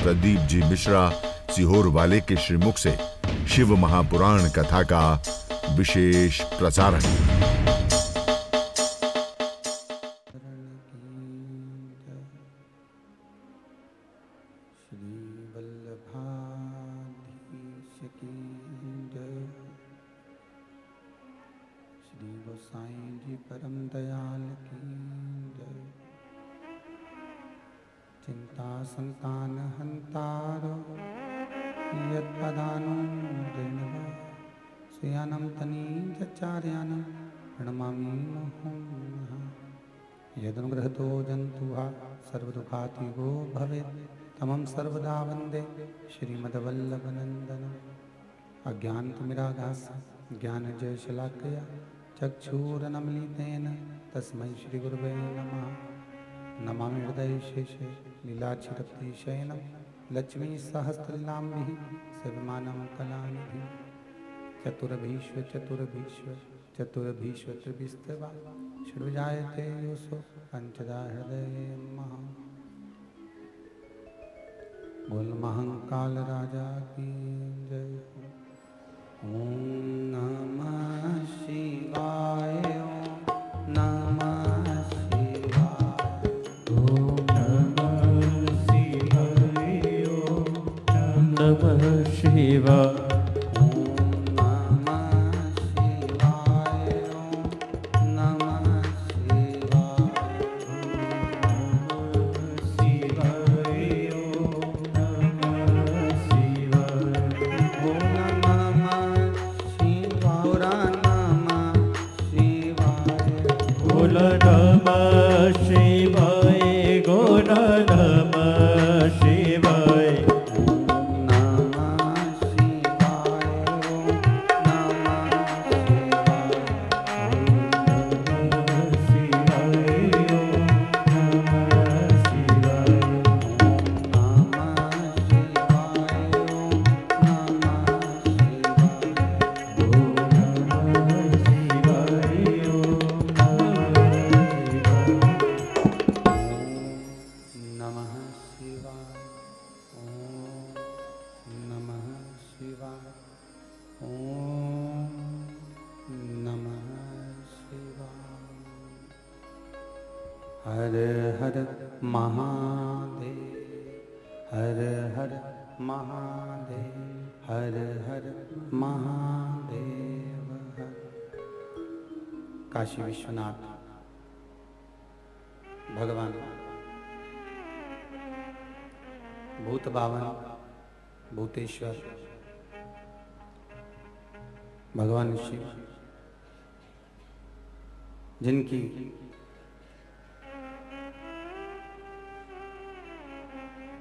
प्रदीप जी मिश्रा सीहोर वाले के श्रीमुख से शिव महापुराण कथा का विशेष प्रसारण। श्री वल्लभाधीश की जय। श्री गोसाई जी परम दयाल की जय। चिंता संतान हंतारो यत्पदानुरेणवा सुयानं तनीचार्यानं प्रणमामि मुहुः। यदनुग्रहतो जन्तुः सर्वदुःखातिगो भवेत् तमं सर्वदा वन्दे श्रीमद्वल्लभनन्दनम्। अज्ञानतिमिरागास ज्ञानजयशलाकया चक्षुरुन्मीलितेन तस्मै श्रीगुरवे नमः। नमामि हृदयशेषे लीलाक्षितशयनं लक्ष्मीसहस्रनाम्भिः सर्वमानं कलानिधिं। चतुर्भीष्व त्रिभिस्तवा षड्विजायते योऽसो पञ्चदा हृदये महा। बोल महंकाल राजा की जय। ओम नमः शिवाय। ओम नमः शिवाय। ओम नमः शिवाय। ओम नमः शिवाय। हर हर महादेव। हर हर महादेव। हर हर महादेव। काशी विश्वनाथ भगवान भूत बावन भूतेश्वर भगवान शिव जिनकी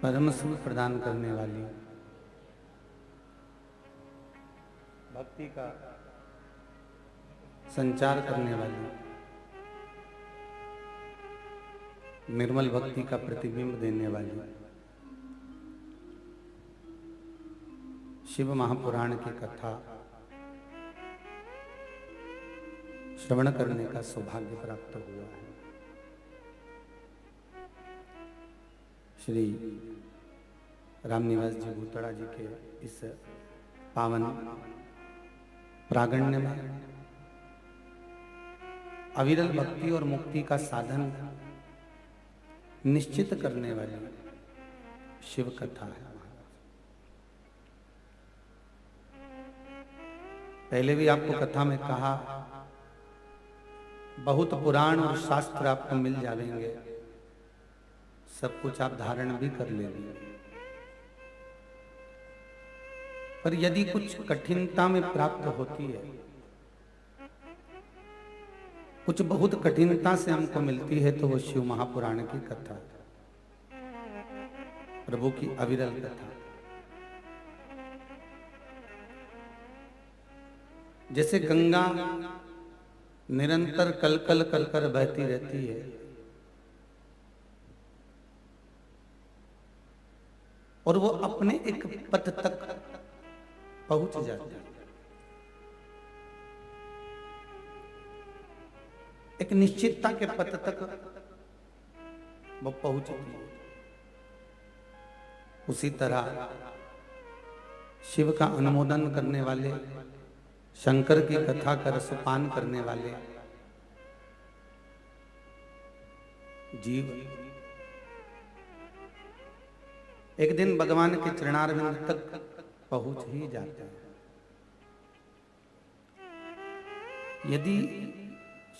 परम सुख प्रदान करने वाली भक्ति का संचार करने वाली निर्मल भक्ति का प्रतिबिंब देने वाली शिव महापुराण की कथा श्रवण करने का सौभाग्य प्राप्त हुआ है। श्री रामनिवास जी भूतड़ा जी के इस पावन प्रागण्य में अविरल भक्ति और मुक्ति का साधन निश्चित करने वाली शिव कथा है। पहले भी आपको कथा में कहा बहुत पुराण और शास्त्र आपको मिल जाएंगे, सब कुछ आप धारण भी कर लेंगे, पर यदि कुछ कठिनता में प्राप्त होती है, कुछ बहुत कठिनता से हमको मिलती है, तो वो शिव महापुराण की कथा, प्रभु की अविरल कथा। जैसे गंगा निरंतर कलकल कलकर बहती रहती है, और वो अपने एक पथ तक पहुंच जाती है, एक निश्चितता के पथ तक वो पहुंचती है। उसी तरह शिव का अनुमोदन करने वाले, शंकर की कथा का रसपान करने वाले जीव एक दिन भगवान के चरणारविंद तक पहुंच ही जाते हैं। यदि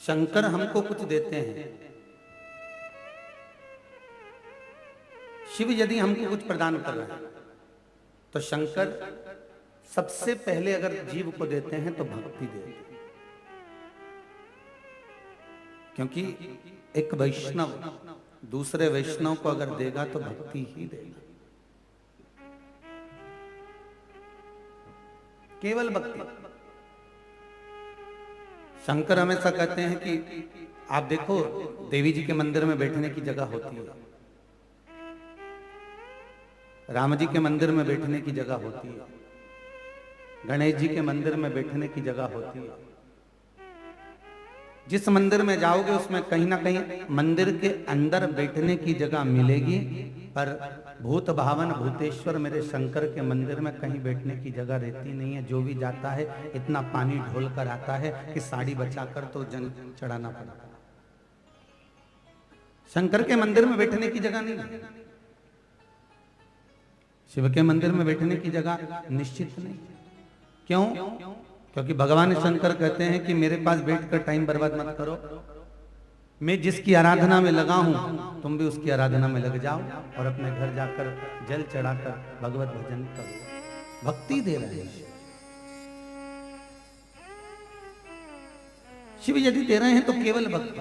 शंकर हमको कुछ देते हैं, शिव यदि हमको कुछ प्रदान कर रहे हैं, तो शंकर सबसे पहले अगर जीव को देते हैं तो भक्ति देते हैं। क्योंकि एक वैष्णव दूसरे वैष्णव को अगर देगा तो भक्ति ही देगा, केवल भक्ति। शंकर हमेशा कहते हैं कि आप देखो, देवी जी के मंदिर में बैठने की जगह होती है, राम जी के मंदिर में बैठने की जगह होती है, गणेश जी के मंदिर में बैठने की जगह होती है। जिस मंदिर में जाओगे उसमें कहीं ना कहीं मंदिर के अंदर बैठने की जगह मिलेगी, पर भूत भावन भूतेश्वर मेरे शंकर के मंदिर में कहीं बैठने की जगह रहती नहीं है। जो भी जाता है इतना पानी ढोल कर आता है कि साड़ी बचाकर तो जल चढ़ाना पड़ता है। शंकर के मंदिर में बैठने की जगह नहीं है, शिव के मंदिर में बैठने की जगह निश्चित नहीं। क्यों? क्योंकि भगवान शंकर कहते हैं कि मेरे पास बैठकर टाइम बर्बाद मत करो, मैं जिसकी आराधना में लगा हूं तुम भी उसकी आराधना में लग जाओ और अपने घर जाकर जल चढ़ाकर भगवत भजन करो। भक्ति दे रहे हैं शिव, यदि दे रहे हैं तो केवल भक्ति।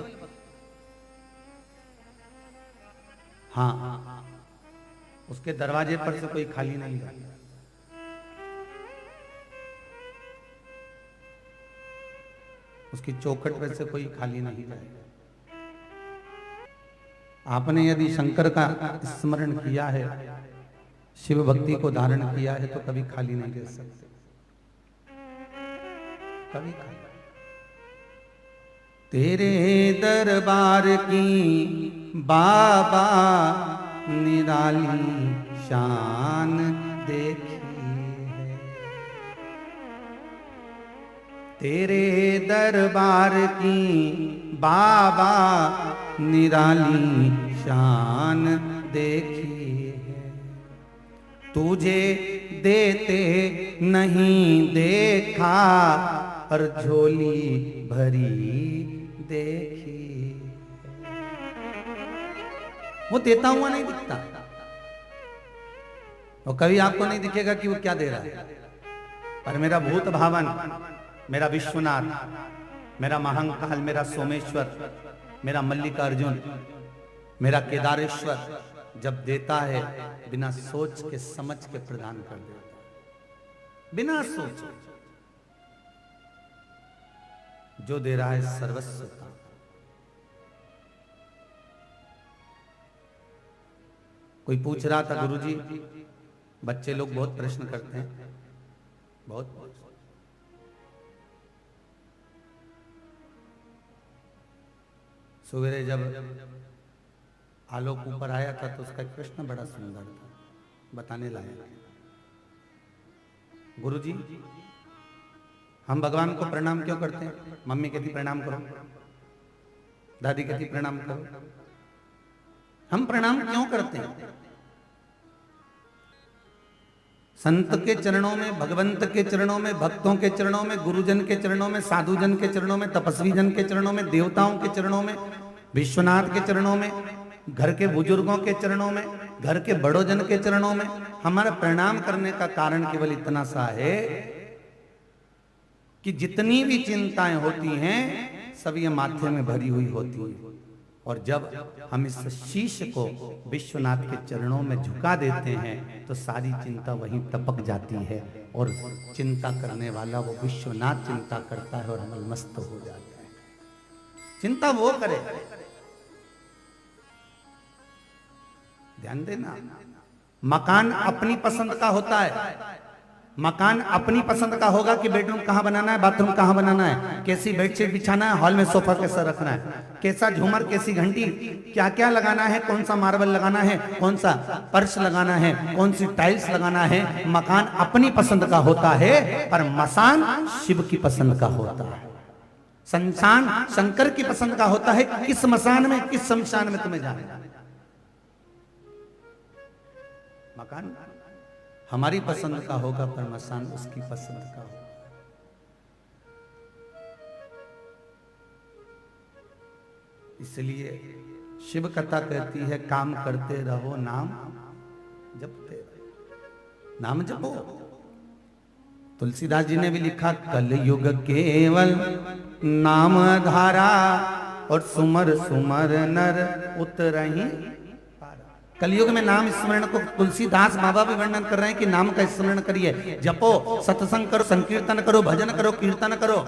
हाँ, उसके दरवाजे पर से कोई खाली नहीं जाता। उसकी चौखट पर से कोई खाली नहीं जाएगा। आपने यदि शंकर का स्मरण किया है, शिव भक्ति को धारण किया है, तो कभी खाली नहीं रह सकते, कभी खाली। तेरे दरबार की बाबा निराली शान देखी है, तेरे दरबार की बाबा निराली शान देखी है। तुझे देते नहीं देखा और झोली भरी देखी। वो देता हुआ नहीं दिखता, और कभी आपको नहीं दिखेगा कि वो क्या दे रहा है, पर मेरा भूत भावन, मेरा विश्वनाथ, मेरा महाकाल, मेरा सोमेश्वर, मेरा मल्लिकार्जुन, मेरा केदारेश्वर जब देता है बिना सोच के समझ के प्रदान कर देता, बिना सोच। जो दे रहा है सर्वस्व का। कोई पूछ रहा था, गुरुजी बच्चे लोग बहुत प्रश्न करते हैं, बहुत। सवेरे जब आलोक ऊपर आया था तो उसका कृष्ण बड़ा सुंदर था, बताने लायक। गुरुजी हम भगवान को प्रणाम क्यों करते हैं? मम्मी कहती प्रणाम करो, दादी कहती प्रणाम करो। हम प्रणाम क्यों करते हैं? संत के चरणों में, भगवंत के चरणों में, भक्तों के चरणों में, गुरुजन के चरणों में, साधुजन के चरणों में, तपस्वी जन के चरणों में, देवताओं के चरणों में, विश्वनाथ के चरणों में, घर के बुजुर्गों के चरणों में, घर के बड़ों जन के चरणों में हमारा प्रणाम करने का कारण केवल इतना सा है कि जितनी भी चिंताएं होती हैं सब ये माथे में भरी हुई होती हैं। और जब हम इस शीश को विश्वनाथ के चरणों में झुका देते हैं तो सारी चिंता वहीं टपक जाती है, और चिंता करने वाला वो विश्वनाथ चिंता करता है और हम मस्त हो जाते हैं। चिंता वो करे, ध्यान देना। मकान अपनी पसंद का होता है, मकान अपनी पसंद का होगा कि बेडरूम कहाँ बनाना है, बाथरूम कहाँ बनाना है, कैसी बेडशीट बिछाना है, हॉल में सोफा कैसा रखना है, कैसा झूमर, कैसी घंटी, क्या क्या लगाना है, कौन सा मार्बल लगाना है, कौन सा फर्श लगाना है, कौन सी टाइल्स लगाना है। मकान अपनी पसंद का होता है, पर मसान शिव की पसंद का होता है। शमशान शंकर की पसंद का होता है, किस मसान में, किस शमशान में तुम्हें जाना है। मकान हमारी पसंद का होगा, पर मसान उसकी पसंद का होगा। इसलिए शिव कथा कहती है, काम करते रहो, नाम जपते रहो, नाम जपो। तुलसीदास जी ने भी लिखा, कलयुग केवल नाम धारा, और सुमर सुमर नर उतरहि। कलयुग में नाम स्मरण को तुलसीदास बाबा भी वर्णन कर रहे हैं कि नाम का स्मरण करिए, जपो, सत्संग करो, संकीर्तन करो, भजन करो, कीर्तन करो,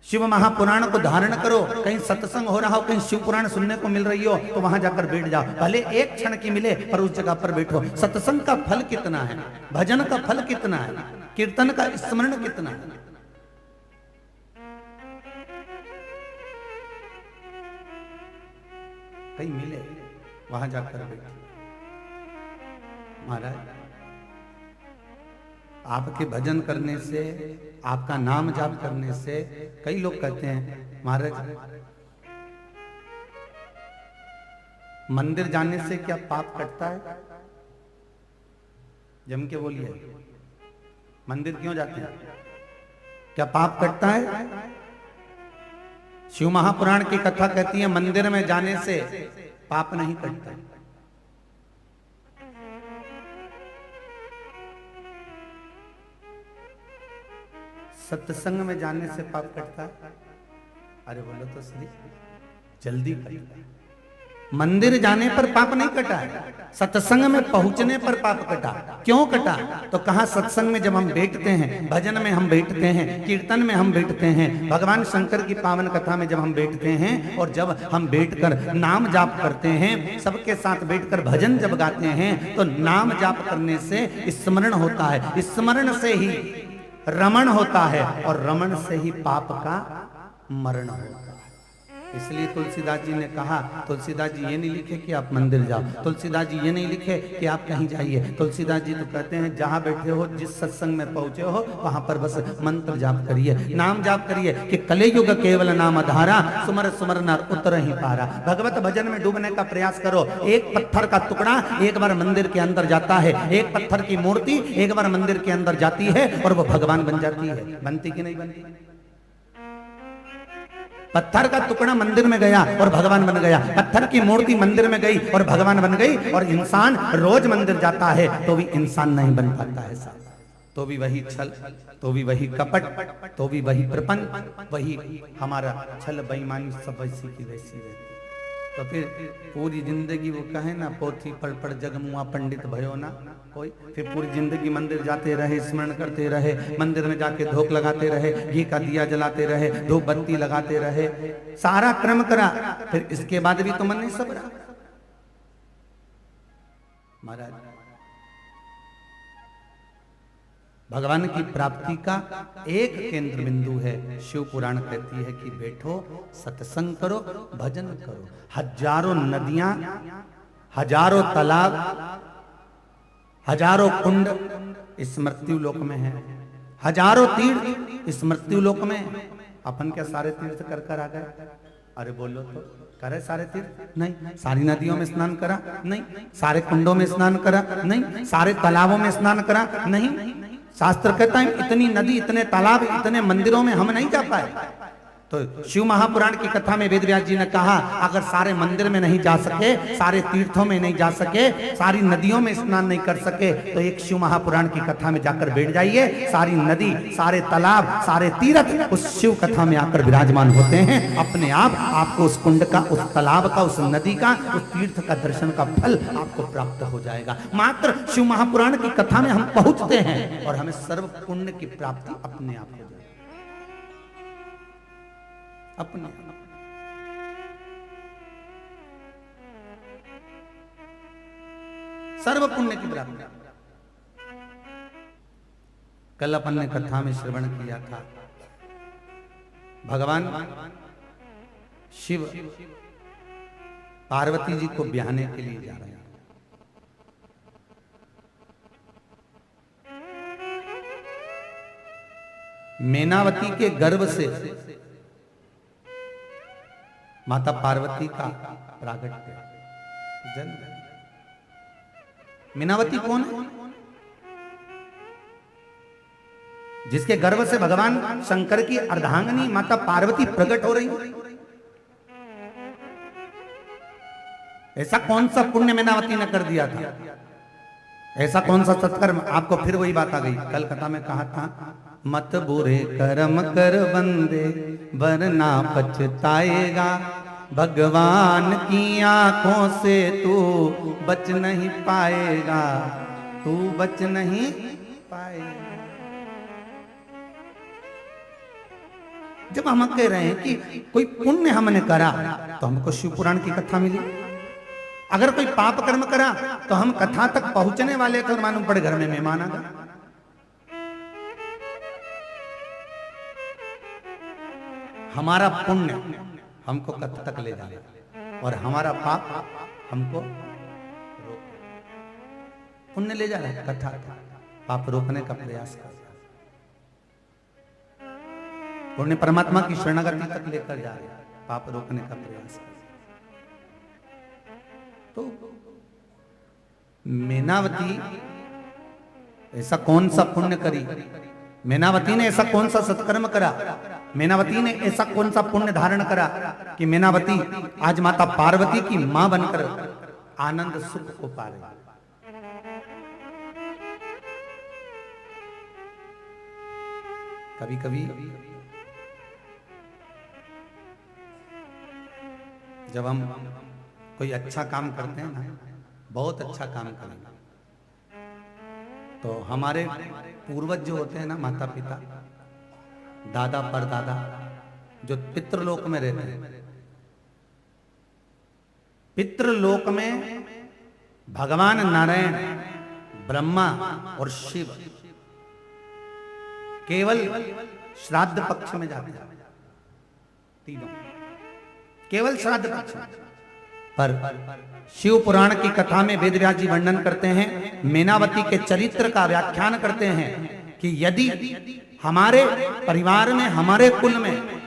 शिव महापुराण को धारण करो। कहीं सत्संग हो रहा हो, कहीं शिव पुराण सुनने को मिल रही हो, तो वहां जाकर बैठ जाओ, भले एक क्षण की मिले, पर उस जगह पर बैठो। सत्संग का फल कितना है, भजन का फल कितना है, कीर्तन का स्मरण कितना है। कहीं मिले, वहां जाकर बैठे। महाराज, आपके भजन करने से, आपका नाम जाप करने से, कई लोग कहते हैं महाराज मंदिर जाने से क्या पाप कटता है? जम के बोलिए, मंदिर क्यों जाते हैं, क्या पाप कटता है? शिव महापुराण की कथा कहती है, मंदिर में जाने से पाप नहीं कटता। सत्संग में जाने से पाप कटता है? अरे बोलो तो सही, जल्दी कटता है। मंदिर जाने पर पाप नहीं कटा है, सत्संग में पहुंचने पर पाप कटा। क्यों कटा? तो कहा, सत्संग में जब हम बैठते हैं, भजन में हम बैठते हैं, कीर्तन में हम बैठते हैं, भगवान शंकर की पावन कथा में जब हम बैठते हैं, और जब हम बैठकर नाम जाप करते हैं, सबके साथ बैठकर भजन जब गाते हैं, तो नाम जाप करने से स्मरण होता है, स्मरण से ही रमण होता है, और रमण से ही पाप का मरण होता है। इसलिए तुलसीदास जी ने कहा, तुलसीदास जी ये नहीं लिखे कि आप मंदिर जाओ, तुलसीदास जी ये नहीं लिखे कि आप कहीं जाइए। तुलसीदास जी तो कहते हैं, जहां बैठे हो, जिस सत्संग में पहुंचे हो, वहां पर बस मंत्र जाप करिए, नाम जाप करिए कि कलयुग केवल नाम धारा, सुमर सुमर नर उतरहि पारा। भगवत भजन में डूबने का प्रयास करो। एक पत्थर का टुकड़ा एक बार मंदिर के अंदर जाता है, एक पत्थर की मूर्ति एक बार मंदिर के अंदर जाती है, और वो भगवान बन जाती है। बनती कि नहीं बनती? पत्थर का टुकड़ा मंदिर में गया और भगवान बन गया, पत्थर की मूर्ति मंदिर में गई और भगवान बन गई। और इंसान रोज मंदिर जाता है तो भी इंसान नहीं बन पाता है साहब, तो भी वही छल, तो भी वही कपट, तो भी वही प्रपंच, वही हमारा छल बेईमानी सब वैसी की वैसी रहती। तो फिर पूरी जिंदगी वो कहे ना, पोथी पढ़ पढ़ जगमुआ पंडित भयो ना कोई। फिर पूरी जिंदगी मंदिर जाते रहे, स्मरण करते रहे, मंदिर में जाके धूप लगाते रहे, घी का दिया जलाते रहे, धूप बत्ती लगाते रहे, सारा क्रम करा, फिर इसके बाद भी तो मन नहीं सबरा। महाराज, भगवान की प्राप्ति का एक केंद्र बिंदु है। शिव पुराण कहती है कि बैठो, सत्संग करो, भजन करो। हजारों नदियां, हजारों तालाब, हजारों कुंड इस मृत्यु लोक में है, हजारों तीर्थ इस मृत्यु लोक में। अपन क्या सारे तीर्थ कर कर आ गए? अरे बोलो तो, करे सारे तीर्थ? नहीं। सारी नदियों में स्नान करा? नहीं। सारे कुंडों में स्नान करा? नहीं। सारे तालाबों में स्नान करा? नहीं। शास्त्र कहता है इतनी नदी, इतने तालाब, इतने मंदिरों में हम नहीं जा पाए। तो शिव महापुराण की कथा में वेदव्यास जी ने कहा, अगर सारे मंदिर में नहीं जा सके, सारे तीर्थों में नहीं जा सके, सारी नदियों में स्नान नहीं कर सके, तो एक शिव महापुराण की कथा में जाकर बैठ जाइए। सारी नदी, सारे तालाब, सारे तीर्थ उस शिव कथा में आकर विराजमान होते हैं। अपने आप आपको उस कुंड का, उस तालाब का, उस नदी का, उस तीर्थ का दर्शन का फल आपको प्राप्त हो जाएगा। मात्र शिव महापुराण की कथा में हम पहुंचते हैं और हमें सर्व पुण्य की प्राप्ति अपने आप हो जाएगी, अपने। सर्व पुण्य की प्राप्ति। कल अपन ने कथा में श्रवण किया था, भगवान शिव पार्वती जी को ब्याहने के लिए जा रहे हैं। मेनावती के गर्भ से माता पार्वती का प्रागट्य जन्म। मेनावती कौन है? जिसके गर्भ से भगवान शंकर की अर्धांगिनी माता पार्वती प्रकट हो रही है। ऐसा कौन सा पुण्य मेनावती ने कर दिया था? ऐसा कौन सा सत्कर्म? आपको फिर वही बात आ गई, कल कथा में कहा था, मत बुरे कर्म कर बंदे वरना पछताएगा, भगवान की आंखों से तू बच नहीं पाएगा, तू बच नहीं पाएगा। जब हम कह रहे हैं कि कोई पुण्य हमने करा तो हमको शिव पुराण की कथा मिली, अगर कोई पाप कर्म करा तो हम कथा तक पहुंचने वाले थे और मालूम पड़े घर में मेहमान आ गए। हमारा पुण्य हमको कथा तक ले जाएगा और हमारा पाप हमको पुण्य ले जा रहा है, कथा पाप रोकने का प्रयास कर। पुण्य परमात्मा की शरणागति तक लेकर जा रहे हैं, पाप रोकने का प्रयास कर। तो मेनावती ऐसा कौन सा पुण्य करी? मेनावती ने ऐसा कौन सा सत्कर्म करा? मेनावती ने ऐसा कौन सा पुण्य धारण करा कि मेनावती आज माता पार्वती की मां बनकर आनंद सुख को पा रही? कभी कभी जब हम कोई अच्छा काम करते हैं ना, बहुत अच्छा काम करेंगे, तो हमारे पूर्वज जो होते हैं ना, माता पिता, दादा परदादा, जो पितृलोक में रहते हैं, पितृलोक में भगवान नारायण, ब्रह्मा और शिव केवल श्राद्ध पक्ष में जाते हैं, तीनों केवल श्राद्ध पक्ष में। पर शिव पुराण की कथा में वेदव्यास जी वर्णन करते हैं, मेनावती के चरित्र का व्याख्यान करते हैं कि यदि हमारे परिवार में, हमारे कुल में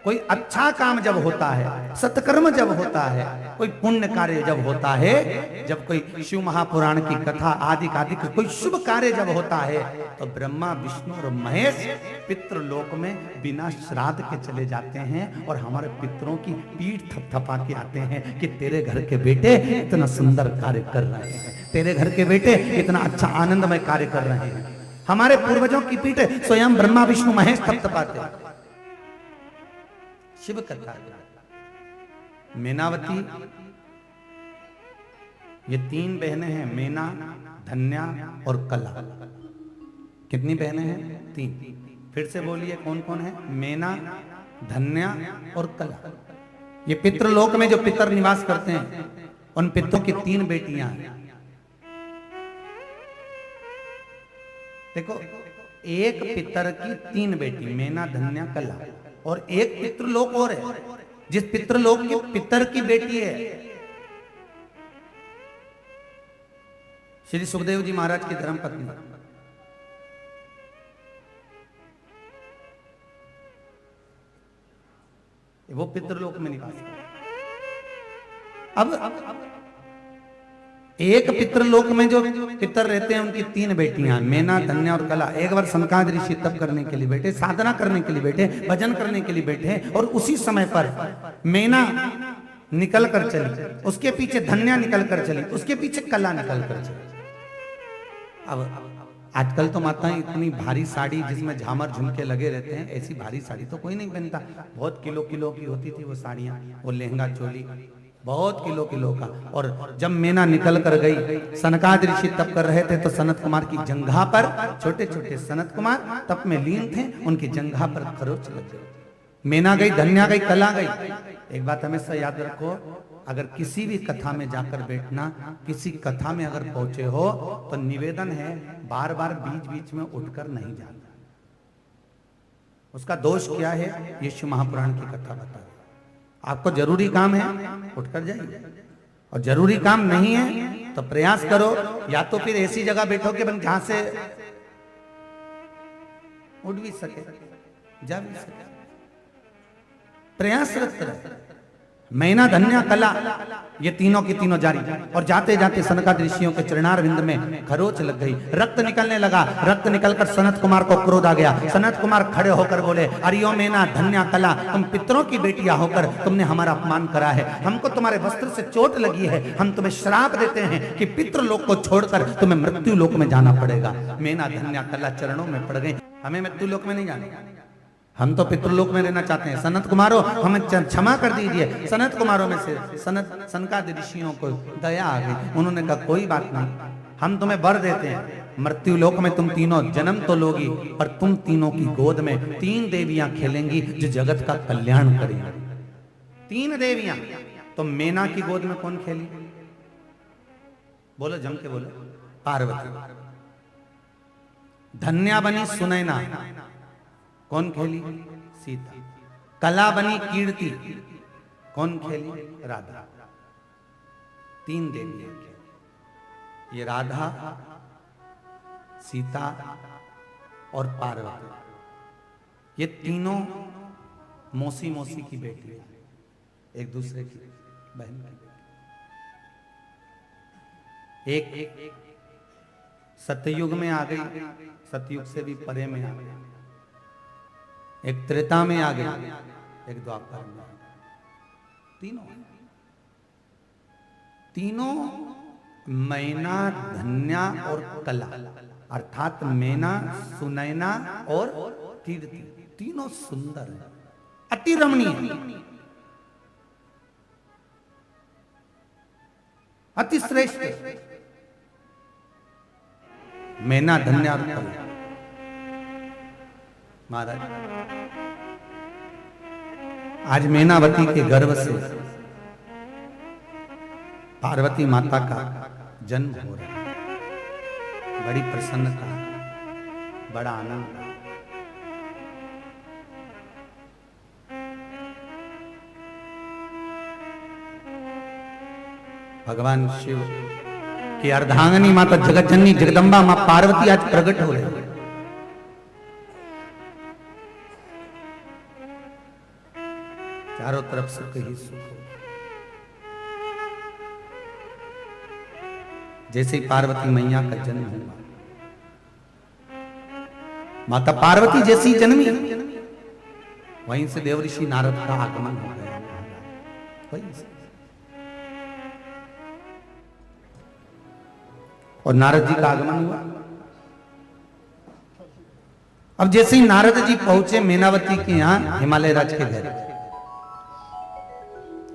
कोई अच्छा काम जब होता है, सत्कर्म जब होता है, कोई पुण्य कार्य जब होता है, जब कोई शिव महापुराण की कथा आदि कोई शुभ कार्य जब होता है, तो ब्रह्मा विष्णु और महेश पितृलोक में बिना श्राद्ध के चले जाते हैं और हमारे पितरों की पीठ थपथपा के आते हैं कि तेरे घर के बेटे इतना सुंदर कार्य कर रहे हैं, तेरे घर के बेटे इतना अच्छा आनंदमय कार्य कर रहे हैं। हमारे पूर्वजों की पीठ स्वयं ब्रह्मा विष्णु महेश थपथपाते हैं। शिव कथा मेनावती, ये तीन बहनें हैं, मेना, धन्या और कला। कितनी बहनें हैं? तीन। फिर से बोलिए कौन कौन है? मेना, धन्या और कला। ये पितृलोक में जो पितर निवास करते हैं, उन पितरों की तीन बेटियां हैं। देखो, एक पितर की तीन बेटी, मेना, धन्या, कला, और एक पितृलोक और है, जिस पितृलोक के पितर की बेटी है श्री सुखदेव जी महाराज की धर्मपत्नी। वो पितृलोक में निवास करते। अब एक पितृलोक में जो पितर रहते हैं, उनकी तीन बेटियां, मेना, धन्या और कला, एक बार सनकादिक ऋषि तप करने के लिए बैठे, साधना करने के लिए बैठे, भजन करने के लिए बैठे, और उसी समय पर मेना निकल कर चली, उसके पीछे धन्या निकल कर चली, उसके पीछे कला निकल कर चली। अब आजकल तो माताएं इतनी भारी साड़ी जिसमें झामर झुमके लगे रहते हैं, ऐसी भारी साड़ी तो कोई नहीं पहनता। बहुत किलो किलो की होती थी वो साड़ियां, वो लहंगा चोली बहुत किलो किलो का। और जब मेना निकल कर गई, सनकादिक ऋषि तप कर रहे थे, तो सनत कुमार की जंघा पर, छोटे छोटे सनत कुमार तप में लीन थे, उनकी जंघा पर खरोच लग गई। मेना गई, धन्या गई, कला गई। एक बात हमेशा याद रखो, अगर किसी भी कथा में जाकर बैठना, किसी कथा में अगर पहुंचे हो, तो निवेदन है बार बार बीच बीच में उठकर नहीं जाना। उसका दोष क्या है ये शिव महापुराण की कथा बता रही। आपको जरूरी काम है उठकर जाइए, और जरूरी काम नहीं है तो प्रयास करो, या तो फिर ऐसी जगह बैठो कि बन जहां से उठ भी सके, जा भी सके, प्रयासरत रहे। मैना, धन्या, कला, ये तीनों की तीनों जारी। और जाते जाते सनकादिक ऋषियों के चरणार विंद में खरोच लग गई, रक्त निकलने लगा। रक्त निकलकर सनत कुमार को क्रोध आ गया। सनत कुमार खड़े होकर बोले, अरियो मैना, धन्या, कला, तुम पितरों की बेटियां होकर तुमने हमारा अपमान करा है। हमको तुम्हारे वस्त्र से चोट लगी है। हम तुम्हें श्राप देते हैं कि पितृलोक को छोड़कर तुम्हें मृत्यु लोक में जाना पड़ेगा। मैना, धन्या, कला चरणों में पड़ गई। हमें मृत्यु लोक में नहीं जाना, हम तो पितृलोक में रहना चाहते हैं। सनत कुमारों हमें क्षमा कर दीजिए। सनत कुमारों में से सनकादिक ऋषियों को दया आ गई। उन्होंने कहा कोई बात नहीं, हम तुम्हें वर देते हैं। मृत्यु लोक में तुम तीनों जन्म तो लोगी, पर तुम तीनों की गोद में 3 देवियां खेलेंगी जो जगत का कल्याण करेंगी। 3 देवियां। तो मैना की गोद में कौन खेली? बोलो, जम के बोलो। पार्वती। धन्या बनी सुनैना, कौन खेली? सीता। कला बनी कीर्ति, कौन खेली? राधा। 3 देवियां खेली। ये राधा, सीता और पार्वती, ये तीनों मौसी मौसी की बेटी है, एक दूसरे की बहन की बेटी। एक सतयुग में आ गई, सतयुग से भी परे में आ गई। एक त्रेता में आ गई, एक द्वापर में आ गई। तीनों मैना, धन्या और कला, अर्थात मैना, सुनैना और कीर्ति, तीनों सुंदर है, अति रमणीय, अति श्रेष्ठ। मैना, धन्या और कला। महाराज, आज मैनावती के गर्भ से पार्वती माता का जन्म हो रहा है। बड़ी प्रसन्नता, बड़ा आनंद। भगवान शिव की अर्धांगिनी माता जगतजननी जगदम्बा मां पार्वती आज प्रकट हो रही है। चारों तरफ सुख ही सुख हो। जैसे ही पार्वती मैया का जन्म हुआ, माता पार्वती जैसी जन्मी, वहीं से देवऋषि नारद का आगमन हो गया। वहीं से और नारद जी का आगमन हुआ। अब जैसे ही नारद जी पहुंचे मैनावती के यहां, हिमालय राज के घर,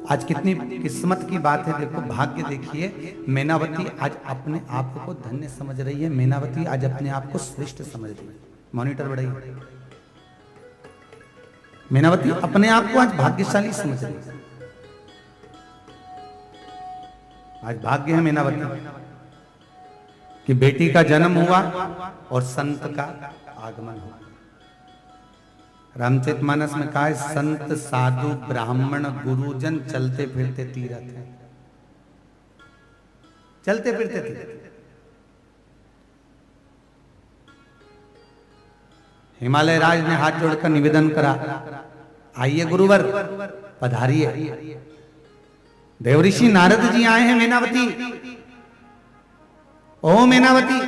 आज कितनी किस्मत की बात है। देखो, भाग्य देखिए, मैनावती आज अपने आप को धन्य समझ रही है। मैनावती आज अपने आप को श्रेष्ठ समझ रही है। मॉनिटर बढ़ाइए। मैनावती अपने आप को आज भाग्यशाली समझ रही है। आज भाग्य है मैनावती कि बेटी का जन्म हुआ और संत का आगमन हुआ। रामचरितमानस में कहा है, संत साधु ब्राह्मण गुरुजन चलते फिरते तीरथ है। चलते फिरते तीरथ। हिमालय राज ने हाथ जोड़कर निवेदन करा, आइए गुरुवर, पधारिए। देवऋषि नारद जी आए हैं मैनावती। ओ मैनावती।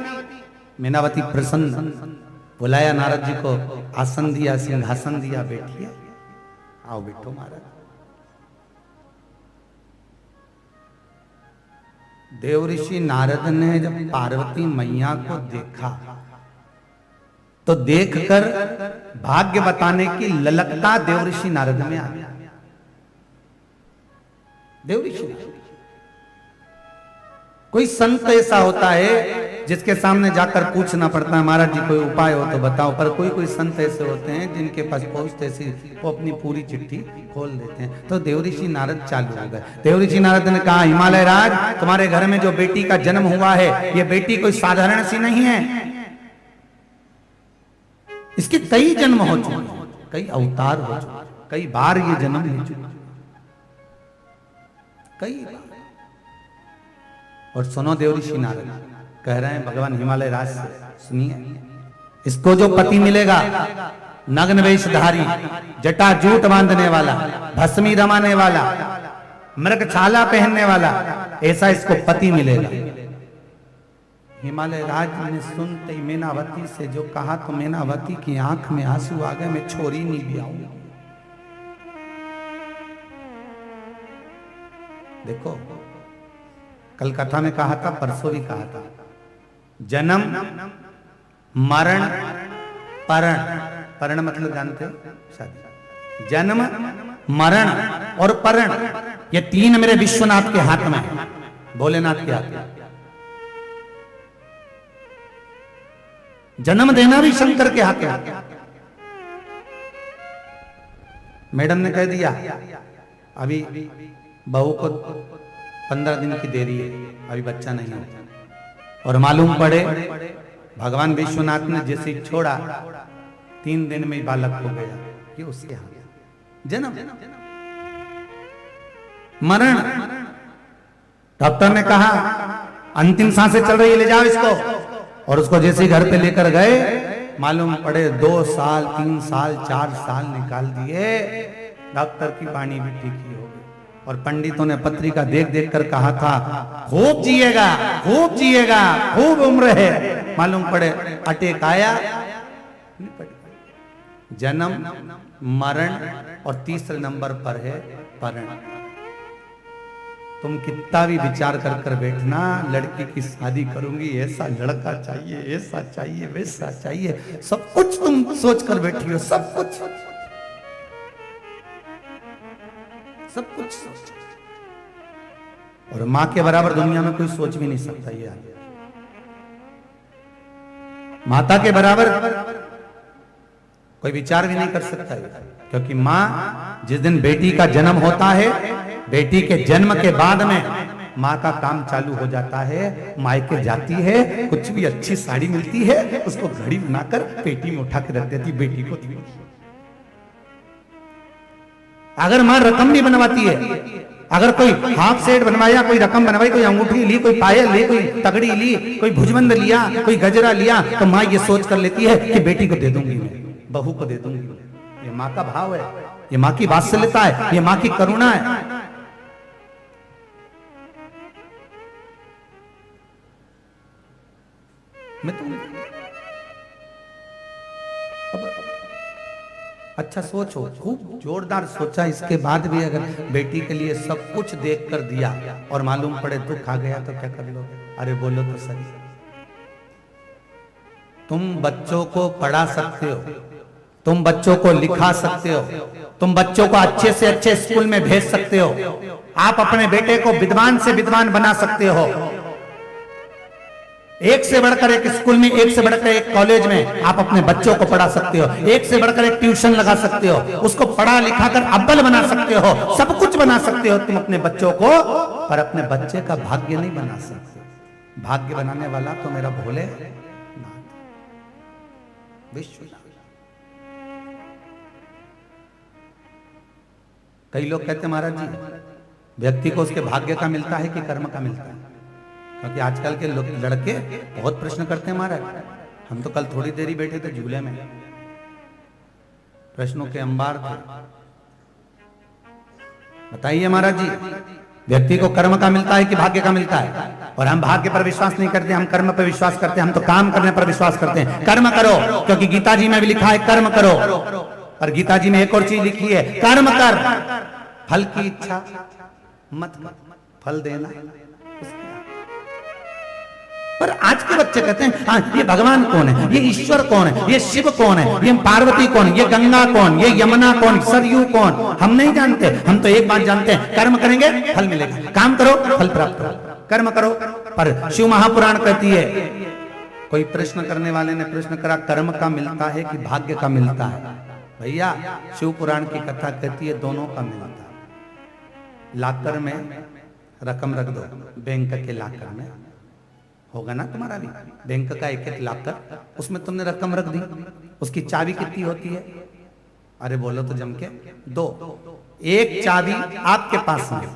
मैनावती प्रसन्न, बुलाया नारद जी को, आसन दिया, सिंहासन दिया, बैठिए, आओ बैठो महाराज। देवऋषि नारद ने जब पार्वती मैया को देखा तो देखकर भाग्य बताने की ललकता देवऋषि नारद में आ गया। देवऋषि कोई संत ऐसा होता है जिसके सामने जाकर पूछना पड़ता है, महाराज जी कोई उपाय हो तो बताओ। पर कोई कोई संत ऐसे होते हैं जिनके पास पहुंचते से वो अपनी पूरी चिट्ठी खोल देते हैं। तो देवऋषि नारद चालू हो गए। देवऋषि नारद ने कहा, हिमालय राज, तुम्हारे घर में जो बेटी का जन्म हुआ है, ये बेटी कोई साधारण सी नहीं है। इसके कई जन्म हो चुके हैं, कई अवतार हो चुके, कई बार ये जन्म ले चुके, कई बार। और सुनो देव ऋषि नारद कह रहे हैं भगवान हिमालय राज से, सुनिए, इसको जो पति मिलेगा नग्न वेशधारी, जटा जूट बांधने वाला, भस्मी रमाने वाला, मृग छाला पहनने वाला, ऐसा इसको पति मिलेगा। हिमालय राज ने सुनते ही मीनावती से जो कहा तो मीनावती की आंख में आंसू आ गए, मैं छोरी नहीं भी आऊंगी। देखो कल कथा में कहा था, परसों भी कहा था, जन्म मरण परण, परण मतलब जानते हो शादी, जन्म मरण और परण, ये तीन मेरे विश्वनाथ के हाथ में है, भोलेनाथ के हाथ में। जन्म देना भी शंकर के हाथ में। मैडम ने कह दिया अभी बहू को 15 दिन की देरी है, अभी बच्चा नहीं होता, और मालूम पड़े भगवान विश्वनाथ ने जैसे ही छोड़ा 3 दिन में ही बालक हो गया, ये उसके हाथ। जन्म मरण, डॉक्टर ने कहा अंतिम सांसें चल रही है, ले जाओ इसको, और उसको जैसे ही घर पे लेकर गए मालूम पड़े 2 साल 3 साल 4 साल निकाल दिए, डॉक्टर की वाणी भी ठीक ही हो गई। और पंडितों ने पत्रिका देख देख कर कहा था खूब जिएगा, खूब जिएगा, खूब उम्र है, मालूम पड़े अटैक आया। जन्म मरण और तीसरे नंबर पर है परण। तुम कितना भी विचार कर कर बैठना, लड़की की शादी करूंगी, ऐसा लड़का चाहिए, ऐसा चाहिए, वैसा चाहिए, सब कुछ तुम सोच कर बैठी हो, सब कुछ, सब कुछ सोच। और मां के बराबर दुनिया में कोई सोच भी नहीं सकता, ये माता के बराबर कोई विचार भी नहीं कर सकता है, क्योंकि मां जिस दिन बेटी का जन्म होता है, बेटी के जन्म के बाद में माँ का काम चालू हो जाता है, मायके जाती है, कुछ भी अच्छी साड़ी मिलती है उसको घड़ी बनाकर पेटी में उठा के रख देती, बेटी को दी। अगर माँ रकम भी बनवाती है, अगर कोई हाफ सेट बनवाया, कोई रकम बनवाई, कोई अंगूठी ली, कोई पायल ली, कोई तगड़ी ली, कोई भुजबंद लिया, कोई गजरा लिया, तो माँ ये सोच कर लेती है कि बेटी को दे दूंगी, मैं बहू को दे दूंगी। ये माँ का भाव है, ये माँ की वात्सल्यता है, ये माँ की करुणा है। मैं तो अच्छा सोचो, खूब जोरदार सोचा, इसके बाद भी अगर बेटी के लिए सब कुछ देख कर दिया और मालूम पड़े दुख आ गया तो क्या कर लोगे? अरे बोलो तो सही। तुम बच्चों को पढ़ा सकते हो, तुम बच्चों को लिखा सकते हो, तुम बच्चों को अच्छे से अच्छे स्कूल में भेज सकते हो, आप अपने बेटे को विद्वान से विद्वान बना सकते हो, एक से बढ़कर एक स्कूल में, एक से बढ़कर एक कॉलेज में आप अपने बच्चों को पढ़ा सकते हो, एक से बढ़कर एक ट्यूशन लगा सकते हो, उसको पढ़ा लिखा कर अव्वल बना सकते हो, सब कुछ बना सकते हो तुम अपने बच्चों को, पर अपने बच्चे का भाग्य नहीं बना सकते। भाग्य बनाने वाला तो मेरा भोले विश्वनाथ। कई लोग कहते महाराज जी, व्यक्ति को उसके भाग्य का मिलता है कि कर्म का मिलता है? क्योंकि आजकल के लड़के बहुत प्रश्न करते हैं महाराज। हम तो कल थोड़ी देरी बैठे थे झूले में, प्रश्नों के अंबार थे। बताइए महाराज जी, व्यक्ति को कर्म का मिलता है कि भाग्य का मिलता है? और हम भाग्य पर विश्वास नहीं करते, हम कर्म पर विश्वास करते हैं। हम तो काम करने पर विश्वास करते हैं। कर्म करो, क्योंकि गीता जी में भी लिखा है कर्म करो, और गीता जी में एक और चीज लिखी है, कर्म कर, फल की इच्छा मत कर, फल देना। पर आज के बच्चे कहते हैं हाँ, ये भगवान कौन है, ये ईश्वर कौन है, ये शिव कौन है, ये पार्वती कौन, ये गंगा कौन, ये यमुना कौन, सरयू कौन, हम नहीं जानते। हम तो एक बात जानते हैं, कर्म करेंगे फल मिलेगा, काम करो फल प्राप्त करो, कर्म करो। पर शिव महापुराण कहती है, कोई प्रश्न करने वाले ने प्रश्न करा, कर्म का मिलता है कि भाग्य का मिलता है? भैया शिव पुराण की कथा कहती है दोनों का मिलता है। लाकर में रकम रख दो, बैंक के लाकर में होगा ना तुम्हारा भी, बैंक का एक एक लाकर, उसमें तुमने रकम रख दी, उसकी चाबी कितनी होती है? अरे बोलो तो जम के 2। एक चाबी आपके पास में,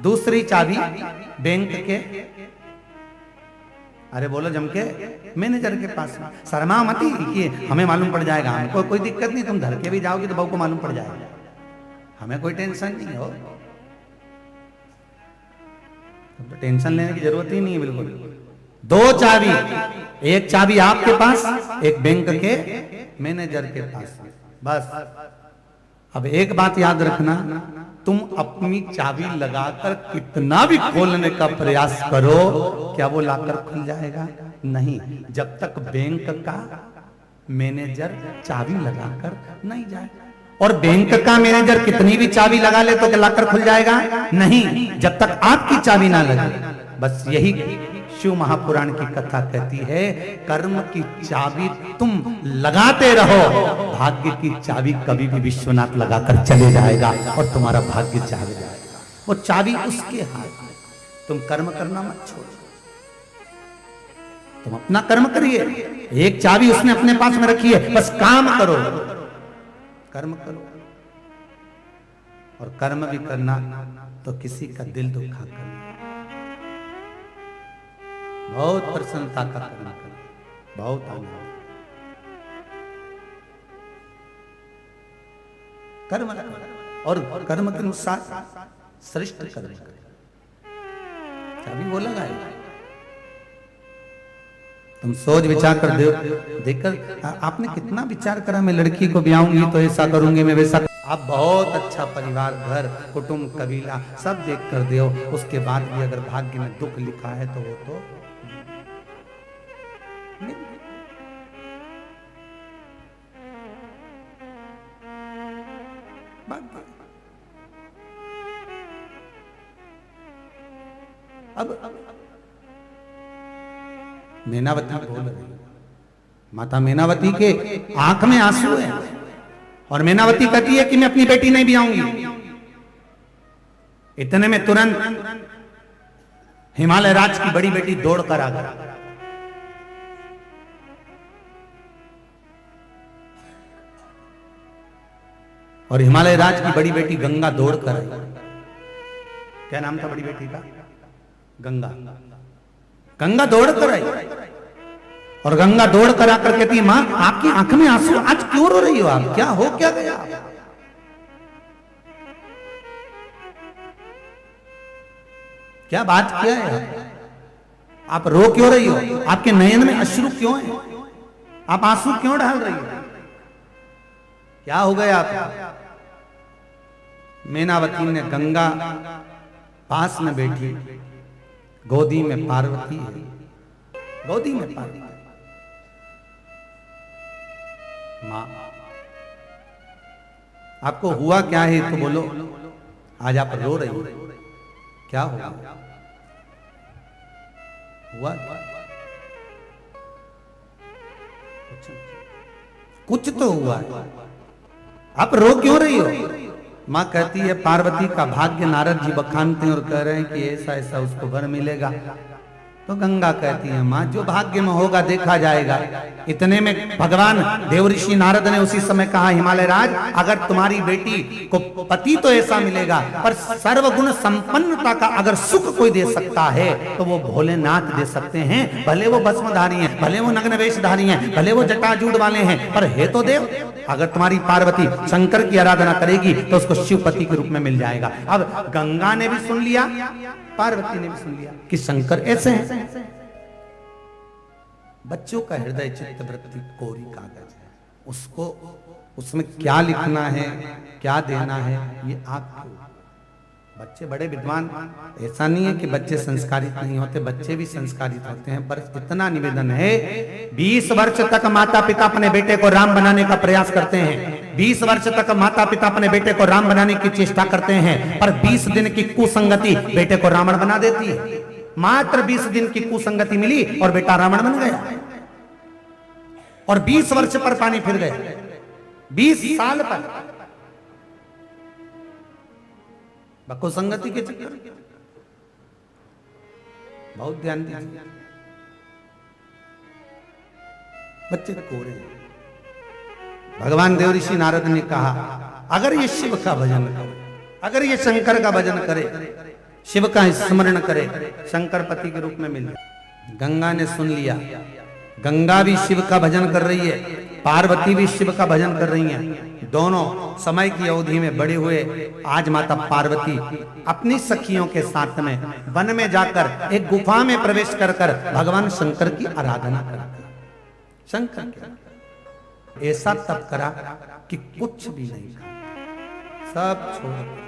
दूसरी चाबी बैंक के, अरे बोलो जम के, मैनेजर के पास में। शर्मा मत ही कि हमें मालूम पड़ जाएगा, हमको कोई दिक्कत नहीं, तुम धर के भी जाओगे तो बहू को मालूम पड़ जाएगा, हमें कोई टेंशन नहीं हो, तो टेंशन लेने की जरूरत ही नहीं है बिल्कुल। 2 चाबी, एक चाबी आपके पास, एक बैंक के मैनेजर के पास, बस। अब एक बात याद रखना, तुम अपनी चाबी लगाकर कितना भी खोलने का प्रयास करो, क्या वो लाकर खुल जाएगा? नहीं, जब तक बैंक का मैनेजर चाबी लगाकर नहीं जाए। और बैंक का मैनेजर कितनी भी चाबी लगा ले तो क्या लाकर खुल जाएगा? नहीं, जब तक आपकी चाबी ना लगे। बस यही शिव महापुराण की कथा कहती है, कर्म की चाबी तुम लगाते रहो, भाग्य की चाबी कभी भी विश्वनाथ लगाकर चले जाएगा और तुम्हारा भाग्य जाग जाएगा। वो चाबी उसके हाथ में, तुम कर्म करना मत छोड़ो, तुम अपना कर्म करिए। एक चाबी उसने अपने पास में रखी है, बस काम करो, कर्म करो। और कर्म भी करना तो किसी का दिल दुखा करना, बहुत प्रसन्नता का कर्म करना, बहुत आनंद। कर्म और कर्म के अनुसार श्रेष्ठ कर्म करें, चाबी वो लगाएगा। तुम सोच विचार कर देखकर आपने कितना विचार करा, मैं लड़की को ब्याहूंगी तो ऐसा करूंगी, मैं वैसा। आप बहुत अच्छा परिवार, घर, कुटुंब, कबीला सब देख कर दो, उसके बाद भी अगर भाग्य में दुख लिखा है तो वो तो अब मैनावती बोल रही, माता मैनावती के आंख में आंसू है और मैनावती कहती है कि मैं अपनी बेटी नहीं ब्याहूंगी। इतने में तुरंत हिमालय राज की बड़ी बेटी दौड़ कर आ गई और हिमालय राज की बड़ी बेटी गंगा दौड़ कर आई। क्या नाम था बड़ी बेटी का? गंगा। गंगा दौड़ कर आई और गंगा दौड़ कर आकर कहती है, मां आपकी आंख में आंसू, आज क्यों रो रही हो आप? क्या हो क्या गया? क्या बात किया है? आप रो क्यों रही हो? आपके नयन में अश्रु क्यों है? आप आंसू क्यों डाल रही हो? क्या हो गया आप? मैनावती ने गंगा पास में बैठी, गोदी में पार्वती है, गोदी में पार्वती। मां आपको हुआ क्या है तो बोलो, आज आप रो रही हो, क्या हुआ? हुआ कुछ तो हुआ है, आप रो क्यों रही हो? मां कहती है, पार्वती का भाग्य नारद जी बखानते हैं और कह रहे हैं कि ऐसा ऐसा उसको वर मिलेगा। तो गंगा कहती है, मां जो भाग्य में होगा देखा जाएगा। इतने में भगवान देवऋषि नारद ने उसी समय कहा, हिमालय राज अगर तुम्हारी बेटी को पति तो ऐसा मिलेगा, पर सर्वगुण संपन्नता का अगर सुख कोई दे सकता है तो वो भोलेनाथ दे सकते हैं। भले वो भस्मधारी हैं, भले वो नग्न वेशधारी हैं, भले वो जटाजूट वाले हैं, पर है तो देव। अगर तुम्हारी पार्वती शंकर की आराधना करेगी तो उसको शिवपति के रूप में मिल जाएगा। अब गंगा ने भी सुन लिया, पार्वती ने भी सुन लिया कि शंकर ऐसे हैं। बच्चों का हृदय चित्त वृत्ति कोरी कागज है, उसको उसमें क्या लिखना है, क्या देना है, ये आपको। बच्चे बड़े विद्वान, ऐसा नहीं है कि बच्चे संस्कारित नहीं होते, बच्चे भी संस्कारित होते हैं। पर इतना निवेदन है, 20 वर्ष तक माता पिता अपने बेटे को राम बनाने का प्रयास करते हैं, 20 वर्ष तक माता पिता अपने बेटे को राम बनाने की चेष्टा करते हैं, पर 20 दिन की कुसंगति बेटे को रावण बना देती है। मात्र 20 दिन की कुसंगति मिली और बेटा रावण बन गया, और 20 वर्ष पर पानी फिर गया, 20 साल पर कुसंगति के चक्कर। बहुत ध्यान दीजिए, बच्चे कोरे हैं, भगवान देव ऋषि नारद ने कहा, अगर ये शिव का भजन करे, अगर ये शंकर का भजन करे, शिव का स्मरण करे, शंकर पति के रूप में मिले। गंगा ने सुन लिया, गंगा भी शिव का भजन कर रही है, पार्वती भी शिव का भजन कर रही हैं। दोनों समय की अवधि में बड़े हुए। आज माता पार्वती अपनी सखियों के साथ में वन में जाकर एक गुफा में प्रवेश कर कर भगवान शंकर की आराधना करती। शंकर ऐसा तप करा कि कुछ भी नहीं खा, सब छोड़।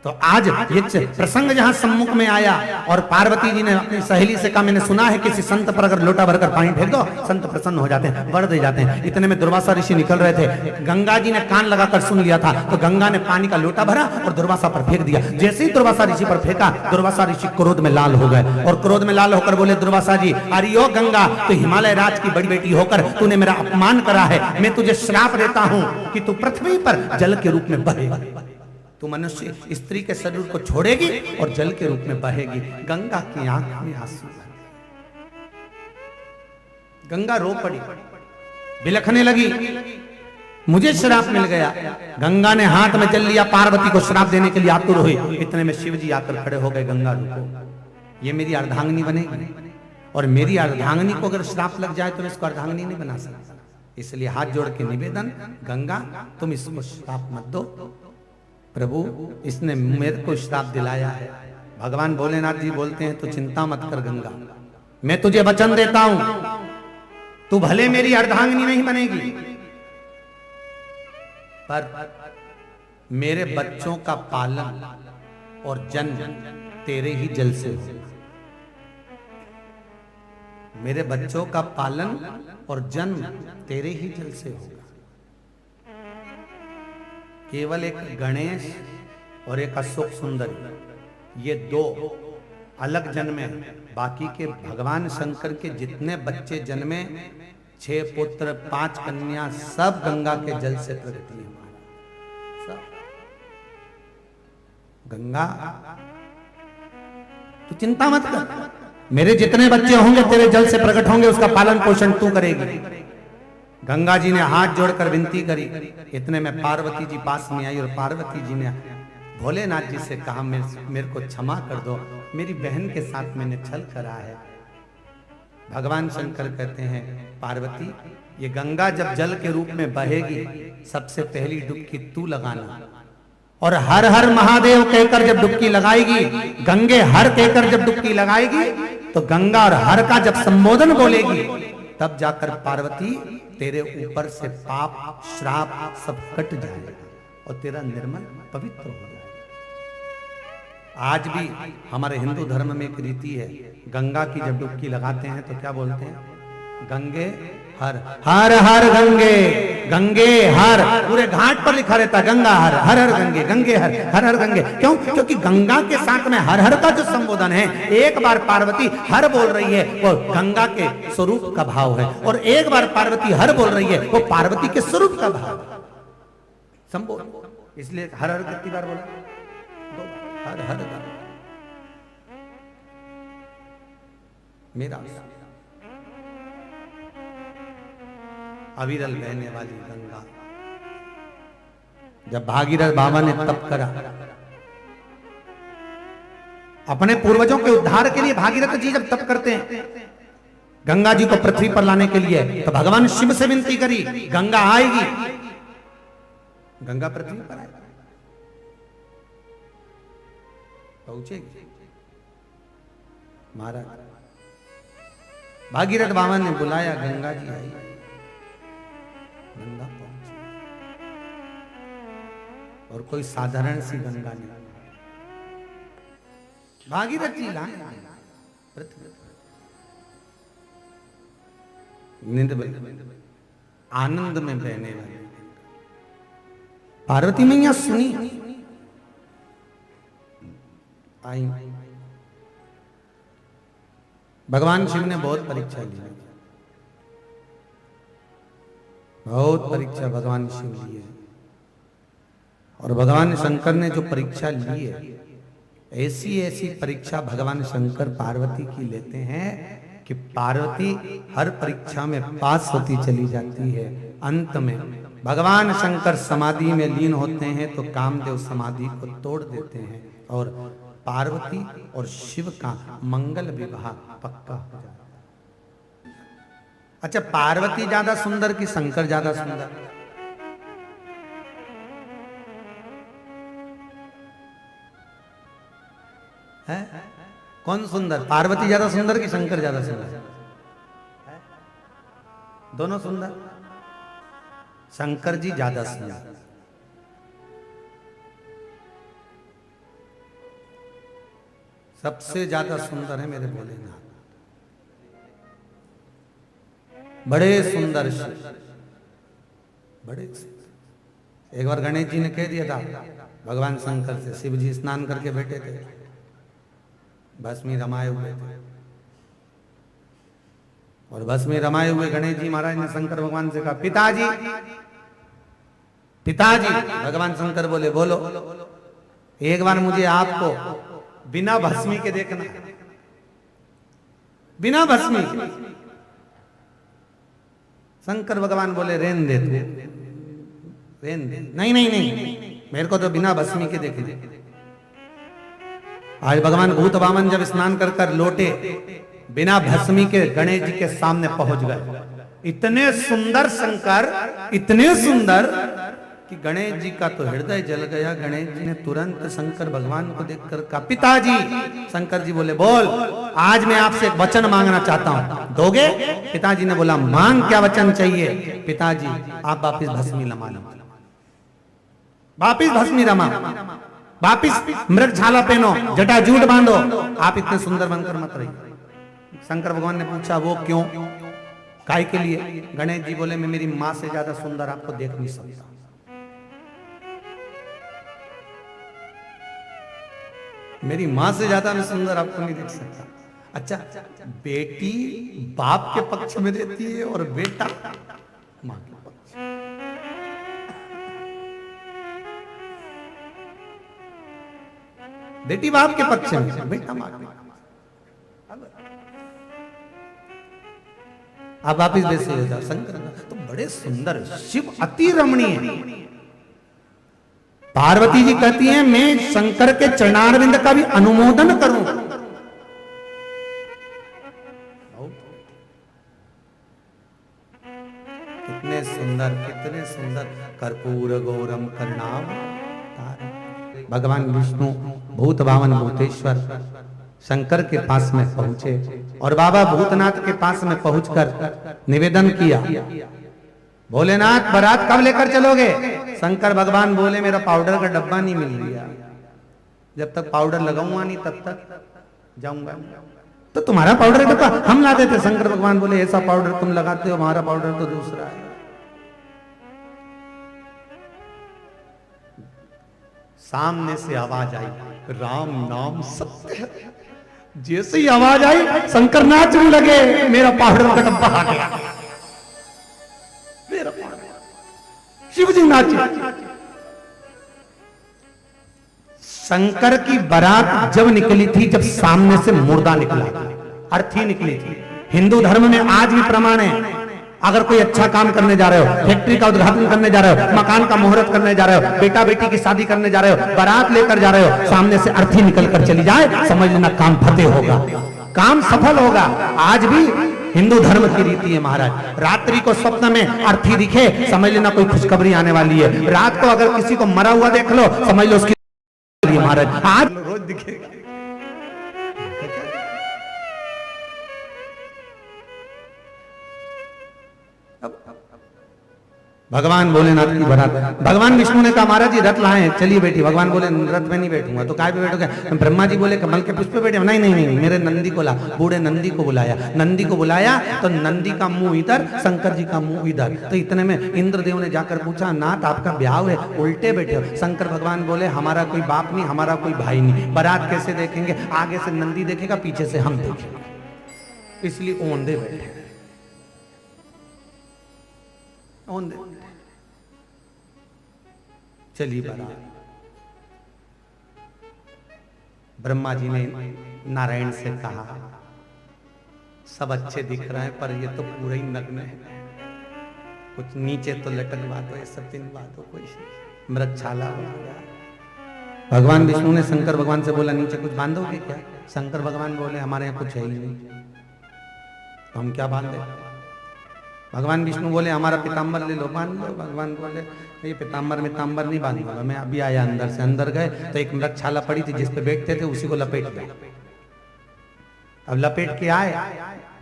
तो आज ये प्रसंग जहां सम्मुख में आया और पार्वती जी ने अपनी सहेली से कहा, मैंने सुना है किसी संत पर अगर लोटा भरकर पानी फेंक दो, संत प्रसन्न हो जाते हैं, वर दे जाते हैं। इतने में दुर्वासा ऋषि निकल रहे थे। गंगा जी ने कान लगाकर सुन लिया था, तो गंगा ने पानी का लोटा भरा और दुर्वासा पर फेंक दिया। जैसे ही दुर्वासा ऋषि पर फेंका, दुर्वासा ऋषि क्रोध में लाल हो गए और क्रोध में लाल होकर बोले, दुर्वासा जी, अरे ओ गंगा, तो हिमालय राज की बड़ी बेटी होकर तूने मेरा अपमान करा है। मैं तुझे श्राप देता हूं कि तू पृथ्वी पर जल के रूप में बहेगा। तू मनुष्य स्त्री के शरीर को छोड़ेगी और जल के रूप में बहेगी। गंगा की आंख में आंसू, गंगा रो पड़ी, बिलखने लगी, मुझे श्राप मिल गया। गंगा ने हाथ में जल लिया, पार्वती को श्राप देने के लिए आतुर हुई। इतने में शिव जी आकर खड़े हो गए, गंगा रुको, ये मेरी अर्धांगिनी बनेगी और मेरी अर्धांगिनी को अगर श्राप लग जाए तो मैं इसको अर्धांगिनी नहीं बना सकता। इसलिए हाथ जोड़ के निवेदन, गंगा तुम इसको श्राप मत दो, प्रभु इसने मेरे को श्राप दिलाया है। भगवान भोलेनाथ जी बोलते हैं, तो चिंता मत कर गंगा, मैं तुझे वचन देता हूं, तू भले मेरी अर्धांगिनी नहीं बनेगी, पर मेरे बच्चों का पालन और जन्म तेरे ही जल से होगा। मेरे बच्चों का पालन और जन्म तेरे ही जल से होगा। केवल एक गणेश और एक अशोक सुंदर, ये दो अलग जन्मे, बाकी के भगवान शंकर के जितने बच्चे जन्मे, 6 पुत्र 5 कन्या, सब गंगा के जल से प्रकट हुए। सब गंगा, तू चिंता मत कर, मेरे जितने बच्चे होंगे तेरे जल से प्रकट होंगे, उसका पालन पोषण तू करेगी। गंगा जी ने हाथ जोड़कर विनती करी। इतने में पार्वती जी पास में आई और पार्वती जी ने भोलेनाथ जी से कहा, मेरे को क्षमा कर दो, मेरी बहन के साथ मैंने छल करा है। भगवान शंकर कहते हैं, पार्वती, ये गंगा जब जल के रूप में बहेगी, सबसे पहली डुबकी तू लगाना, और हर हर महादेव कहकर जब डुबकी लगाएगी, गंगे हर कहकर जब डुबकी लगाएगी, तो गंगा और हर का जब संबोधन बोलेगी, तब जाकर पार्वती तेरे ऊपर से पाप श्राप सब कट जाएगा और तेरा निर्मल पवित्र हो जाएगा। आज भी हमारे हिंदू धर्म में एक रीति है, गंगा की जब डुबकी लगाते हैं तो क्या बोलते हैं, गंगे हर हर हर गंगे, गंगे हर, पूरे घाट पर लिखा रहता है गंगा हर, हर हर गंगे, गंगे हर, हर हर गंगे। क्यों? क्योंकि गंगा के साथ में हर हर का जो संबोधन है, एक बार पार्वती हर बोल रही है, वो गंगा के स्वरूप का भाव है, और एक बार पार्वती हर बोल रही है, वो पार्वती के स्वरूप का भाव संबोधन। इसलिए हर हर कितनी बार बोला? 2 बार, हर हर का मेरा अविरल बहने वाली गंगा। जब भागीरथ बाबा ने तप करा, अपने पूर्वजों के उद्धार के लिए भागीरथ जी जब तप करते हैं गंगा जी को पृथ्वी पर लाने के लिए, तो भगवान शिव से विनती करी, गंगा आएगी, गंगा पृथ्वी पर आएगी, पहुंचेगी। महाराज भागीरथ बाबा ने बुलाया, गंगा जी आई, गंगा पहुंची, और कोई साधारण सी गंगा नहीं, भागीरथ जी लाए पृथ्वी, आनंद में बहने वाली। पार्वती मैया सुनी, आई। भगवान शिव ने बहुत परीक्षा ली, बहुत परीक्षा भगवान शिव लिए, और भगवान शंकर ने जो परीक्षा ली है, ऐसी ऐसी परीक्षा भगवान शंकर पार्वती की लेते हैं कि पार्वती हर परीक्षा में पास होती चली जाती है। अंत में भगवान शंकर समाधि में लीन होते हैं तो कामदेव समाधि को तोड़ देते हैं और पार्वती और शिव का मंगल विवाह पक्का हो जाता है। अच्छा, पार्वती ज्यादा सुंदर कि शंकर ज्यादा सुंदर? है कौन सुंदर? पार्वती ज्यादा सुंदर कि शंकर ज्यादा सुंदर? दोनों सुंदर। शंकर जी ज्यादा सुंदर। सबसे ज्यादा सुंदर है मेरे भोलेनाथ, बड़े सुंदर शिव, बड़े सुंदर। एक बार गणेश जी ने कह दिया था भगवान शंकर से, शिव जी स्नान करके बैठे थे, भस्मी रमाए हुए थे, और भस्मी रमाए हुए गणेश जी महाराज ने शंकर भगवान से कहा, पिताजी पिताजी। भगवान शंकर बोले, बोलो। एक बार मुझे आपको बिना भस्मी के देखना, बिना भस्मी के। शंकर भगवान बोले, रेन दे तू, रेन दे। नहीं नहीं नहीं, मेरे को तो बिना भस्मी के देखना। आज भगवान भूत वामन जब स्नान कर कर लौटे, बिना भस्मी के गणेश जी के सामने पहुंच गए। इतने सुंदर शंकर, इतने सुंदर कि गणेश जी का तो हृदय जल गया। गणेश जी ने तुरंत शंकर भगवान को देखकर कहा, पिताजी। शंकर जी बोले, बोल, आज मैं आपसे एक वचन मांगना चाहता हूं, दोगे? पिताजी ने बोला, मांग, क्या वचन चाहिए? पिताजी, आप वापिस भस्मी रमा लो, वापिस भस्मी रमा, वापिस मृग छाला पहनो, जटाजूट बांधो, आप इतने सुंदर बनकर मत रहिए। शंकर भगवान ने पूछा, वो क्यों, काय के लिए? गणेश जी बोले, मैं मेरी मां से ज्यादा सुंदर आपको देख नहीं सकता। मेरी मां से ज्यादा मैं सुंदर आपको नहीं देख सकता। अच्छा, बेटी बाप के पक्ष में रहती है और बेटा मां के पक्ष। बेटी बाप के पक्ष में, बेटा मां के। अब वापिस वैसे हो जाओ। शंकर तो बड़े सुंदर, शिव अति रमणीय। पार्वती जी कहती हैं, मैं शंकर के चरणारविंद का भी अनुमोदन करूं। कितने सुंदर, कितने सुंदर। कर्पूर गौरम करणाम। भगवान विष्णु भूत भावन भूतेश्वर शंकर के पास में पहुंचे और बाबा भूतनाथ के पास में पहुंचकर निवेदन किया, भोलेनाथ बारात कब लेकर चलोगे? शंकर भगवान बोले, मेरा पाउडर का डब्बा नहीं मिल रहा, जब तक पाउडर लगाऊंगा नहीं तब तक जाऊंगा। तो तुम्हारा पाउडर का डब्बा हम ला देते। शंकर भगवान बोले, ऐसा पाउडर तुम लगाते हो, हमारा पाउडर तो दूसरा है। सामने से आवाज आई, राम नाम सत्य है। जैसे ही आवाज आई, शंकर नाचने लगे, मेरा पाउडर का डब्बा आ गया, मेरा पाउडर। शिव जी नाचे। शंकर की बारात जब निकली थी, जब सामने से मुर्दा निकला था, अर्थी निकली थी। हिंदू धर्म में आज भी प्रमाण है, अगर कोई अच्छा काम करने जा रहे हो, फैक्ट्री का उद्घाटन करने जा रहे हो, मकान का मुहूर्त करने जा रहे हो, बेटा बेटी की शादी करने जा रहे हो, बारात लेकर जा रहे हो, सामने से अर्थी निकल कर चली जाए, समझ लेना काम फतेह होगा, काम सफल होगा। आज भी हिंदू धर्म की रीति है महाराज। रात्रि को स्वप्न में अर्थी दिखे, समझ लेना कोई खुशखबरी आने वाली है। रात को अगर किसी को मरा हुआ देख लो, समझ लो उसकी महाराज आज रोज दिखेगा। भगवान भोलेनाथ की बारात, भगवान विष्णु ने कहा, महाराज जी रथ लाए, चलिए बैठी। भगवान बोले, रथ में नहीं बैठूंगा। तो काय पे बैठोगे? ब्रह्मा जी बोले, कमल के पुष्प पे बैठे। नहीं नहीं नहीं, मेरे नंदी को ला। बूढ़े नंदी को बुलाया, नंदी को बुलाया तो नंदी का मुंह इधर, शंकर जी का मुंह इधर। तो इतने में इंद्रदेव ने जाकर पूछा, नाथ आपका ब्याह है, उल्टे बैठे हो। शंकर भगवान बोले, हमारा कोई बाप नहीं, हमारा कोई भाई नहीं, बारात कैसे देखेंगे? आगे से नंदी देखेगा, पीछे से हम देखेंगे, इसलिए ओंधे बैठे, ओंधे। चलिए बारात। ब्रह्मा जी ने नारायण से कहा, सब अच्छे दिख रहे हैं, पर ये तो पूरा ही नग्न है। कुछ नीचे तो लटक बात हो, सब तीन बात हो, कोई मृगछाला हो गया। भगवान विष्णु ने शंकर भगवान से बोला नीचे कुछ बांधोगे क्या? शंकर भगवान बोले हमारे यहाँ कुछ है ही नहीं, तो हम क्या बांधे? भगवान विष्णु बोले हमारा पीताम्बर ले लो, बांध लो। भगवान बोले ये पीताम्बर नहीं बांधूंगा मैं। अभी आया अंदर से, अंदर गए तो एक मृगछाला पड़ी थी जिस पे बैठते थे, उसी को लपेट लिया। अब लपेट के आए,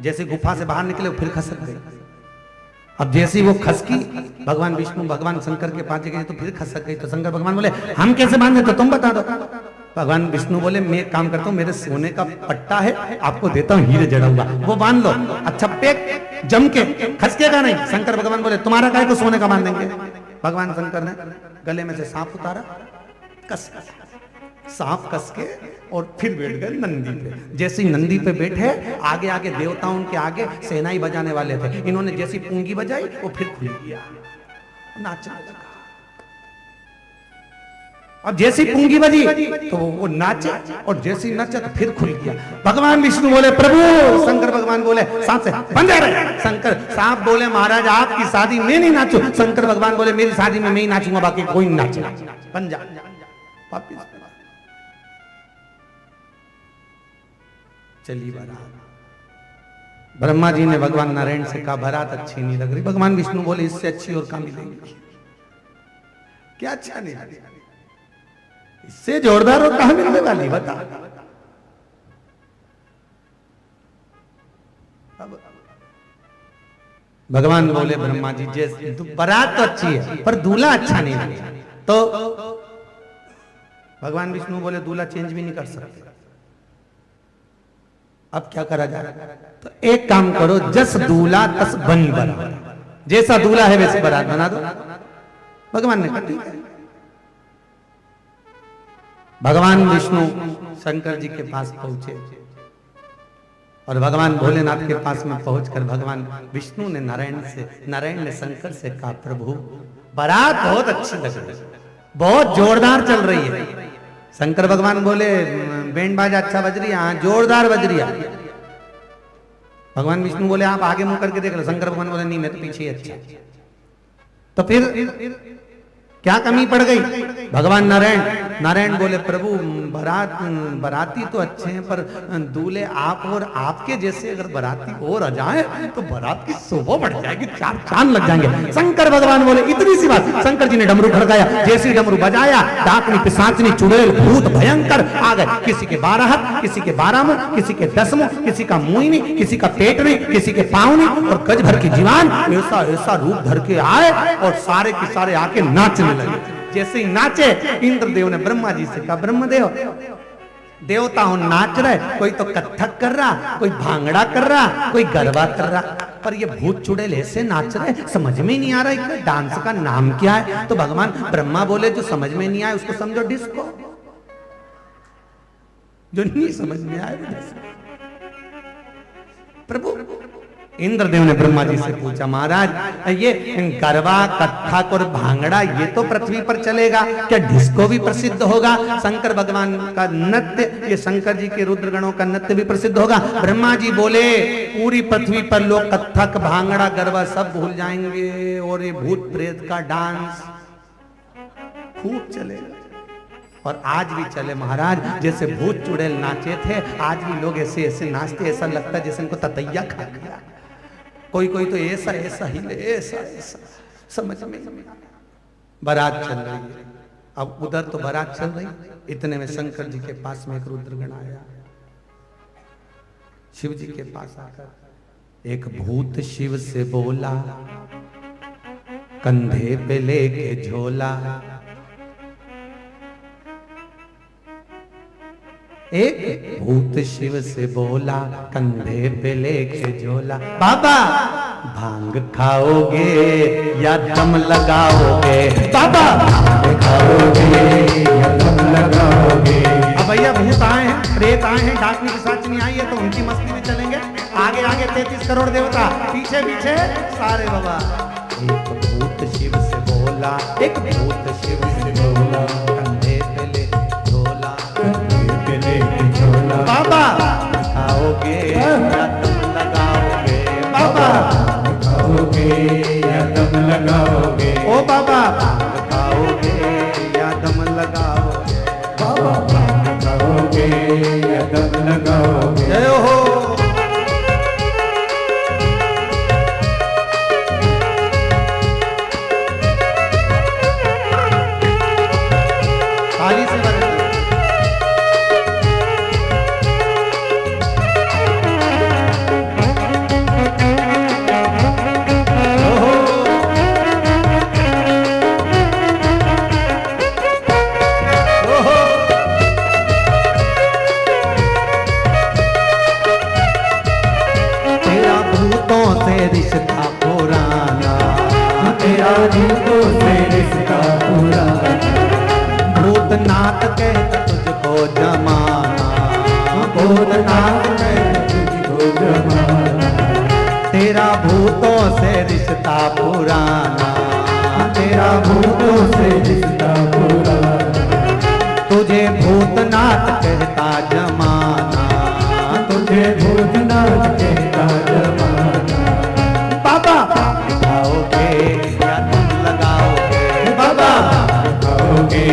जैसे गुफा से बाहर निकले फिर खसक गए। अब जैसे ही वो खसकी, भगवान विष्णु भगवान शंकर के पास गए तो फिर खसक गई। तो शंकर भगवान बोले हम कैसे बांधे, तो तुम बता दो। भगवान विष्णु बोले मैं एक काम करता हूँ, मेरे सोने का पट्टा है, आपको देता हूँ हीरे जड़ा हुआ, वो बांध लो। अच्छा पैक जम के, खसकेगा नहीं। शंकर भगवान बोले तुम्हारा काय को सोने का बांध देंगे। भगवान शंकर ने गले में से सांप उतारा, सांप कस के, और फिर बैठ गए नंदी पे। जैसे ही नंदी पे बैठे, आगे आगे देवताओं के आगे सेनाई बजाने वाले थे, इन्होंने जैसी पूंगी बजाई वो फिर खुल गया, नाचने लगा। अब जैसी पूंगी बजी तो वो नाचा, और जैसी नाचा तो फिर खुल गया। भगवान विष्णु बोले प्रभु, शंकर भगवान बोले सांप से बंद रहे। शंकर सांप बोले महाराज आपकी शादी में नहीं नाचू। शंकर भगवान बोले मेरी शादी में मैं ही नाचूंगा, बाकी कोई नहीं नाचेगा, बन जा। चली बारात। ब्रह्मा जी ने भगवान नारायण से कहा बारात अच्छी नहीं लग रही। भगवान विष्णु बोले इससे अच्छी और कहां मिलेगी? क्या अच्छा नहीं लगी, इससे जोरदार और कहां मिलने वाली बता। भगवान बोले ब्रह्मा जी जैसे बारात तो अच्छी है पर दूल्हा अच्छा नहीं लगा। तो भगवान विष्णु बोले दूल्हा चेंज भी नहीं कर सकते, अब क्या करा जाए? तो एक काम करो, जस दूल्हा तस बन बना, जैसा दूल्हा है वैसे बारात बना दो। भगवान ने कहा। भगवान विष्णु शंकर जी के पास पहुंचे, और भगवान भोलेनाथ के पास में पहुंचकर भगवान विष्णु ने नारायण ने शंकर से कहा प्रभु बारात बहुत अच्छी लग रही है, बहुत जोरदार चल रही है। शंकर भगवान बोले बैंड बाजा अच्छा बज रही है, हाँ जोरदार बज रही है। भगवान विष्णु बोले आप आगे मुंह करके देख लो। शंकर भगवान बोले नहीं मैं तो पीछे ही अच्छा। तो फिर क्या कमी पड़ गई? भगवान नारायण बोले प्रभु बराती तो अच्छे हैं, पर दूल्हे आप और आपके जैसे अगर बराती और आ जाए तो बारात की शोभा बढ़ जाएगी, चार चांद लग जाएंगे। शंकर भगवान बोले इतनी सी बात। शंकर जी ने डमरू खड़काया, जैसे ही डमरू बजाया डाकनी पिशाचनी चुड़ैल भूत भयंकर आ गए। किसी के 12 हाथ, किसी के 12 मुंह, किसी के 10 मुंह, किसी का मुंह नहीं, किसी का पेट नहीं, किसी के पाँव नहीं, और गज भर की जीवान ऐसा ऐसा रूप धर के आए और सारे के सारे आके नाचने लगे। जैसे ही नाचे इंद्रदेव ने ब्रह्मा जी से कहा ब्रह्मदेव देवता हो नाच रहे, कोई तो कथक कर रहा, कोई भांगड़ा कर रहा, कोई गरबा कर रहा, पर ये भूत चुड़ैल ऐसे नाच रहे समझ में नहीं आ रहा है डांस का नाम क्या है। तो भगवान ब्रह्मा बोले जो समझ में नहीं आए उसको समझो डिस्को, जो नहीं समझ में आए प्रभु। इंद्रदेव ने ब्रह्मा जी से पूछा महाराज ये गरबा कथक और भांगड़ा ये तो पृथ्वी पर चलेगा, क्या डिस्को भी प्रसिद्ध होगा? शंकर भगवान का नृत्य, ये शंकर जी के रुद्रगणों का नृत्य भी प्रसिद्ध होगा? ब्रह्मा जी बोले पूरी पृथ्वी पर लोग कथक भांगड़ा गरबा सब भूल जाएंगे और ये भूत प्रेत का डांस खूब चलेगा। और आज भी चले महाराज, जैसे भूत चुड़ैल नाचे थे आज भी लोग ऐसे ऐसे नाचते, ऐसा लगता है जैसे इनको ततैया खा गया। कोई कोई तो ऐसा ऐसा हिले, ऐसा ऐसा समझ में। बारात चल रही है, अब उधर तो बारात चल रही, इतने में शंकर जी के पास में एक रुद्रगण आया। शिव जी के पास आकर एक भूत शिव से बोला, कंधे पे लेके झोला। एक भूत शिव से बोला, कंधे पे लेके झोला, बाबा भांग खाओगे या दम लगाओगे? बाबा भांग खाओगे या दम लगाओगे? अब भैया भूत आए हैं, प्रेत आए हैं, डाकनी पिशाचनी आई है, तो उनकी मस्ती में चलेंगे। आगे आगे 33 करोड़ देवता, पीछे पीछे सारे बाबा। एक भूत शिव से बोला, एक भूत शिव से बोला, कंधे पे ले झोला, बाबा खाओगे या तुम लगा बाबा खाओगे या दम लगाओगे, ओ बाबा खाओगे या दम लगाओगे, बाबा खाओगे या दम लगाओगे। जय हो। ताली से बजाते। तेरा भूतों से रिश्ता पुराना, तेरा भूतों से रिश्ता पुराना, भूतनाथ कहता तुझको जमाना, भूतनाथ कहता तुझको जमाना, तेरा भूतों से रिश्ता पुराना, तेरा भूतों से रिश्ता पुराना, तुझे भूतनाथ कहता जमाना, तुझे भूतनाथ कहता जमाना। बाबा खाओगे या तुम लगाओगे, बाबा खाओगे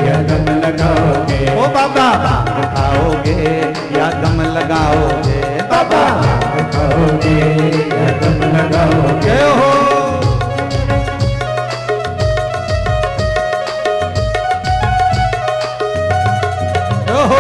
या दम लगाओगे, ओ बाबा खाओगे या दम लगाओगे, बाबा खाओगे या दम लगाओगे। जय हो। जय हो।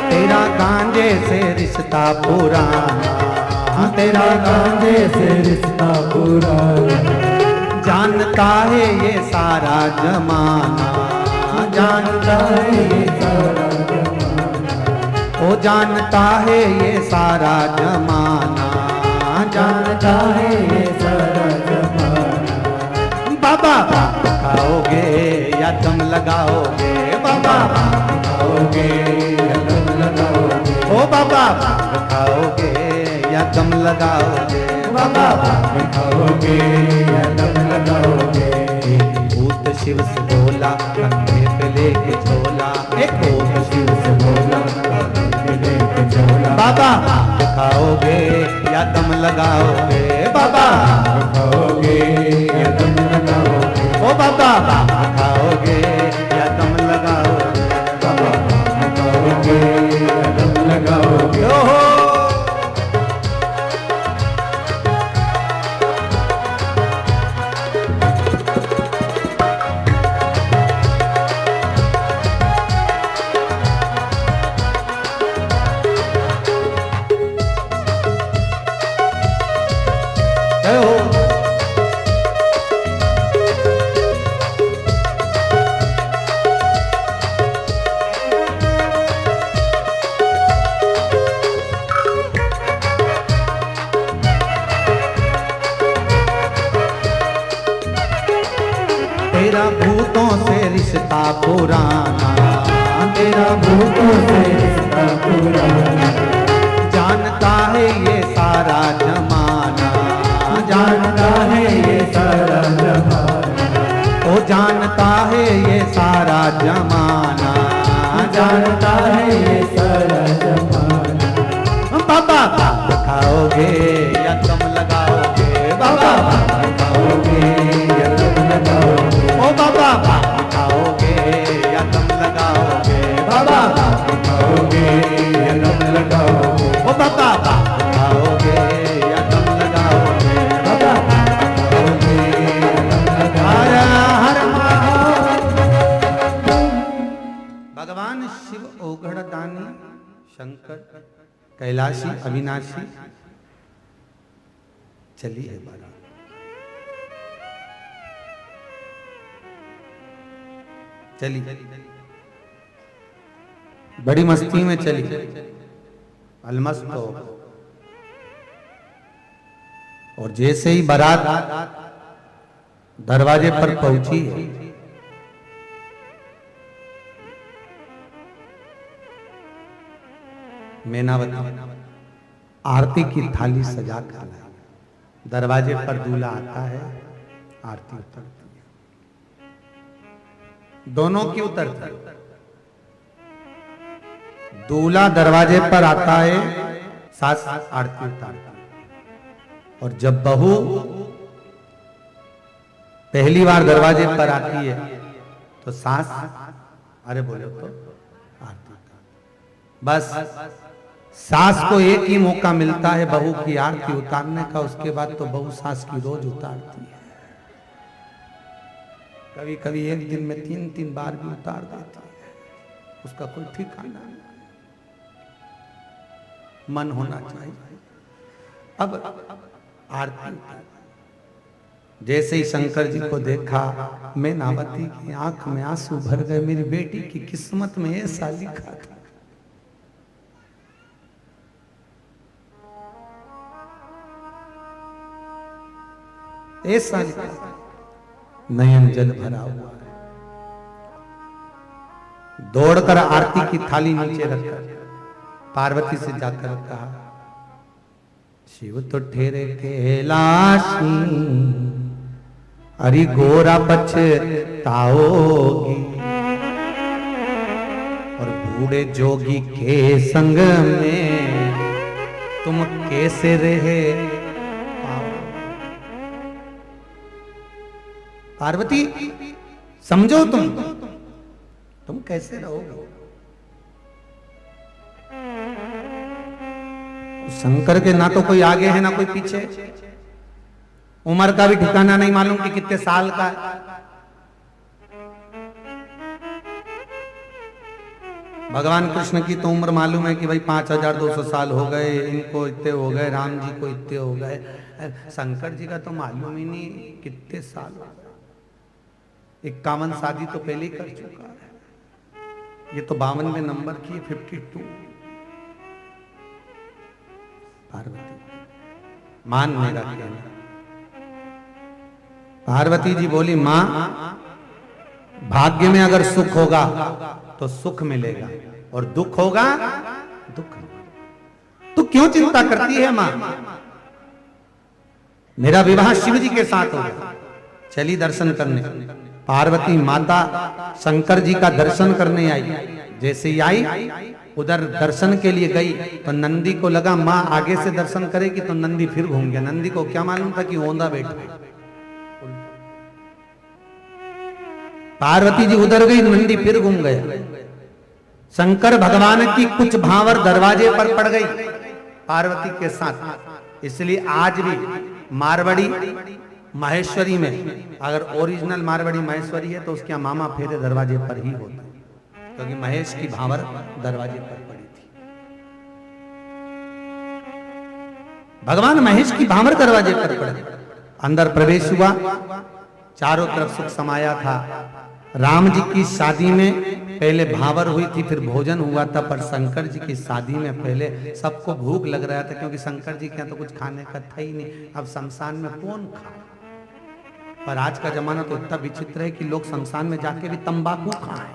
तेरा गांजे से रिश्ता पुराना, तेरा गांजे से रिश्ता पुराना, जानता है ये सारा जमाना, जानता है ये सारा जमाना, ओ जानता है ये सारा जमाना, जानता है ये सारा जमाना। बाबा खाओगे या दम लगाओगे, बाबा खाओगे या दम लगाओगे, ओ बाबा खाओगे या दम लगाओगे, बाबा खाओगे या दम लगाओगे। भूत शिव से बोला कंधे पे लेके झोला, एक भूत शिव से बोला लेके झोला, बाबा खाओगे या दम लगाओगे, बाबा खाओगे या दम लगाओगे, ओ बाबा खाओगे या दम लगाओगे, बाबा खाओगे या दम लगाओगे। यो हो। जय हो। तेरा भूतों से रिश्ता पुराना, तेरा भूतों से रिश्ता पुराना, जानता है ये सारा जमाना, जानता है ये सारा जमाना, ओ जानता है ये सारा जमाना, जानता है ये सारा जमाना। बाबा खाओगे या दम लगाओगे, बाबा खाओगे या दम लगाओगे, ओ बाबा खाओगे या दम लगाओगे, बाबा खाओगे या दम लगाओगे, ओ बाबा खाओगे या दम लगाओगे, बाबा खाओगे या दम लगाओगे। हर हर महादेव। भगवान शिव ओघड़दानी शंकर कैलाशी अविनाशी चली है बारात। चली बड़ी मस्ती में चली, अलमस्त हो। और जैसे ही बारात दरवाजे पर पहुंची है, मैनावती आरती की थाली सजा कर लाई। दरवाजे पर दूल्हा आता है, आरती उतरती है, दोनों की उतरती। दूल्हा दरवाजे पर आता है, सास आरती उतारती है। और जब बहू पहली बार दरवाजे पर आती है तो सास अरे बोले तो आरती उतारती। बस सास को एक ही मौका मिलता है बहू की आरती उतारने का, उसके बाद तो बहू सास की रोज उतारती है। कभी कभी एक दिन में 3-3 बार भी उतार देती है, उसका कोई ठिकाना नहीं। मन होना चाहिए। अब आरती जैसे ही शंकर जी को देखा, मैनावती की आंख में आंसू भर गए। मेरी बेटी की किस्मत में ऐसा लिखा था। ऐसा नयन जल भरा हुआ है। दौड़कर आरती की थाली नीचे रखकर पार्वती से जाकर कहा, शिव तो ठेरे कैलाशी, अरे गोरा पछताओगी। और बूढ़े जोगी के संग में तुम कैसे रहे पार्वती, समझो तुम कैसे रहोगे। शंकर के ना तो कोई आगे है ना कोई पीछे, उम्र का भी ठिकाना नहीं मालूम कि कितने साल का है। भगवान कृष्ण की तो उम्र मालूम है कि भाई 5200 साल हो गए, इनको इतने हो गए, राम जी को इतने हो गए। शंकर जी का तो मालूम ही नहीं कितने साल हो गए। 51 शादी तो पहले ही कर चुका है, ये तो 52 में नंबर की 52। पार्वती मान मेरा कहना। पार्वती जी बोली, मां भाग्य में अगर सुख होगा तो सुख मिलेगा और दुख होगा दुख। तू क्यों चिंता करती है मां? मेरा विवाह शिव जी के साथ होगा। चली दर्शन करने। पार्वती माता शंकर जी का दर्शन करने आई। जैसे ही आई उधर दर्शन के लिए गई तो नंदी को लगा मां आगे से दर्शन करेगी तो नंदी फिर घूम गया। नंदी को क्या मालूम था कि ओंधा बैठा। पार्वती जी उधर गई, नंदी फिर घूम गया। शंकर भगवान की कुछ भांवर दरवाजे पर पड़ गई पार्वती के साथ। इसलिए आज भी मारवाड़ी माहेश्वरी में अगर ओरिजिनल मारवाड़ी माहेश्वरी है तो उसके मामा फेरे दरवाजे पर ही होते, क्योंकि महेश की भांवर दरवाजे पर पड़ी थी। भगवान महेश की भांवर दरवाजे पर पड़ी। अंदर प्रवेश हुआ, चारों तरफ सुख समाया था। राम जी की शादी में पहले भांवर हुई थी, फिर भोजन हुआ था। पर शंकर जी की शादी में पहले सबको भूख लग रहा था, क्योंकि शंकर जी के यहाँ तो कुछ खाने का था ही नहीं। अब शमशान में कौन खाए? पर आज का जमाना तो इतना विचित्र है कि लोग शमशान में जाके भी तंबाकू खाएं।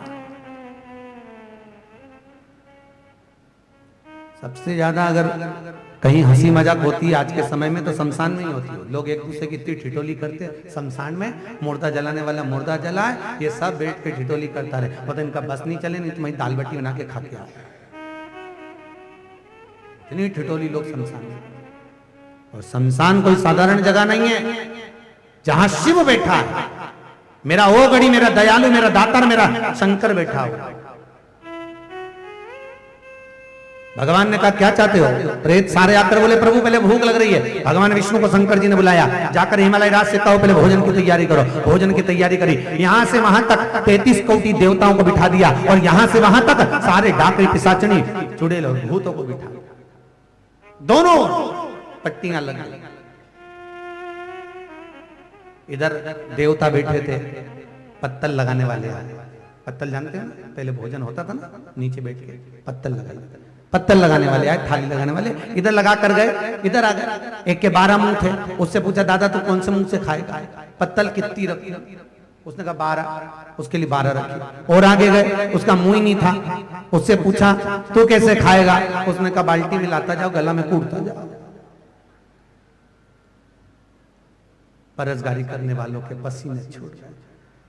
सबसे ज्यादा अगर कहीं हंसी मजाक होती है आज के समय में तो शमशान में ही होती है। लोग एक दूसरे की इतनी ठिठोली करते हैं। शमशान में मुर्दा जलाने वाला मुर्दा जलाए, ये सब बैठ के ठिठोली करता रहे। मतलब इनका बस नहीं चले, नहीं तो वही दाल बाटी बना के खा के आए। इतनी ठिठोली लोग शमशान में। और शमशान कोई साधारण जगह नहीं है जहां शिव बैठा है। मेरा ओ गड़ी, मेरा दयालु, मेरा दातार, मेरा शंकर बैठा हुआ। भगवान ने कहा क्या चाहते हो? प्रेत सारे आकर बोले प्रभु पहले भूख लग रही है। भगवान विष्णु को शंकर जी ने बुलाया, जाकर हिमालय राज से कहो पहले भोजन की तैयारी करो। भोजन की तैयारी करी। यहां से वहां तक 33 कोटि देवताओं को बिठा दिया और यहां से वहां तक सारे डाकरी पिशाचनी चुड़ैल और भूतों को बिठा दिया। दोनों पट्टियां लग गई। इधर देवता बैठे थे, पत्तल लगाने वाले। पत्तल जानते हो, पहले भोजन होता था ना, नीचे बैठ के पत्तल लगाने वाले आए, थाली लगाने वाले। इधर लगा कर गए, इधर आ गए। एक के 12 मुंह थे। उससे पूछा, दादा तू कौन से मुंह से खाएगा? पत्तल कितनी रखी? उसने कहा 12। उसके लिए 12 रखी। और आगे गए, उसका मुंह ही नहीं था। उससे पूछा, तू कैसे खाएगा? उसने कहा बाल्टी में लाता जाओ, गला में कूटता जाओ। परसगारी करने वालों के पसीने छूट गए।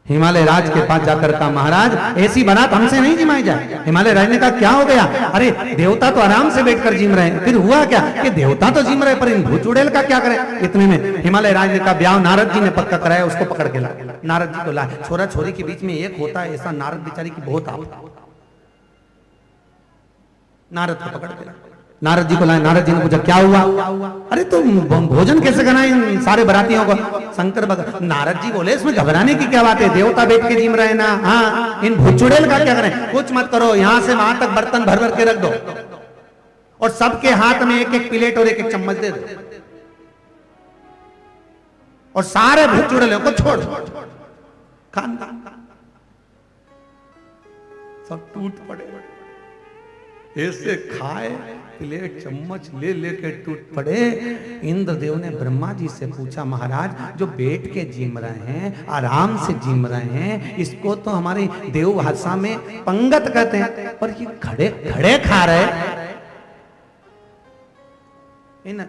हिमालय राज के पास जाकर कहा, महाराज ऐसी बारात हमसे नहीं जिमाई जाए। हिमालय राज ने कहा, क्या हो गया? अरे देवता तो आराम से बैठकर जिम रहे हैं। फिर हुआ क्या कि देवता तो जिम रहे, पर इन भूत चुड़ैल का क्या करें? इतने में हिमालय राज ने कहा, ब्याह नारद जी ने पक्का कराया, उसको पकड़ के लाए। नारद जी को लाए। छोरा छोरी के बीच में एक होता है ऐसा, नारद बेचारी की बहुत आप। नारद को पकड़ के लाए, नारद जी को लाए। नारद जी ने पूछा, क्या हुआ? अरे तुम भोजन कैसे कराए इन सारे बरातियों को? शंकर भगवान। नारद जी बोले, इसमें घबराने की क्या बात है? देवता बैठ के जिम रहे ना। हाँ, इन भूत चुड़ैल का क्या करें? कुछ मत करो, यहां से वहां तक बर्तन भर भर के रख दो और सबके हाथ में एक एक प्लेट और एक एक चम्मच दे दो और सारे भूत चुड़ैलों को छोड़ दो। खानदान सब टूट पड़े, ऐसे खाए, प्लेट चम्मच ले लेके टूट पड़े। इंद्रदेव ने ब्रह्मा जी से पूछा, महाराज जो बैठ के जिम रहे हैं, आराम से जिम रहे हैं, इसको तो हमारी देव भाषा में पंगत कहते हैं, पर ये खड़े खड़े खा रहे। इन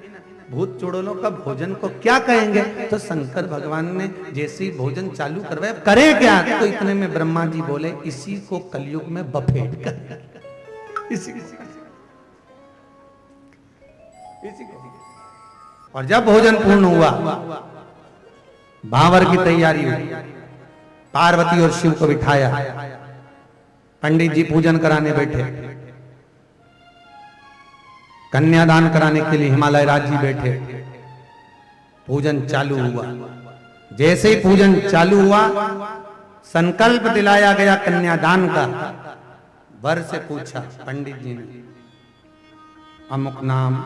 भूत चुड़ैलों का भोजन को क्या कहेंगे? तो शंकर भगवान ने जैसे ही भोजन चालू करवाया, करें क्या? तो इतने में ब्रह्मा जी बोले, इसी को कलयुग में बफेट कर। इसी और जब भोजन पूर्ण हुआ, भावर की तैयारी हुई, पार्वती और शिव को बिठाया, पंडित जी पूजन कराने बैठे, कन्यादान कराने के लिए हिमालय राज जी बैठे। पूजन चालू हुआ। जैसे ही पूजन चालू हुआ, संकल्प दिलाया गया कन्यादान का। वर से पूछा पंडित जी ने, अमुक नाम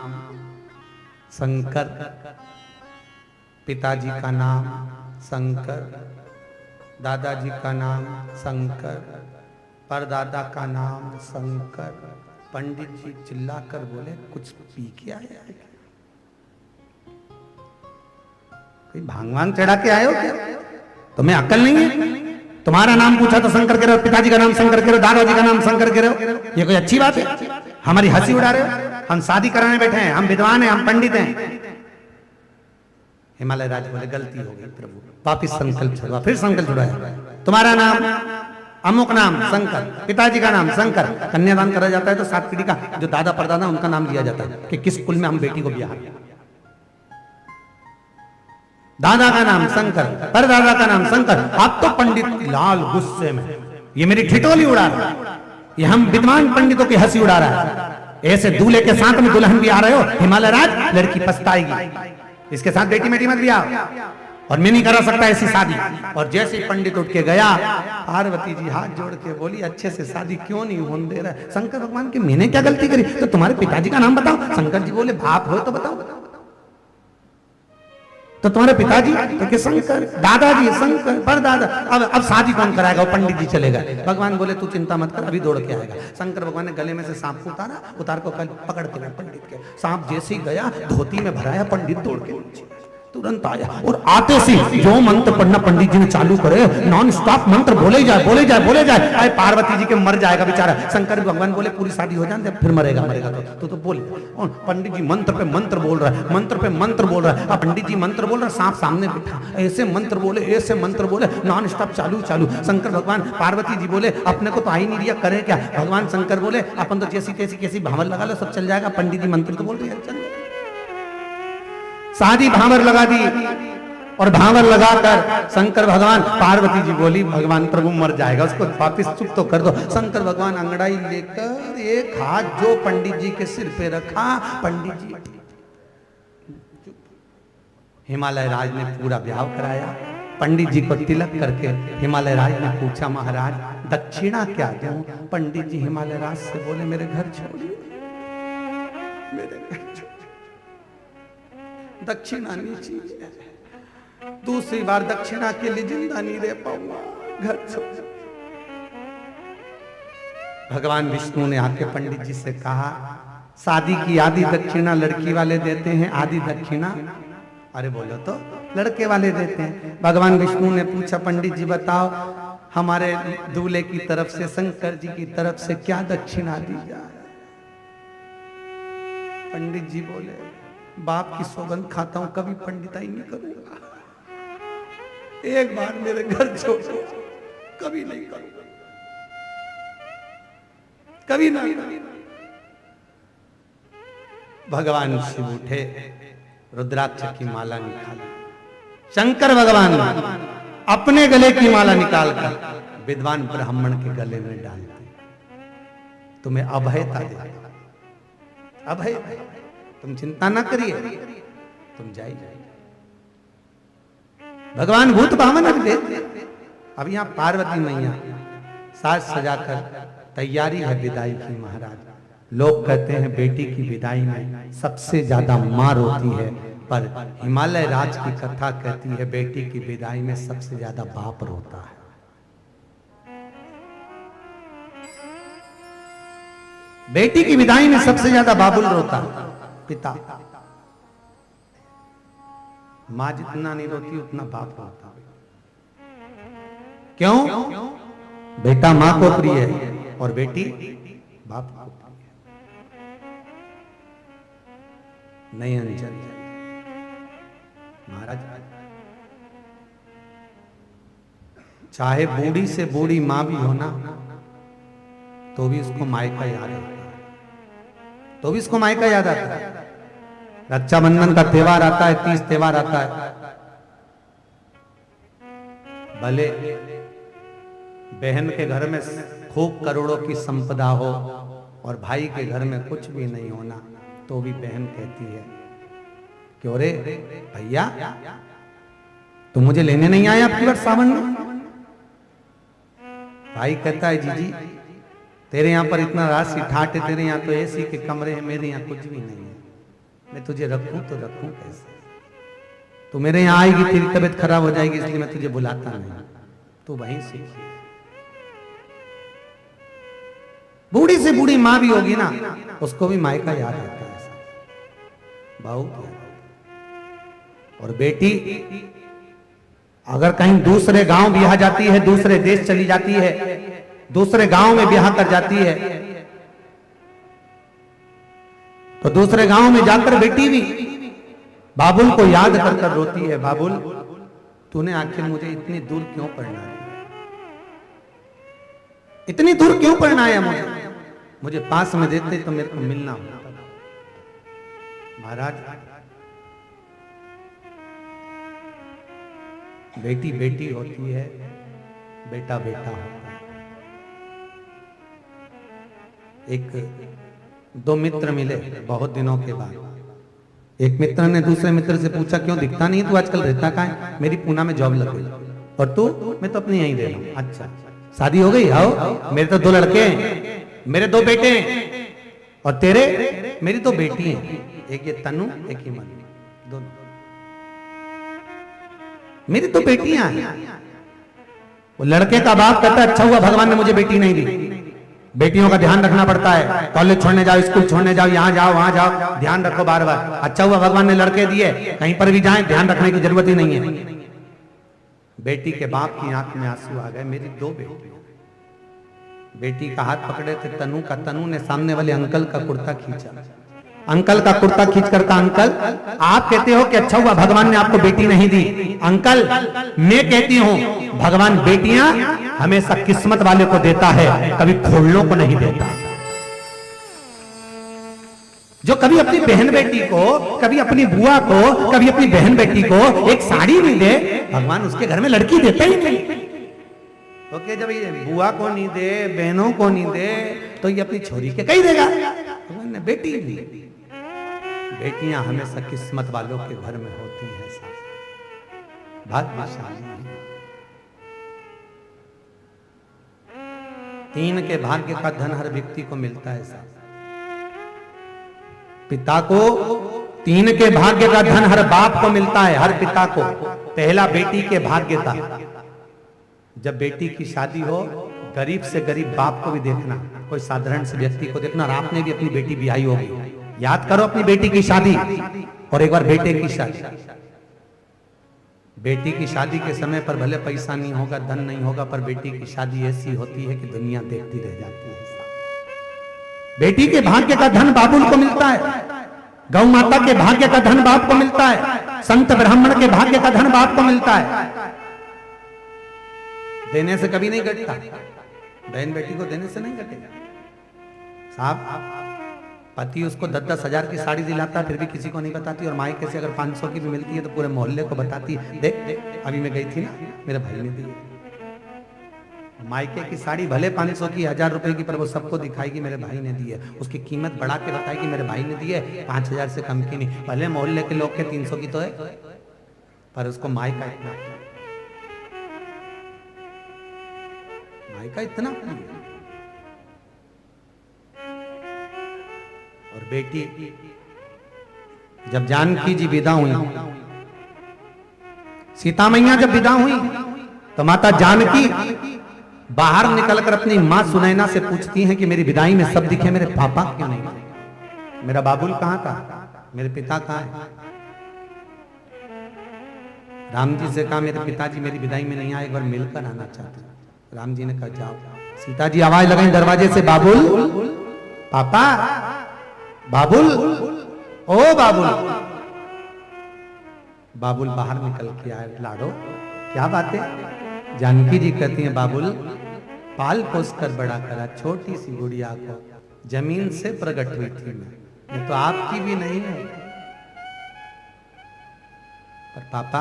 शंकर, पिताजी का नाम शंकर, दादाजी का नाम शंकर, परदादा का नाम शंकर। पंडित जी चिल्लाकर बोले, कुछ पी के आए? कोई भांगवान चढ़ा के आए हो क्या? तुम्हें अक्ल नहीं है? तुम्हारा नाम पूछा तो शंकर कह रहे हो, पिताजी का नाम शंकर कह रहे हो, दादाजी का नाम शंकर कह रहे हो। ये कोई अच्छी बात है? हमारी हंसी उड़ा रहे हो? हम शादी कराने बैठे हैं, हम विद्वान हैं, हम पंडित हैं। हिमालय राज बोले, गलती हो गई प्रभु, वापिस संकल्प छुड़वा। फिर संकल्प छुड़ाया, तुम्हारा नाम अमुक नाम शंकर, पिताजी का नाम शंकर। कन्यादान करा जाता है तो 7 पीढ़ी का जो दादा परदादा उनका नाम लिया जाता है कि किस कुल में हम बेटी को ब्याह। दादा का नाम शंकर, परदादा का नाम शंकर। अब तो पंडित लाल गुस्से में, ये मेरी ठिठोली उड़ा रहा है, ये हम विद्वान पंडितों की हंसी उड़ा रहा है। ऐसे दूल्हे के साथ में दुल्हन भी आ रहे हो? हिमालय राज, लड़की पछताएगी, इसके साथ बेटी मेरी मत ब्याह, और मैं नहीं करा सकता ऐसी शादी। और जैसे पंडित उठ के गया, पार्वती जी हाथ जोड़ के बोली, अच्छे से शादी क्यों नहीं होने दे रहा? शंकर भगवान की मैंने क्या गलती करी? तो तुम्हारे पिताजी का नाम बताओ। शंकर जी बोले, बाप हो तो बताओ। तो तुम्हारे पिताजी तो के शंकर, दादाजी शंकर, परदादा। अब शादी कौन कराएगा? वो पंडित जी चले गए। भगवान बोले, तू चिंता मत कर, अभी दौड़ के आएगा। शंकर भगवान ने गले में से सांप को उतारा, उतार को पकड़ के पंडित के। सांप जैसे ही गया, धोती में भराया, पंडित दौड़ के तुरंत आया। और आते से जो मंत्र पढ़ना पंडित जी ने चालू करे, नॉन स्टॉप मंत्र बोले जाए, बोले जाए, बोले जाए। अरे पार्वती जी के मर जाएगा बेचारा। शंकर भगवान बोले, पूरी शादी हो जाए, फिर मरेगा, मरेगा तो बोले। और पंडित जी मंत्र पे मंत्र बोल रहा है, मंत्र पे मंत्र बोल रहा है। अब पंडित जी मंत्र बोल रहा है, सांप सामने बैठा, ऐसे मंत्र बोले, ऐसे मंत्र बोले, नॉन स्टॉप चालू चालू। शंकर भगवान, पार्वती जी बोले, अपने को तो आई नहीं दिया, करें क्या? भगवान शंकर बोले, अपन तो जैसी तैसी कैसी भावर लगा लो, सब चल जाएगा। पंडित जी मंत्र तो बोल रहे हैं, शादी भावर लगा दी। और भावर लगाकर शंकर भगवान, पार्वती जी बोली, भगवान प्रभु मर जाएगा, उसको वापिस चुप तो कर दो। शंकर भगवान अंगड़ाई लेकर एक हाथ जो पंडित जी के सिर पे रखा, पंडित जी चुप। हिमालय राज ने पूरा ब्याह कराया। पंडित जी को तिलक करके हिमालय राज ने पूछा, महाराज दक्षिणा क्या दूं? पंडित जी हिमालय राज से बोले, मेरे घर छोड़िए, मेरे घर छोड़िए। दक्षिणा नहीं चाहिए, दूसरी बार दक्षिणा के लिए जिंदा नहीं रह पाऊंगा, घर छोड़। भगवान विष्णु ने आके पंडित जी से कहा, शादी की आधी दक्षिणा लड़की वाले देते हैं, आधी दक्षिणा अरे बोलो तो लड़के वाले देते हैं। भगवान विष्णु ने पूछा, पंडित जी बताओ हमारे दूल्हे की तरफ से, शंकर जी की तरफ से क्या दक्षिणा दी जाए? पंडित जी बोले, बाप की सौगंध खाता हूं कभी पंडिताई नहीं करूंगा, एक बार मेरे घर छोड़ो, कभी नहीं करूंगा, कभी नहीं। भगवान शिव उठे, रुद्राक्ष की माला निकाली, शंकर भगवान अपने गले की माला निकालकर विद्वान ब्राह्मण के गले में डाल दी। तुम्हें अभयता दे, अभय, तुम चिंता ना करिए, तुम जाइए। भगवान भूत भावन दे। अब यहां पार्वती मैया साज सजाकर तैयारी है विदाई की। महाराज लोग कहते हैं बेटी की विदाई में सबसे ज्यादा मार होती है, पर हिमालय राज की कथा कहती है बेटी की विदाई में सबसे ज्यादा बाप रोता है। बेटी की विदाई में सबसे ज्यादा बाबुल रोता है, पिता। मां जितना नहीं रोती उतना बाप रोता है। क्यों? बेटा मां को प्रिय है और बेटी बाप को प्रिय है। नहीं अंजलि महाराज, चाहे बूढ़ी से बूढ़ी मां भी हो ना, तो भी उसको मायका याद आता है, तो भी उसको मायका याद आता है। रक्षाबंधन का त्योहार आता है, 30 त्योहार आता है, भले बहन के घर में खूब करोड़ों की संपदा हो और भाई के घर में कुछ भी नहीं होना, तो भी बहन कहती है क्यों रे भैया, तुम मुझे लेने नहीं आए आपकी बार सावन में? भाई कहता है जीजी तेरे यहाँ पर इतना राशि ठाट है, तेरे यहाँ तो एसी के कमरे हैं, मेरे यहाँ कुछ भी नहीं है, मैं तुझे रखूं तो रखूं कैसे? तू मेरे यहाँ आएगी तेरी तबीयत खराब हो जाएगी, इसलिए मैं तुझे बुलाता नहीं, तू वहीं सीख। बूढ़ी से बूढ़ी माँ भी होगी ना, उसको भी मायका याद आता है, बहुत। और बेटी अगर कहीं दूसरे गांव ब्याह जाती है, दूसरे देश चली जाती है, दूसरे गांव में ब्याह कर जाती है, तो दूसरे गांव में जाकर बेटी भी बाबुल को याद कर कर रोती है, बाबुल तूने आखिर मुझे इतनी दूर क्यों पढ़ना है, इतनी दूर क्यों पढ़ना है? मुझे पास में देते तो मेरे को मिलना होता। महाराज बेटी बेटी होती है, बेटा बेटा होता है। दो मित्र मिले बहुत दिनों के बाद। एक मित्र ने दूसरे मित्र से पूछा क्यों दिखता नहीं तू आजकल, रहता कहाँ है? मेरी पूना में जॉब लग गई। और तू? मैं तो अपनी यहीं रह रहा हूं। अच्छा शादी हो गई? आओ, मेरे तो 2 लड़के हैं, मेरे 2 बेटे हैं, और तेरे? मेरी 2 बेटी हैं, एक ये तनु एक ही मन, दोनों मेरी 2 बेटियां हैं। वो लड़के का बाप कहता है अच्छा हुआ भगवान ने मुझे बेटी नहीं दी, बेटियों का ध्यान रखना पड़ता है, कॉलेज छोड़ने जाओ, स्कूल छोड़ने जाओ, यहाँ जाओ वहां जाओ, ध्यान रखो बार बार। अच्छा हुआ भगवान ने लड़के दिए, कहीं पर भी जाएं ध्यान रखने की जरूरत ही नहीं है। बेटी के बाप की आंख में आंसू आ गए। मेरी 2 बेटी, बेटी का हाथ पकड़े थे तनु का, तनु ने सामने वाले अंकल का कुर्ता खींचा, अंकल का कुर्ता खींच कर कहा अंकल आप कहते हो कि अच्छा हुआ भगवान ने आपको बेटी नहीं दी, अंकल मैं कहती हूं भगवान बेटियां हमेशा किस्मत वाले को देता है, कभी खोलनों को नहीं देता। जो कभी अपनी बहन बेटी को, कभी अपनी बुआ को, कभी अपनी बहन बेटी को एक साड़ी नहीं दे, भगवान उसके घर में लड़की देता ही नहीं। ओके, जब ये बुआ को नहीं दे, बहनों को नहीं दे, तो ये अपनी छोरी के कहीं देगा। भगवान ने बेटी दी। बेटियां हमेशा किस्मत वालों के घर में होती हैं, भाग्यशाली हैं। 3 के भाग्य का धन हर व्यक्ति को मिलता है साहब। पिता को 3 के भाग्य का धन हर बाप को मिलता है, हर पिता को। पहला बेटी के भाग्य का। जब बेटी की शादी हो, गरीब से गरीब बाप को भी देखना, कोई साधारण से व्यक्ति को देखना। और आपने भी अपनी बेटी ब्याही होगी, याद करो अपनी बेटी की शादी और एक बार बेटे की शादी। बेटी की शादी के समय पर भले पैसा नहीं होगा, धन नहीं होगा, पर बेटी की शादी ऐसी होती है कि दुनिया देखती रह जाती है। बेटी के भाग्य का धन बाबुल को मिलता है, गौ माता के भाग्य का धन बाप को मिलता है, संत ब्राह्मण के भाग्य का धन बाप को मिलता है। देने से कभी नहीं घटता, बहन बेटी को देने से नहीं घटेगा। साहब, पति उसको 10-10 हजार की साड़ी दिलाता है, फिर भी किसी को नहीं बताती, और मायके से अगर 500 की भी मिलती है तो पूरे मोहल्ले को बताती है, देख अभी मैं गई थी ना, मेरे भाई ने दी। मायके की साड़ी भले 500 की, 1000 रुपए की, पर वो सबको दिखाएगी मेरे भाई ने दी है। उसकी कीमत बढ़ा के बताएगी मेरे भाई ने दी है, 5000 से कम की नहीं। भले मोहल्ले के लोग के 300 की तो है, पर उसको मायका इतना, मायका इतना। और बेटी जब जानकी जी विदा हुई, सीता मैया जब विदा हुई, तो माता जानकी बाहर निकलकर अपनी मां सुनैना से पूछती हैं कि मेरी विदाई में सब दिखे, मेरे पापा क्यों नहीं, मेरा बाबुल कहां था, मेरे पिता कहां है। राम जी से कहा मेरे पिताजी मेरी विदाई में नहीं आए, एक बार मिलकर आना चाहते हैं। राम जी ने कहा जाओ। सीता जी आवाज लगाई दरवाजे से, बाबुल, पापा, बाबुल, ओ बाबुल। बाबुल बाहर निकल के आए, लाडो क्या बात है। जानकी जी कहती हैं, बाबुल पाल पोस कर बड़ा करा, छोटी सी गुड़िया को जमीन से प्रकट हुई थी मैं तो आपकी भी नहीं है। पर पापा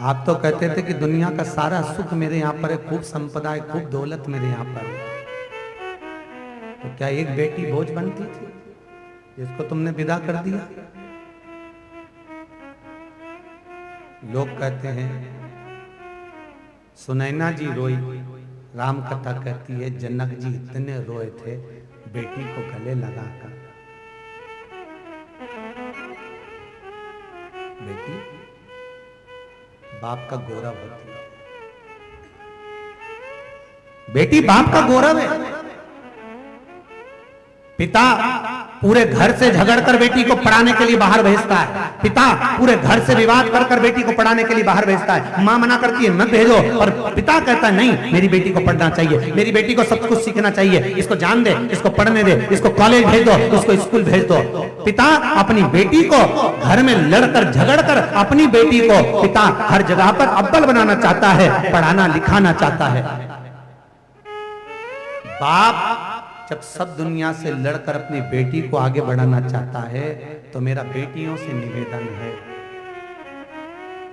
आप तो कहते थे कि दुनिया का सारा सुख मेरे यहाँ पर है, खूब संपदा है, खूब दौलत मेरे यहाँ पर है, तो क्या एक बेटी बोझ बनती थी जिसको तुमने विदा कर दिया। लोग कहते हैं, सुनैना जी रोई, राम कथा कहती है जनक जी इतने रोए थे बेटी को गले लगाकर। बेटी बाप का गौरव होती है, बेटी बाप का गौरव है। पिता पूरे घर से झगड़कर बेटी को पढ़ाने के लिए बाहर भेजता है, पिता पूरे घर से विवाद कर बेटी को पढ़ाने के लिए बाहर भेजता है। मां मना करती है मत भेजो, और पिता कहता है नहीं मेरी बेटी को पढ़ना चाहिए, मेरी बेटी को सब कुछ सीखना चाहिए, इसको जान दे, इसको पढ़ने दे, इसको कॉलेज भेज दो, इसको स्कूल भेज दो। पिता अपनी बेटी को घर में लड़कर झगड़कर अपनी बेटी को पिता हर जगह पर अव्वल बनाना चाहता है, पढ़ाना लिखाना चाहता है। बाप जब सब दुनिया से लड़कर अपनी बेटी को आगे बढ़ाना चाहता है, तो मेरा बेटियों से निवेदन है,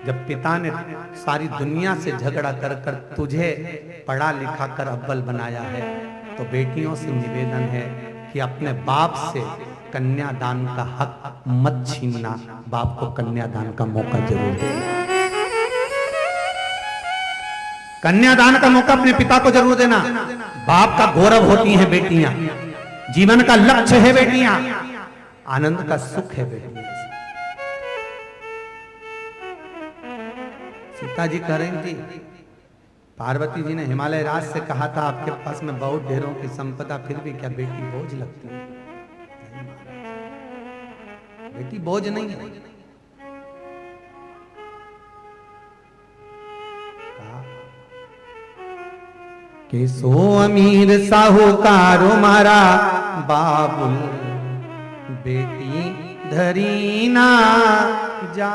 जब पिता ने सारी दुनिया से झगड़ा कर कर तुझे पढ़ा लिखा कर अव्वल बनाया है, तो बेटियों से निवेदन है कि अपने बाप से कन्यादान का हक मत छीनना, बाप को कन्यादान का मौका जरूर देना। कन्यादान का मौका अपने पिता को जरूर देना। बाप का गौरव होती हैं बेटियां, जीवन का लक्ष्य है बेटियां, आनंद का सुख है बेटियां। सीता जी कह रही थी, पार्वती जी ने हिमालय राज से कहा था आपके पास में बहुत ढेरों की संपदा, फिर भी क्या बेटी बोझ लगती है? बेटी बोझ नहीं है। कि सो अमीर साहूकार मारा बाबुल, बेटी धरी ना जा।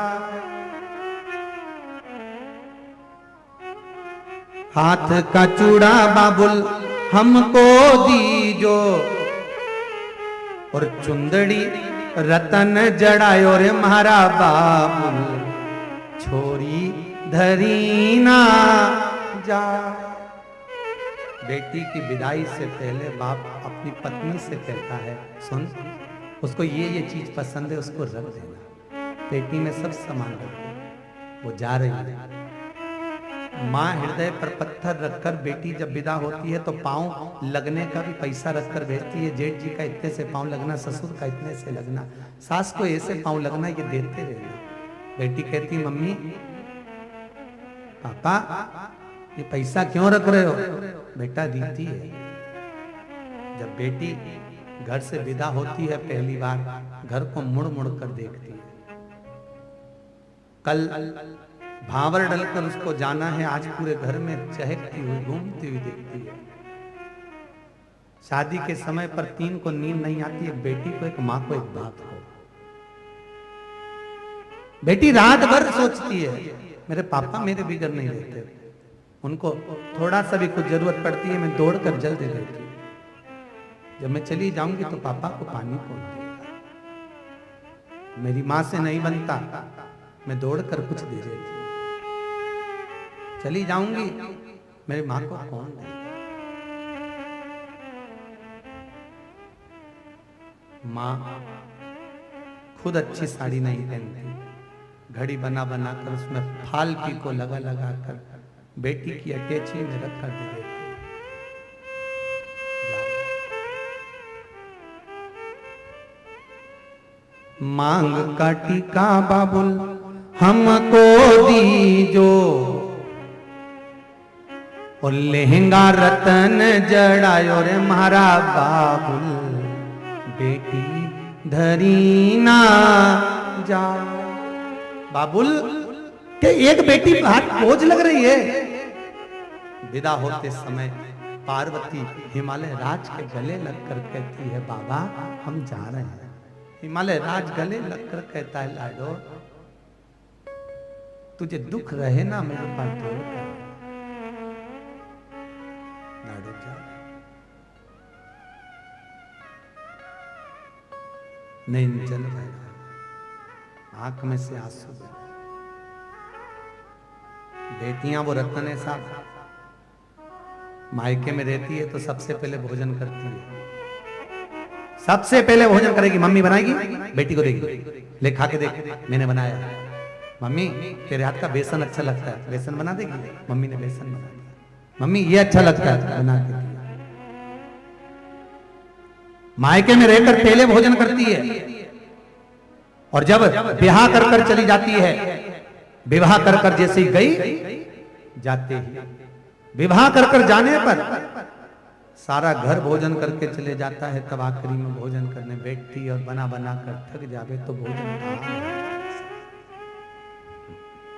हाथ का चूड़ा बाबुल हमको दीजो, और चुंदड़ी रतन जड़ायो रे मारा बाबुल, छोरी धरी ना जा। बेटी की विदाई से पहले बाप अपनी पत्नी से कहता है, सुन उसको ये चीज पसंद है, उसको रख देना, बेटी में सब सामान रख दे। वो जा रही है, माँ हृदय पर पत्थर रखकर बेटी जब विदा होती है तो पांव लगने का भी पैसा रखकर भेजती है। जेठ जी का इतने से पांव लगना, ससुर का इतने से लगना, सास को ऐसे पांव लगना, ये देते रहना। बेटी कहती मम्मी पापा ये पैसा क्यों रख रहे हो? बेटा रीति है। जब बेटी घर से विदा होती है पहली बार, घर को मुड़ मुड़ कर देखती है। कल भावर डलकर उसको जाना है, आज पूरे घर में चहकती हुई घूमती हुई देखती है। शादी के समय पर 3 को नींद नहीं आती, एक बेटी को, एक माँ को, एक बाप को। बेटी रात भर सोचती है मेरे पापा मेरे बिगड़ नहीं रहते, उनको थोड़ा सा भी कुछ जरूरत पड़ती है मैं दौड़कर जल दे देती हूँ। जब मैं चली जाऊंगी तो पापा को पानी कौन देगा? मेरी माँ से नहीं बनता, मैं दौड़कर कुछ दे देती हूँ। चली जाऊंगी मेरी माँ को कौन देगा? माँ खुद अच्छी साड़ी नहीं पहनती, घड़ी बना बना कर उसमें फाल पीको लगा लगा कर बेटी की अटैची में रख कर दे देती। मांग का टीका बाबुल हमको दीजो, और लहंगा रतन जड़ायो रे मारा बाबुल, बेटी धरी ना जा। बाबुल के एक बेटी हाथ बोझ लग रही है। विदा होते समय पार्वती हिमालय राज के गले लगकर कहती है बाबा हम जा रहे हैं। हिमालय राज गले लगकर कहता है लाडो तुझे दुख रहे ना मेरे पास दूर कर। लाडो जा नहीं चल भाई, आंख में से आंसू बहे। बेटियां वो रतन है साहब, मायके में रहती है तो सबसे पहले भोजन करती है, सबसे पहले भोजन करेगी। मम्मी बनाएगी, बेटी को देगी, ले खा के देख मैंने बनाया। मम्मी तेरे हाथ का बेसन अच्छा लगता है, बेसन बना देगी। मम्मी ने बेसन बना दिया। मम्मी ये अच्छा लगता है, बना के दिया। मायके में रहकर पहले भोजन करती है, और जब ब्याह कर कर चली जाती है, विवाह कर कर जैसे ही गई जाते ही विवाह कर कर जाने पर सारा घर भोजन करके चले जाता है, तब आखिरी में भोजन करने बैठती और बना बना कर थक जावे तो भोजन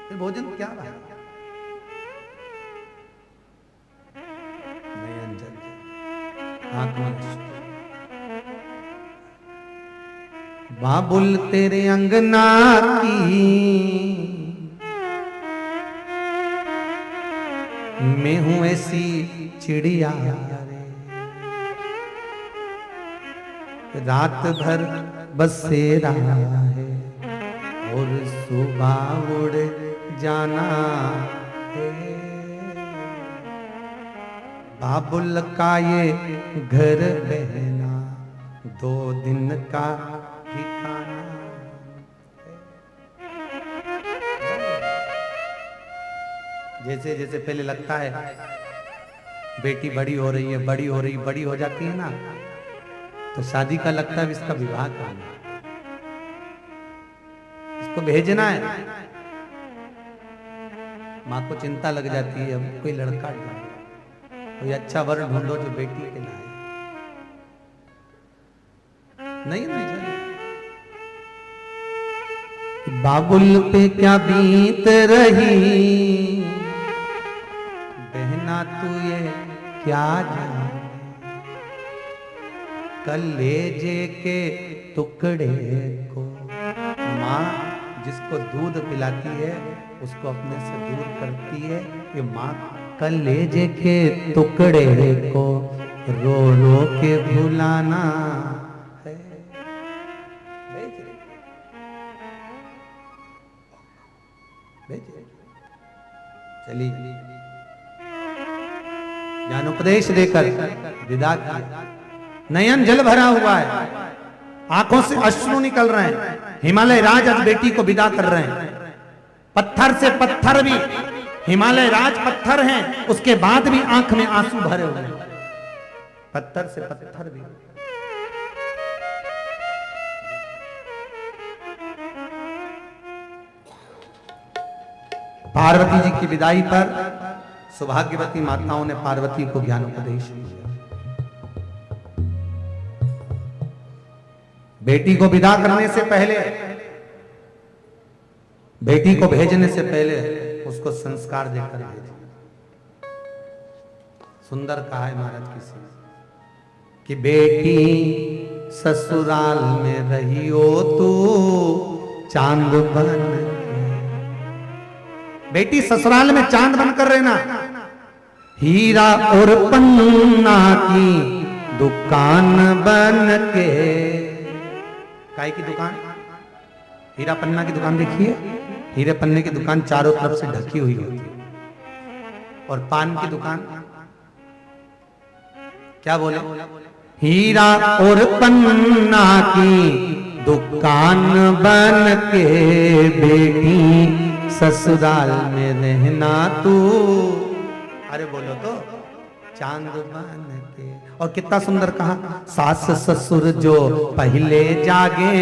फिर भोजन क्या रहा? नयन जल आंख में बाबुल तेरे अंगना की मैं हूं ऐसी चिड़िया रात भर बसेरा है और सुबह उड़ जाना है। बाबुल का ये घर बहना 2 दिन का ठिकाना। जैसे जैसे पहले लगता है बेटी बड़ी हो रही है, बड़ी हो रही, बड़ी हो जाती है ना, तो शादी का लगता है इसका विवाह करना, इसको भेजना है। माँ को चिंता लग जाती है, अब कोई लड़का ढूंढो, कोई अच्छा वर ढूंढो जो बेटी के लाए। नहीं नहीं बाबुल पे क्या बीत रही बहना तू ये क्या जाने, कलेजे के टुकड़े को माँ जिसको दूध पिलाती है उसको अपने से दूर करती है। ये माँ कलेजे के टुकड़े को रो रो के भुलाना है। चली ज्ञान उपदेश देकर विदा किया। नयन जल भरा हुआ है, आंखों से अश्रु निकल रहे हैं। हिमालय राज आज बेटी को विदा कर रहे हैं। पत्थर से पत्थर भी हिमालय राज पत्थर हैं, उसके बाद भी आंख में आंसू भरे हुए हैं। पत्थर से पत्थर भी। पार्वती जी की विदाई पर सौभाग्यवती माताओं ने पार्वती को ज्ञानोपदेश दिया। बेटी को विदा करने से पहले, बेटी को भेजने से पहले उसको संस्कार देकर भेजे। सुंदर कहा है महाराज किसी कि बेटी ससुराल में रही हो तू चांद बन के। बेटी ससुराल में चांद बनकर रहना। हीरा और पन्ना की दुकान बन के। काय की दुकान? हीरा पन्ना की दुकान देखिए। हीरे पन्ने की दुकान चारों तरफ से ढकी हुई होती है। और पान की दुकान क्या बोले? हीरा और पन्ना की दुकान बन के बेटी ससुराल में रहना तू। अरे बोलो तो चांद बन के। और कितना सुंदर कहा, सास ससुर जो पहले जागे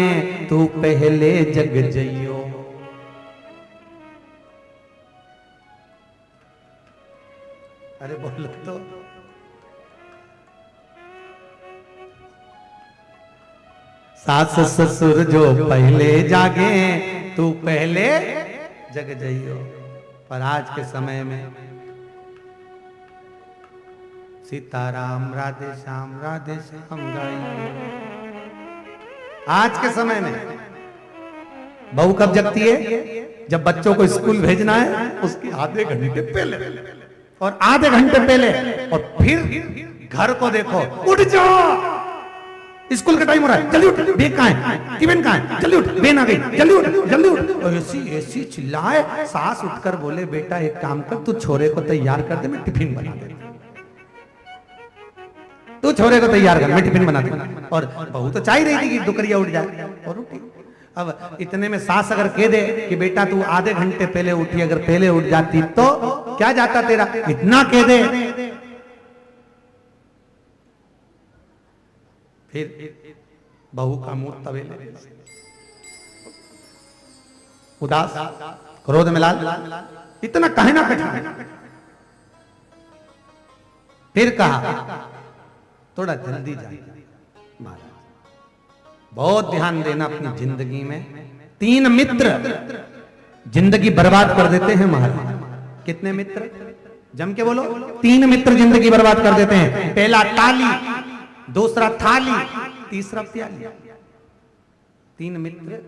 तू पहले जग जइयो। अरे बोलो तो सास ससुर जो पहले जागे तू पहले जग जइयो। पर आज के समय में सीताराम राधे श्याम गाइए। आज के समय में बहू कब जगती है? जब बच्चों को स्कूल भेजना है उसके आधे घंटे पहले, और आधे घंटे पहले। और फिर घर को देखो, उठ जाओ स्कूल का टाइम हो रहा है, जल्दी उठ। बेग कहाँ है? टिफिन कहाँ है? जल्दी उठ। बेन आ गई, जल्दी उठ जल्दी उठ। और ऐसी चिल्लाए। सास उठकर बोले बेटा एक काम कर, तू छोरे को तैयार कर दे, मैं टिफिन बना दे। तू छोरे को तैयार कर, मैं टिफिन बना दे। और बहू तो चाह रही थी कि दुकरिया उठ जाए और उठी। अब इतने में सास अगर कह दे कि बेटा तू आधे घंटे पहले उठी, अगर पहले उठ जाती तो क्या जाता तेरा? इतना कह दे, फिर बहू का मुंह तवेले, उदास, क्रोध में लाल। इतना कहे ना कठिन। फिर कहा थोड़ा जल्दी जाए महाराज। बहुत ध्यान देना अपनी जिंदगी में। 3 मित्र जिंदगी बर्बाद कर देते हैं महाराज। कितने मित्र? जम के बोलो। 3 मित्र जिंदगी बर्बाद कर देते हैं। पहला ताली, दूसरा थाली, तीसरा प्याली। 3 मित्र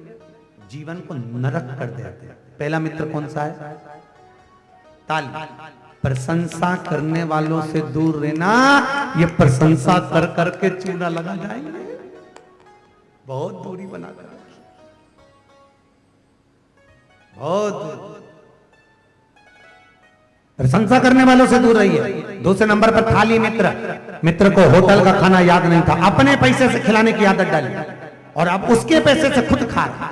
जीवन को नरक कर देते हैं। पहला मित्र कौन सा है? ताली। प्रशंसा करने वालों से दूर रहना। ये प्रशंसा कर करके चूना लगा जाएंगे। बहुत दूरी बना कर, बहुत प्रशंसा करने वालों से दूर रहिए। दूसरे नंबर पर थाली मित्र। मित्र को होटल का खाना याद नहीं था, अपने पैसे से खिलाने की आदत डाली और अब उसके पैसे से खुद खा रहा।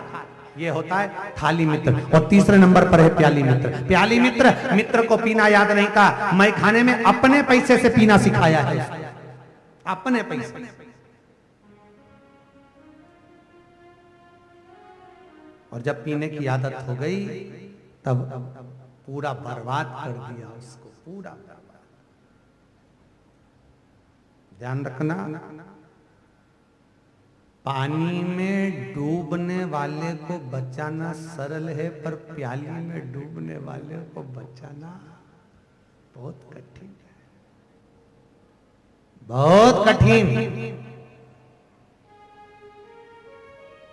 ये होता है थाली मित्र। और तीसरे नंबर पर है प्याली मित्र। प्याली मित्र, मित्र को पीना याद नहीं था, मैं खाने में अपने पैसे से पीना सिखाया है, अपने पैसे। और जब पीने की आदत हो गई तब पूरा बर्बाद कर दिया उसको, पूरा बर्बाद। ध्यान रखना, पानी में डूबने वाले को बचाना सरल है, पर प्याली में डूबने वाले को बचाना बहुत कठिन है, बहुत कठिन।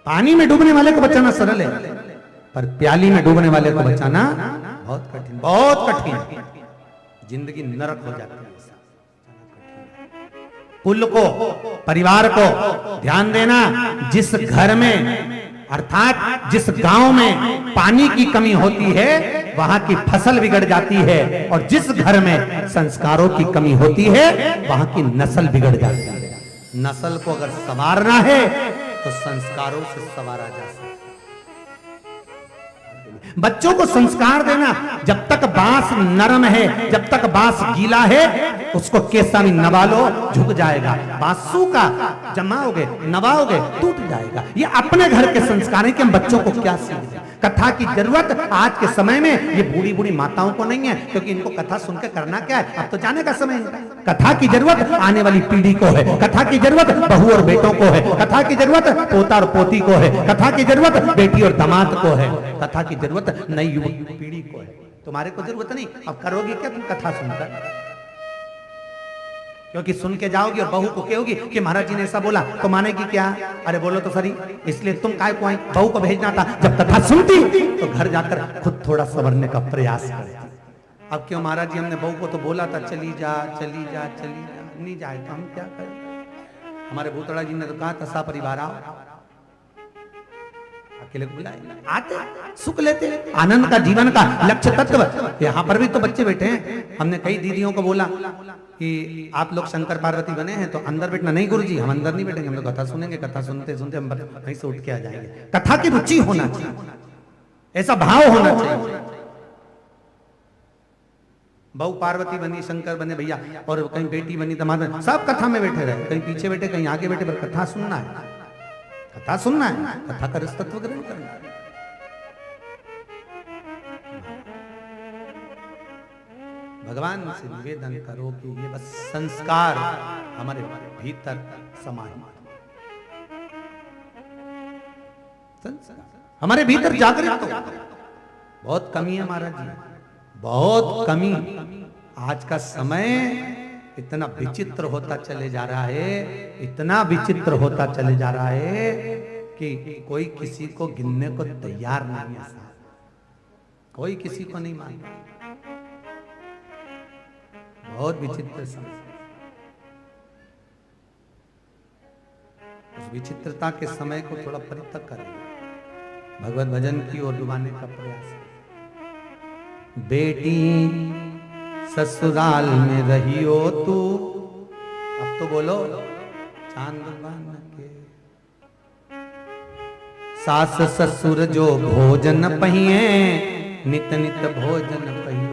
पानी में डूबने वाले को बचाना सरल है, पर प्याली में डूबने वाले को बचाना बहुत कठिन, बहुत कठिन। जिंदगी नरक हो जाती है। कुल को, परिवार को ध्यान देना। जिस घर में अर्थात जिस गांव में पानी की कमी होती है वहां की फसल बिगड़ जाती है, और जिस घर में संस्कारों की कमी होती है वहां की नस्ल बिगड़ जाती है। नस्ल को अगर संवारना है तो संस्कारों से संवारा जा सकता है। के लिए। बच्चों को संस्कार देना, जब तक बांस नरम है, जब तक बांस गीला है, उसको केसा भी नवालो झुक जाएगा। बांस सूखा जमाओगे नवाओगे टूट जाएगा। ये अपने घर के संस्कार हैं कि हम बच्चों को क्या सीख दें। कथा की जरूरत आज के समय में ये बूढ़ी बूढ़ी माताओं को नहीं है, क्योंकि इनको कथा सुनकर करना क्या है, अब तो जाने का समय है। कथा की जरूरत आने वाली पीढ़ी को है, कथा की जरूरत बहू और बेटों को है, कथा की जरूरत पोता और पोती को है, कथा की जरूरत बेटी और दामाद को है, कथा की जरूरत नई युवा पीढ़ी को है। तुम्हारे को जरूरत नहीं, अब करोगे क्या तुम कथा सुनकर? क्योंकि सुन के जाओगी और बहू को कहोगी कि महाराज जी ने ऐसा बोला, तो मानेगी क्या? अरे बोलो तो सही, इसलिए तुम काय को आई? बहू को भेजना था, जब कथा सुनती तो घर जाकर खुद थोड़ा संवरने का प्रयास करती। अब क्यों महाराज जी, हमने बहू को तो बोला था चली जा चली जा चली जा, नहीं जाए तो हम क्या करें? हमारे भूतड़ा जी ने तो कहा था सा परिवार आओ, अकेले को बुलाए, आते सुख लेते, आनंद का जीवन का लक्ष्य तत्व। यहाँ पर भी तो बच्चे बैठे हैं। हमने कई दीदियों को बोला कि आप लोग शंकर पार्वती बने हैं तो अंदर बैठना। नहीं गुरुजी, हम अंदर नहीं बैठेंगे, हम लोग कथा सुनेंगे, कथा सुनते सुनते हम वहीं से उठ के आ जाएंगे। कथा की रुचि होना चाहिए, ऐसा भाव होना चाहिए। बहू पार्वती बनी, शंकर बने भैया, और कहीं बेटी बनी, दामाद, सब कथा में बैठे रहे, कहीं पीछे बैठे कहीं आगे बैठे, पर कथा सुनना है, कथा सुनना है, कथा का रसतत्व ग्रहण करना है। भगवान से निवेदन करो कि ये बस संस्कार हमारे भीतर समाहित, संस्कार हमारे भीतर जागृत हो। बहुत कमी है महाराज जी, बहुत कमी। आज का समय इतना विचित्र होता चले जा रहा है, इतना विचित्र होता चले जा रहा है कि कोई किसी को गिनने को तैयार नहीं है, कोई किसी को नहीं मानता। बहुत विचित्र समय। उस विचित्रता के समय को थोड़ा परित्यक्त करें, भगवत भजन की ओर डुबाने का प्रयास। बेटी ससुराल में रही हो तू, अब तो बोलो चांद बन के, सास ससुर जो भोजन पहिए, नित नित भोजन पहियो।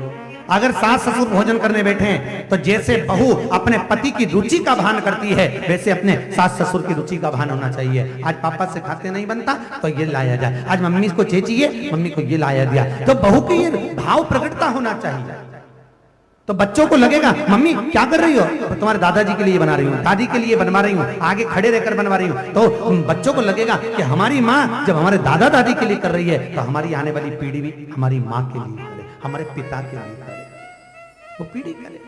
अगर सास ससुर भोजन करने बैठे हैं तो जैसे बहू अपने पति की रुचि का भान करती है, वैसे अपने सास ससुर की रुचि का भान होना चाहिए। आज पापा से खाते नहीं बनता तो ये लाया जाए, आज मम्मी को चाहिए, मम्मी को ये लाया दिया, तो बहू की ये भाव प्रकटता होना चाहिए। तो बच्चों को लगेगा मम्मी क्या कर रही हो, तो तुम्हारे दादाजी के लिए बना रही हूँ, दादी के लिए बनवा रही हूँ, आगे खड़े रहकर बनवा रही हूँ। तो बच्चों को लगेगा कि हमारी माँ जब हमारे दादा दादी के लिए कर रही है तो हमारी आने वाली पीढ़ी भी हमारी माँ के लिए करे, हमारे पिता के लिए करे, वो पीढ़ी करे।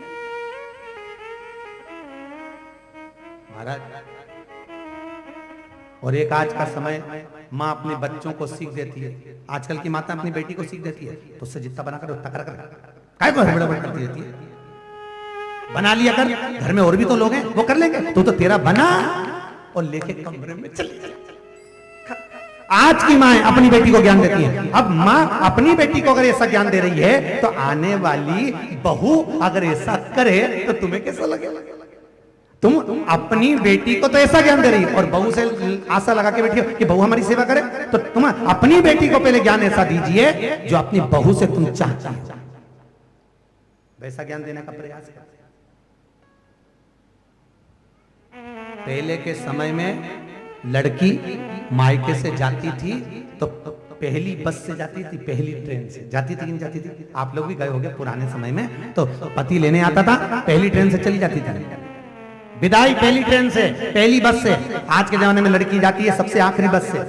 महाराज, और एक आज का समय माँ अपने बच्चों को सीख देती है, आजकल की माता अपनी बेटी को सीख देती है, तो उससे जितना बना कर उतना कर काय को हड़बड़ करती रहती है। बना लिया कर, घर में और भी तो लोग हैं वो कर लेंगे, तो तेरा बना और लेके कमरे में चली जा। आज की माँ अपनी बेटी को ज्ञान देती है। अब माँ अपनी बेटी को अगर ऐसा ज्ञान दे रही है तो आने वाली बहू अगर ऐसा करे तो तुम्हें कैसा लगेगा? तुम अपनी बेटी को तो ऐसा ज्ञान दे रही और बहू से आशा लगा के बैठी हो कि बहू हमारी सेवा करे, तो तुम अपनी बेटी को पहले ज्ञान ऐसा दीजिए जो अपनी बहू से तुम चाहते हो, वैसा ज्ञान देने का प्रयास करते हैं। पहले के समय में लड़की मायके से जाती थी तो पहली बस से जाती थी, पहली ट्रेन से जाती थी, नहीं जाती थी? आप लोग भी गए होंगे पुराने समय में, तो पति लेने आता था, पहली ट्रेन से चली जाती थी, विदाई पहली ट्रेन से, पहली बस से। आज के जमाने में लड़की जाती है सबसे आखिरी बस से,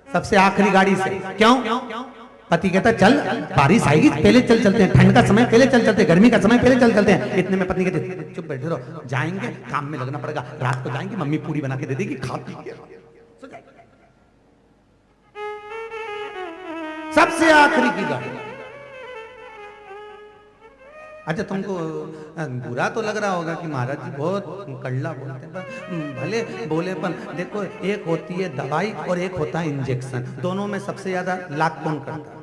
सबसे आखिरी गाड़ी से। क्यों? पति कहता चल बारिश आएगी पहले चल चलते हैं, ठंड का समय पहले चल चलते हैं, गर्मी का समय पहले चल चलते हैं। इतने में पत्नी कहती चुप बैठे रहो, जाएंगे काम में लगना पड़ेगा, रात को जाएंगे मम्मी पूरी बना के दे देगी, खा पी के सो जाएंगे। सबसे आखिरी की गाड़ी। अच्छा, तुमको बुरा तो लग रहा होगा कि महाराज जी बहुत कड़ला बोलते हैं, पर भले बोले पर देखो, एक होती है दवाई और एक होता है इंजेक्शन। दोनों में सबसे ज्यादा लाख कौन करता है?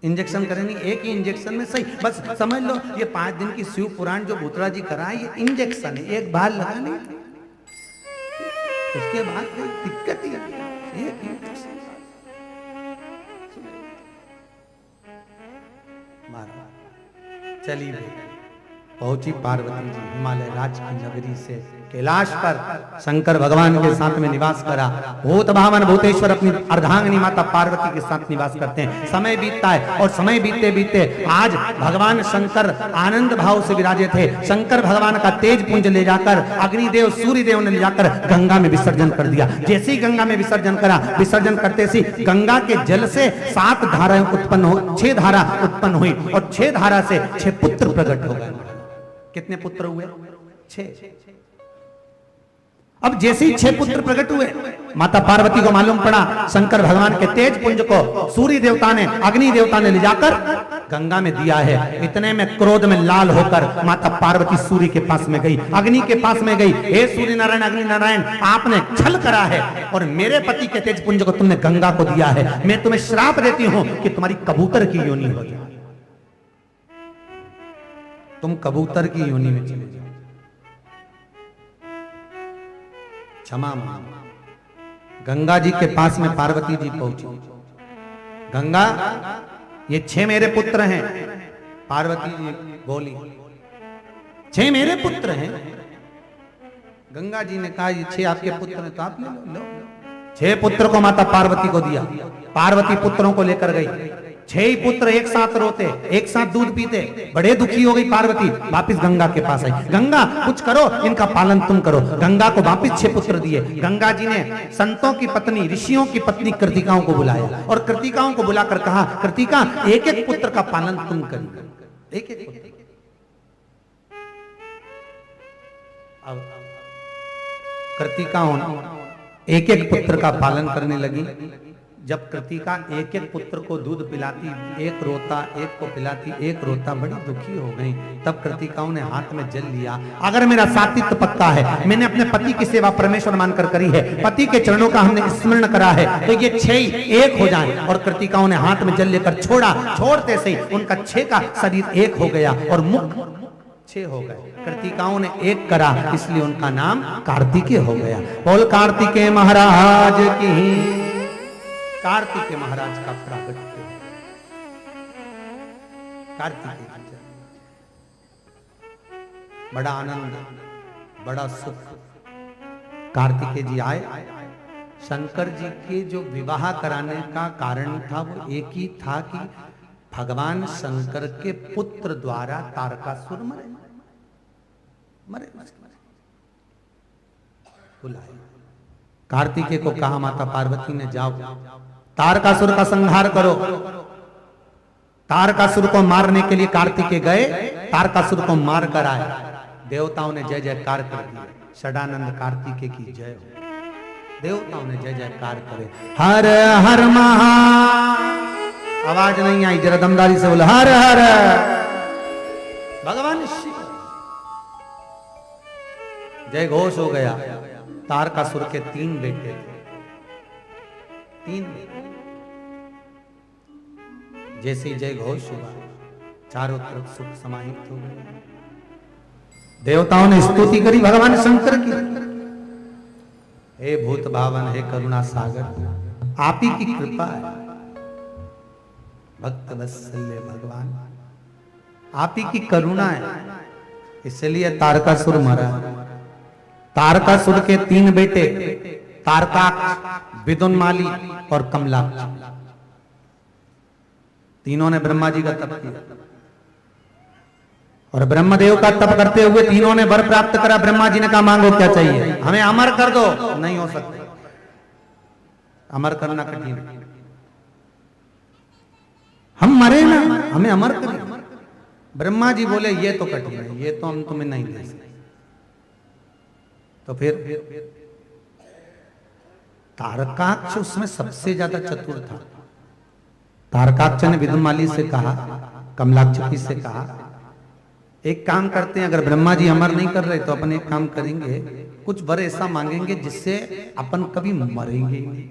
इंजेक्शन करेंगे, एक ही इंजेक्शन में सही। बस समझ लो ये 5 दिन की शिव पुराण जो भूतड़ा जी कराए ये इंजेक्शन है, एक बार लगाने उसके बाद कोई दिक्कत ही नहीं। चली गई। पहुंची पार्वती जी हिमालय राज की नगरी से कैलाश पर शंकर भगवान के साथ में निवास करा। भूत भावन भूतेश्वर अपनी अर्धांगिनी माता पार्वती के साथ निवास करते हैं। समय बीतता है और समय बीतते बीतते आज भगवान शंकर आनंद भाव से विराजे थे। शंकर भगवान का तेज पुंज ले जाकर अग्निदेव सूर्य देव ने ले जाकर गंगा में विसर्जन कर दिया। जैसे ही गंगा में विसर्जन करा, विसर्जन करते सी गंगा के जल से 7 धाराएं उत्पन्न हो, 6 धारा उत्पन्न हुई और 6 धारा से 6 पुत्र प्रकट हो गए। कितने पुत्र हुए? 6। अब जैसे ही 6 पुत्र प्रकट हुए, माता पार्वती को मालूम पड़ा शंकर भगवान के तेज पुंज को सूर्य देवता ने, अग्नि देवता ने ले जाकर गंगा में दिया है। इतने में क्रोध में लाल होकर माता पार्वती सूर्य के पास में गई, अग्नि के पास में गई। हे सूर्य नारायण, अग्नि नारायण, आपने छल करा है और मेरे पति के तेज पुंज को तुमने गंगा को दिया है। मैं तुम्हें श्राप देती हूं कि तुम्हारी कबूतर की योनि हो जाए, तुम कबूतर की योनि में चले जाओ। क्षमा मांगो। गंगा जी के पास में पार्वती जी पहुंची। गंगा, ये 6 मेरे पुत्र हैं। पार्वती जी बोली, 6 मेरे पुत्र हैं? गंगा जी ने कहा ये 6 आपके पुत्र हैं तो आप ले लो। 6 पुत्र को माता पार्वती को दिया। पार्वती पुत्रों को लेकर गई। 6 ही पुत्र एक साथ रोते, एक साथ दूध पीते। बड़े दुखी हो गई पार्वती, वापिस गंगा के पास आई। गंगा कुछ करो, इनका पालन तुम करो। गंगा को वापिस 6 पुत्र दिए। गंगा जी ने संतों की पत्नी, ऋषियों की पत्नी कृतिकाओं को बुलाया और कृतिकाओं को बुलाकर कहा, कृतिका एक एक पुत्र का पालन तुम करिए, एक एक पुत्र। अब कृतिकाओं एक एक पुत्र का पालन करने लगी। जब कृतिका एक एक पुत्र को दूध पिलाती, एक रोता, एक को पिलाती, एक रोता, बड़ी दुखी हो गई। तब कृतिकाओं ने हाथ में जल लिया। अगर मेरा सात्वित्व पक्का है, मैंने अपने पति की सेवा परमेश्वर मानकर करी है, पति के चरणों का हमने स्मरण करा है, तो ये 6 ही एक हो जाएं। और कृतिकाओं ने हाथ में जल लेकर छोड़ा। छोड़ते से ही उनका 6 का शरीर एक हो गया और मुख 6 हो गए। कृतिकाओं ने एक करा, इसलिए उनका नाम कार्तिकेय हो गया। बोल कार्तिकेय महाराज की। कार्तिकेय महाराज का प्राकट्य कार्तिकेय, बड़ा आनंद, बड़ा सुख। कार्तिकेय जी आए। शंकर जी के जो विवाह कराने का कारण था वो एक ही था कि भगवान शंकर के पुत्र द्वारा तारकासुर मरे। बुलाए। कार्तिकेय को कहा माता पार्वती ने, जाओ तारकासुर का संहार करो। तारकासुर को मारने के लिए कार्तिकेय गए, तारकासुर को मार कर आए। देवताओं ने जय जयकार कर दिया। षडानंद कार्तिकेय की जय हो। देवताओं ने जय जयकार करे। हर हर महा, आवाज नहीं आई, जरा दमदारी से बोलो, हर हर। भगवान शिव जय घोष हो गया। तारकासुर के 3 बेटे थे, 3 बेटे। जैसे जय घोष हुआ, चारों तरफ सुख समाहित हो गए। देवताओं ने स्तुति करी भगवान शंकर की। हे भूत भावन, हे करुणा सागर, आप ही की कृपा है। भक्त वत्सल्य भगवान, आप ही की करुणा है, इसलिए तारकासुर मरा। तारकासुर के 3 बेटे, तारकाक्ष, विदुन्माली और कमलाक्ष, तीनों ने ब्रह्मा जी का तप किया। और ब्रह्मदेव का तप करते हुए तीनों ने वर प्राप्त करा। ब्रह्मा जी ने कहा, मांगो क्या चाहिए? हमें अमर कर दो। नहीं हो सकता, अमर करना कठिन है। हम मरे ना, हमें अमर करें। ब्रह्मा जी बोले, ये तो कठिन है, ये तो हम तुम्हें नहीं दे सकते। तो फिर तारकाक्ष उसमें सबसे ज्यादा चतुर था। तारकाक्ष ने विदुन्माली से कहा, कमलाक्ष से कहा, एक काम करते हैं, अगर ब्रह्मा जी अमर नहीं कर रहे तो अपन एक काम करेंगे, कुछ वर ऐसा मांगेंगे जिससे अपन कभी मरेंगे नहीं।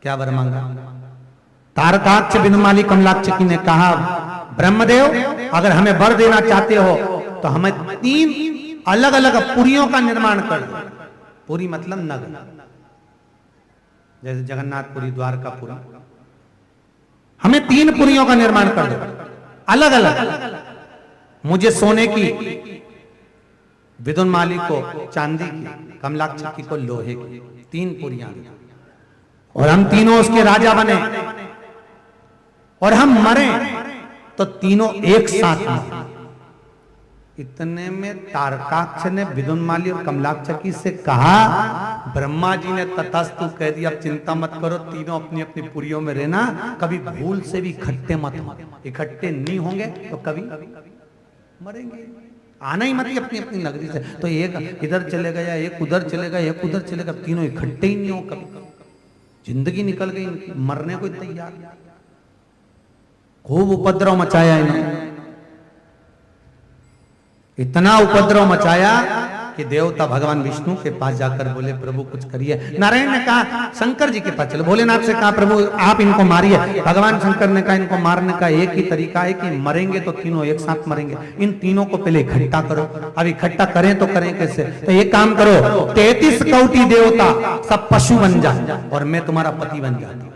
क्या वर मांगा? तारकाक्ष, विदुन्माली, कमलाक्ष ने कहा, ब्रह्मदेव अगर हमें वर देना चाहते हो तो हमें 3 अलग अलग पुरियों का निर्माण कर दो। पुरी मतलब नगर, जैसे जगन्नाथपुरी, द्वारकापुरी। हमें 3 पुरियों का निर्माण कर दो, अलग अलग। मुझे सोने की, विदुनमाली को चांदी की, कमलाक्षी को लोहे की, 3 पुरियां, और हम तीनों उसके राजा बने, और हम मरे तो तीनों एक साथ मरे। इतने में तारकाक्ष ने विदुनमाली और कमलाक्षी से कहा, ब्रह्मा जी ने तथास्तु कह दिया, अब चिंता मत करो, तीनों अपनी अपनी पुरियों में रहना, कभी भूल से भी इकट्ठे मत हो, इकट्ठे नहीं होंगे तो कभी मरेंगे, आना ही मत अपनी अपनी नगरी से। तो एक इधर चलेगा या एक उधर चलेगा, एक उधर चलेगा, तीनों इकट्ठे ही नहीं हो कभी। जिंदगी निकल गई, मरने को तैयार। खूब उपद्रव मचाया इन्होंने, इतना उपद्रव मचाया कि देवता भगवान विष्णु के पास जाकर बोले, प्रभु कुछ करिए। नारायण ने कहा शंकर जी के पास चलो, भोलेनाथ से कहा प्रभु आप इनको मारिए। भगवान शंकर ने कहा इनको मारने का एक ही तरीका है कि मरेंगे तो तीनों एक साथ मरेंगे, इन तीनों को पहले इकट्ठा करो। अब इकट्ठा करें तो करें कैसे? तो एक काम करो, 33 कोटि देवता सब पशु बन जाए और मैं तुम्हारा पति बन जाता हूं।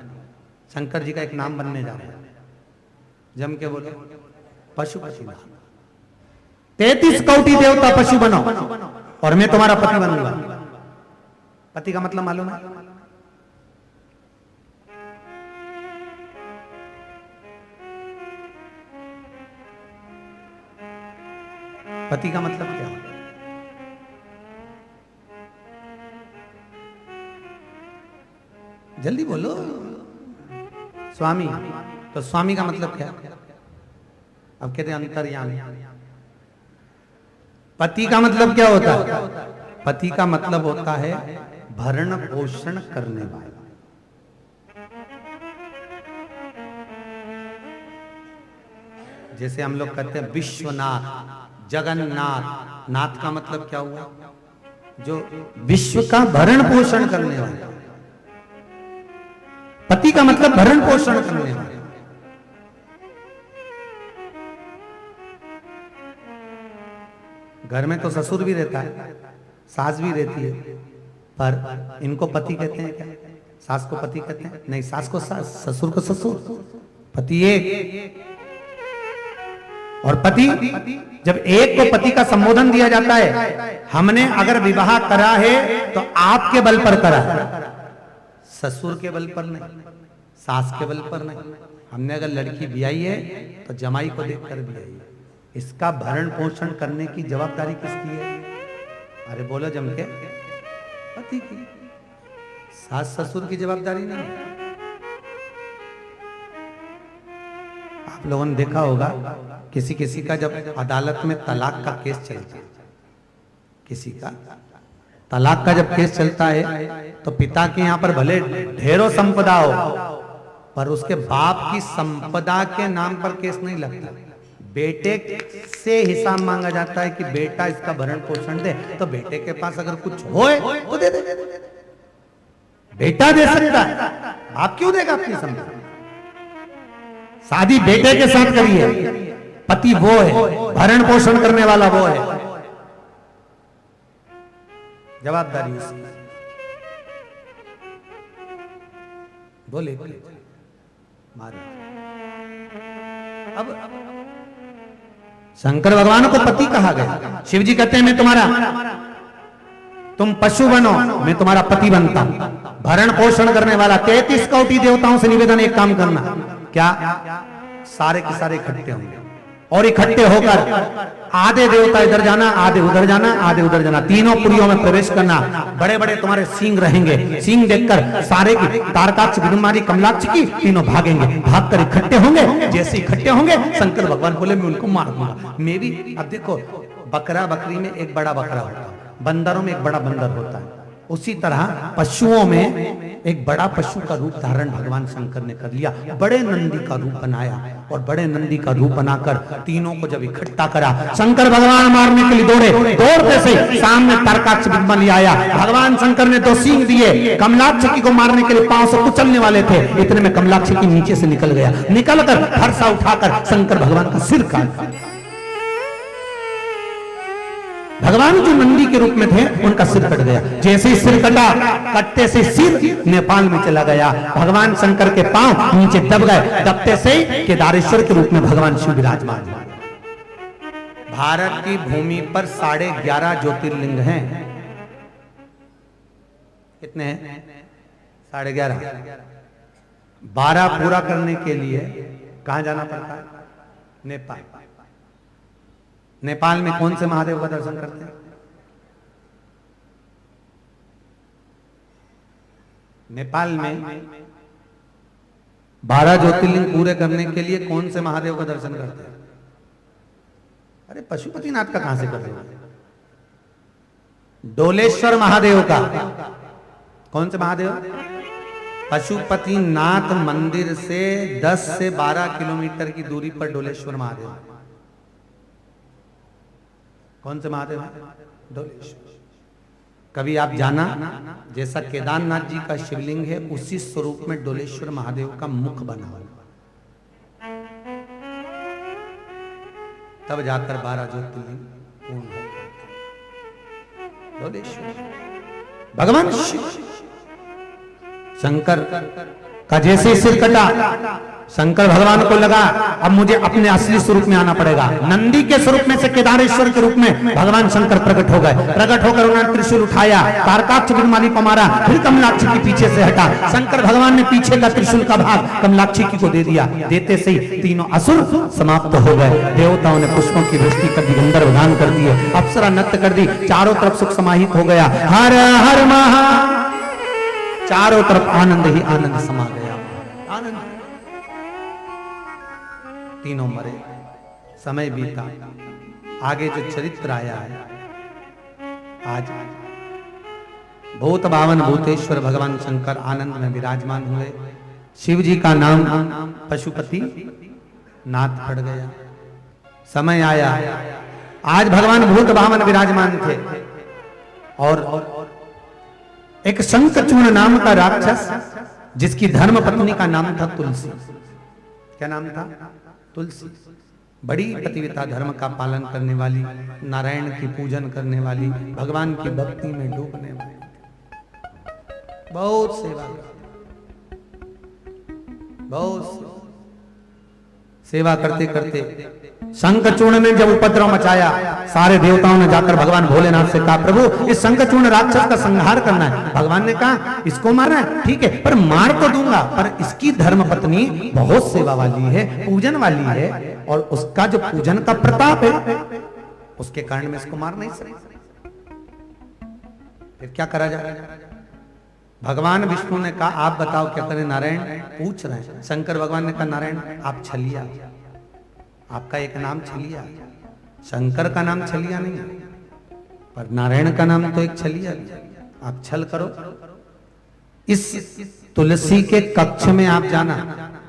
शंकर जी का एक नाम बनने जा रहा है, जम के बोलो पशुपति। 33 कोटि देवता पशु बनो और मैं तुम्हारा पति बनूंगा। पति का मतलब मालूम है? पति का मतलब क्या है? जल्दी बोलो। स्वामी, तो स्वामी का मतलब क्या? अब कहते हैं अंतर्यामी। पति का मतलब क्या होता है? पति का मतलब होता है भरण पोषण करने वाला। जैसे हम लोग कहते हैं विश्वनाथ, जगन्नाथ। नाथ का मतलब क्या हुआ? जो विश्व का भरण पोषण करने वाला। पति का मतलब भरण पोषण करने वाला। घर में तो ससुर भी रहता है, सास भी रहती है, पर इनको पति कहते हैं क्या? सास को पति कहते हैं? नहीं, सास को सास, ससुर को ससुर। पति एक, और पति जब एक को पति का संबोधन दिया जाता है, हमने अगर विवाह करा है तो आपके बल पर करा है, ससुर के बल पर नहीं, सास के बल पर नहीं। हमने अगर लड़की ब्याई है तो जमाई को देखकर ब्याई है। इसका भरण पोषण करने की जवाबदारी किसकी है? अरे बोलो जम के, पति की। सास ससुर की जवाबदारी नहीं। आप लोगों ने देखा होगा किसी किसी का जब अदालत में तलाक का केस चलता है, किसी का तलाक का जब केस चलता है तो पिता के यहाँ पर भले ढेरों संपदा हो, पर उसके बाप की संपदा के नाम पर केस नहीं लगता। बेटे से हिसाब मांगा जाता है कि बेटा इसका भरण पोषण दे, तो बेटे के पास अगर कुछ होए तो दे दे। बेटा दे सकता है, आप क्यों देगा अपनी संपत्ति? शादी बेटे के साथ करिए, पति वो है, भरण पोषण करने वाला वो है, जवाबदारी उसकी। बोले मारे। अब शंकर भगवान को पति कहा गया। शिव जी कहते हैं मैं तुम्हारा, तुम पशु बनो, मैं तुम्हारा पति बनता हूं, भरण पोषण करने वाला। 33 कोटि देवताओं से निवेदन, एक काम करना, क्या सारे के सारे इकट्ठे होंगे और इकट्ठे होकर आधे देवता इधर जाना, आधे उधर जाना, आधे उधर जाना, तीनों पुरियों में प्रवेश करना। बड़े बड़े तुम्हारे सींग रहेंगे, सींग देखकर सारे की, तारकाक्ष, विदुनमाली, कमलाक्ष की, तीनों भागेंगे। भागकर इकट्ठे होंगे। जैसे इकट्ठे होंगे शंकर भगवान बोले मैं उनको मार दूंगा। मैं भी, अब देखो बकरा बकरी में एक बड़ा बकरा होता है, बंदरों में एक बड़ा बंदर होता है, उसी तरह पशुओं में एक बड़ा पशु का रूप धारण भगवान शंकर ने कर लिया। बड़े नंदी का रूप बनाया और बड़े नंदी का रूप बनाकर तीनों को जब इकट्ठा करा, शंकर भगवान मारने के लिए दौड़े। दौड़ते से सामने तारकाक्ष विदुनमाली आया। भगवान शंकर ने 2 सींग दिए। कमलाक्षी को मारने के लिए पांव से कुचलने वाले थे, इतने में कमलाक्षी की नीचे से निकल गया। निकलकर फरसा उठाकर शंकर भगवान का सिर काट दिया। भगवान जो नंदी के रूप में थे उनका सिर कट गया। जैसे ही सिर कटा, कटते से सिर नेपाल में चला गया। भगवान शंकर के पांव नीचे दब गए, दबते से केदारेश्वर के रूप में भगवान शिव विराजमान हुए। भारत की भूमि पर 11.5 ज्योतिर्लिंग हैं। कितने हैं? 11.5। 12 पूरा करने के लिए कहां जाना पड़ता है? नेपाल। नेपाल में कौन से महादेव का दर्शन करते हैं? नेपाल में 12 ज्योतिर्लिंग पूरे करने के लिए कौन से महादेव का दर्शन करते हैं? अरे पशुपतिनाथ का कहां से कर रहे हो? डोलेश्वर महादेव का। कौन से महादेव? पशुपतिनाथ मंदिर से 10 से 12 किलोमीटर की दूरी पर डोलेश्वर महादेव। कौन से महादेव? डोलेश्वर। कभी आप जाना, जैसा केदारनाथ जी का शिवलिंग है उसी स्वरूप में डोलेश्वर महादेव का मुख बना हुआ, तब जाकर 12 ज्योतिर्लिंग पूर्ण हो। डोलेश्वर भगवान शिव। शंकर का जैसे सिर कटा, शंकर भगवान को लगा अब मुझे अपने असली स्वरूप में आना पड़ेगा। नंदी के स्वरूप में से केदारेश्वर के रूप में भगवान शंकर प्रकट हो गए। प्रकट होकर उन्होंने त्रिशूल उठाया, तारकाक्ष बिरमाली को मारा, फिर कमलाक्षी के पीछे से हटा। शंकर भगवान ने पीछे का त्रिशूल का भाग कमलाक्षी को दे दिया। देते से ही तीनों असुर समाप्त हो गए। देवताओं ने पुष्पों की वृष्टि कर दी, गंधर्व गान कर दिए, अप्सरा नृत्य कर दी, चारों तरफ सुख समाहित हो गया। हर हर महा, चारों तरफ आनंद ही आनंद समा गया। आनंद। तीनों मरे, समय बीता। आगे जो चरित्र आया है, आज भूत भावन भूतेश्वर भगवान शंकर आनंद में विराजमान हुए। शिव जी का नाम पशुपति नाथ पड़ गया। समय आया, आज भगवान भूत भावन विराजमान थे और एक शंखचूर्ण नाम का राक्षस, जिसकी धर्म पत्नी का नाम था तुलसी। क्या नाम था? तुलसी। बड़ी पतिव्रता, धर्म का पालन करने वाली, नारायण की पूजन करने वाली, भगवान की भक्ति में डूबने वाली, बहुत सेवा, बहुत सेवा करते करते शंखचूर्ण ने जब उपद्रव मचाया, सारे देवताओं ने जाकर भगवान भोलेनाथ से कहा, प्रभु इस शंखचूर्ण राक्षस का संहार करना है। भगवान ने कहा इसको मारना है, ठीक है, पर मार तो दूंगा, पर इसकी धर्म पत्नी बहुत सेवा वाली है, पूजन वाली है, और उसका जो पूजन का प्रताप है उसके कारण मैं इसको मार नहीं सकता। फिर क्या करा जाए? भगवान विष्णु ने कहा आप बताओ क्या करें? नारायण पूछ रहे हैं। शंकर भगवान ने कहा नारायण आप छलिया, आपका एक नाम छलिया, शंकर का नाम छलिया नहीं है, पर नारायण का नाम तो एक छलिया। आप छल करो, इस तुलसी के कक्ष में आप जाना,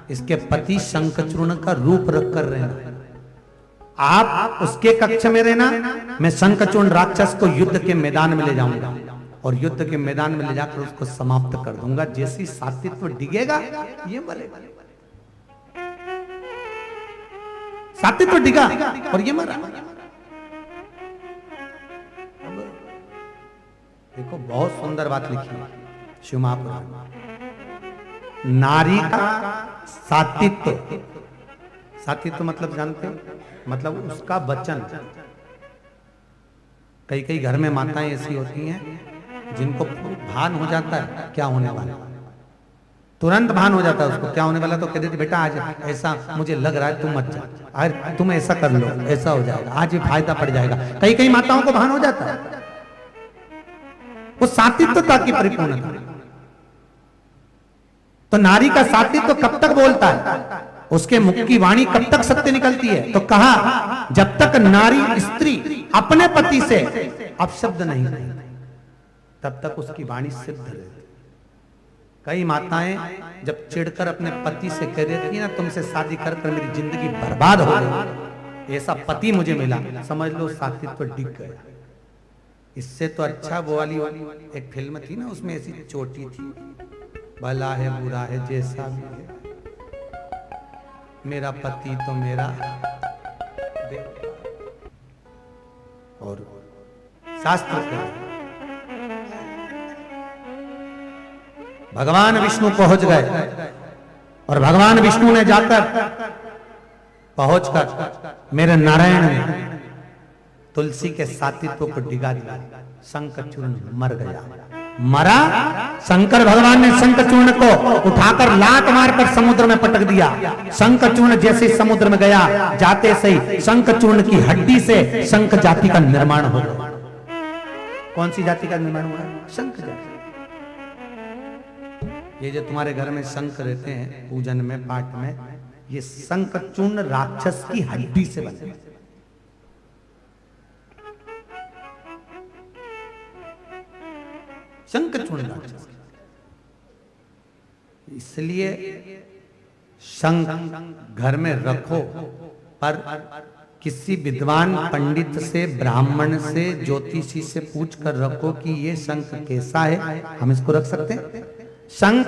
इसके पति शंखचूर्ण का रूप रख कर रहना। आप उसके कक्ष में रहना, मैं शंखचूर्ण राक्षस को युद्ध के मैदान में ले जाऊंगा और युद्ध के मैदान में ले जाकर उसको समाप्त कर दूंगा। जैसी सात्वित्व डिगेगा ये मरेगा, सात्वित्व डिगा और ये मरा। देखो बहुत सुंदर बात लिखी है शिव महापुराण। नारी का सात्वित्व, सात्वित्व मतलब जानते हो? मतलब उसका वचन। कई कई घर में माताएं ऐसी होती हैं जिनको भान हो जाता है क्या होने वाला, तुरंत भान हो जाता है उसको क्या होने वाला, तो कह देती बेटा आज ऐसा मुझे लग रहा है, तुम मत जा, आज तुम ऐसा कर लो, ऐसा हो जाएगा, आज ये फायदा पड़ जाएगा। कई कई माताओं को भान हो जाता है, वो सात्वित्वता की परिपूर्णता। तो नारी का सात्वित्व कब तक बोलता है? उसके मुख की वाणी कब तक सत्य निकलती है? तो कहा जब तक नारी स्त्री अपने पति से अपशब्द नहीं कहती तब तक उसकी वाणी सिद्ध रहती। कई माताएं जब चिढ़कर अपने पति से कह देती ना तुमसे शादी कर कर मेरी जिंदगी बर्बाद हो गई, ऐसा पति मुझे मिला, समझ लो सात्वित्व डिग गया। इससे तो अच्छा वो वाली एक फिल्म थी ना, उसमें ऐसी चोटी थी, भला है बुरा है जैसा भी है मेरा पति तो मेरा। और शास्त्र कहता है। भगवान विष्णु पहुंच गए और भगवान विष्णु ने जाकर पहुंचकर मेरे नारायण ने तुलसी के सातित्व को डिगा दिया। शंखचूर्ण मर गया। मरा। शंकर भगवान ने शंखचूर्ण को उठाकर लात मारकर समुद्र में पटक दिया। शंखचूर्ण जैसे समुद्र में गया, जाते से शंखचूर्ण की हड्डी से शंख जाति का निर्माण हो गया। कौन सी जाति का निर्माण हुआ? शंख जाति। ये जो तुम्हारे घर में शंख रहते हैं पूजन में, पाठ में, ये शंखचूर्ण राक्षस की हड्डी से बने। शंखचूर्ण राक्षस। इसलिए शंख घर में रखो, पर किसी विद्वान पंडित से, ब्राह्मण से, ज्योतिषी से पूछ कर रखो कि ये शंख कैसा है, हम इसको रख सकते हैं। शंख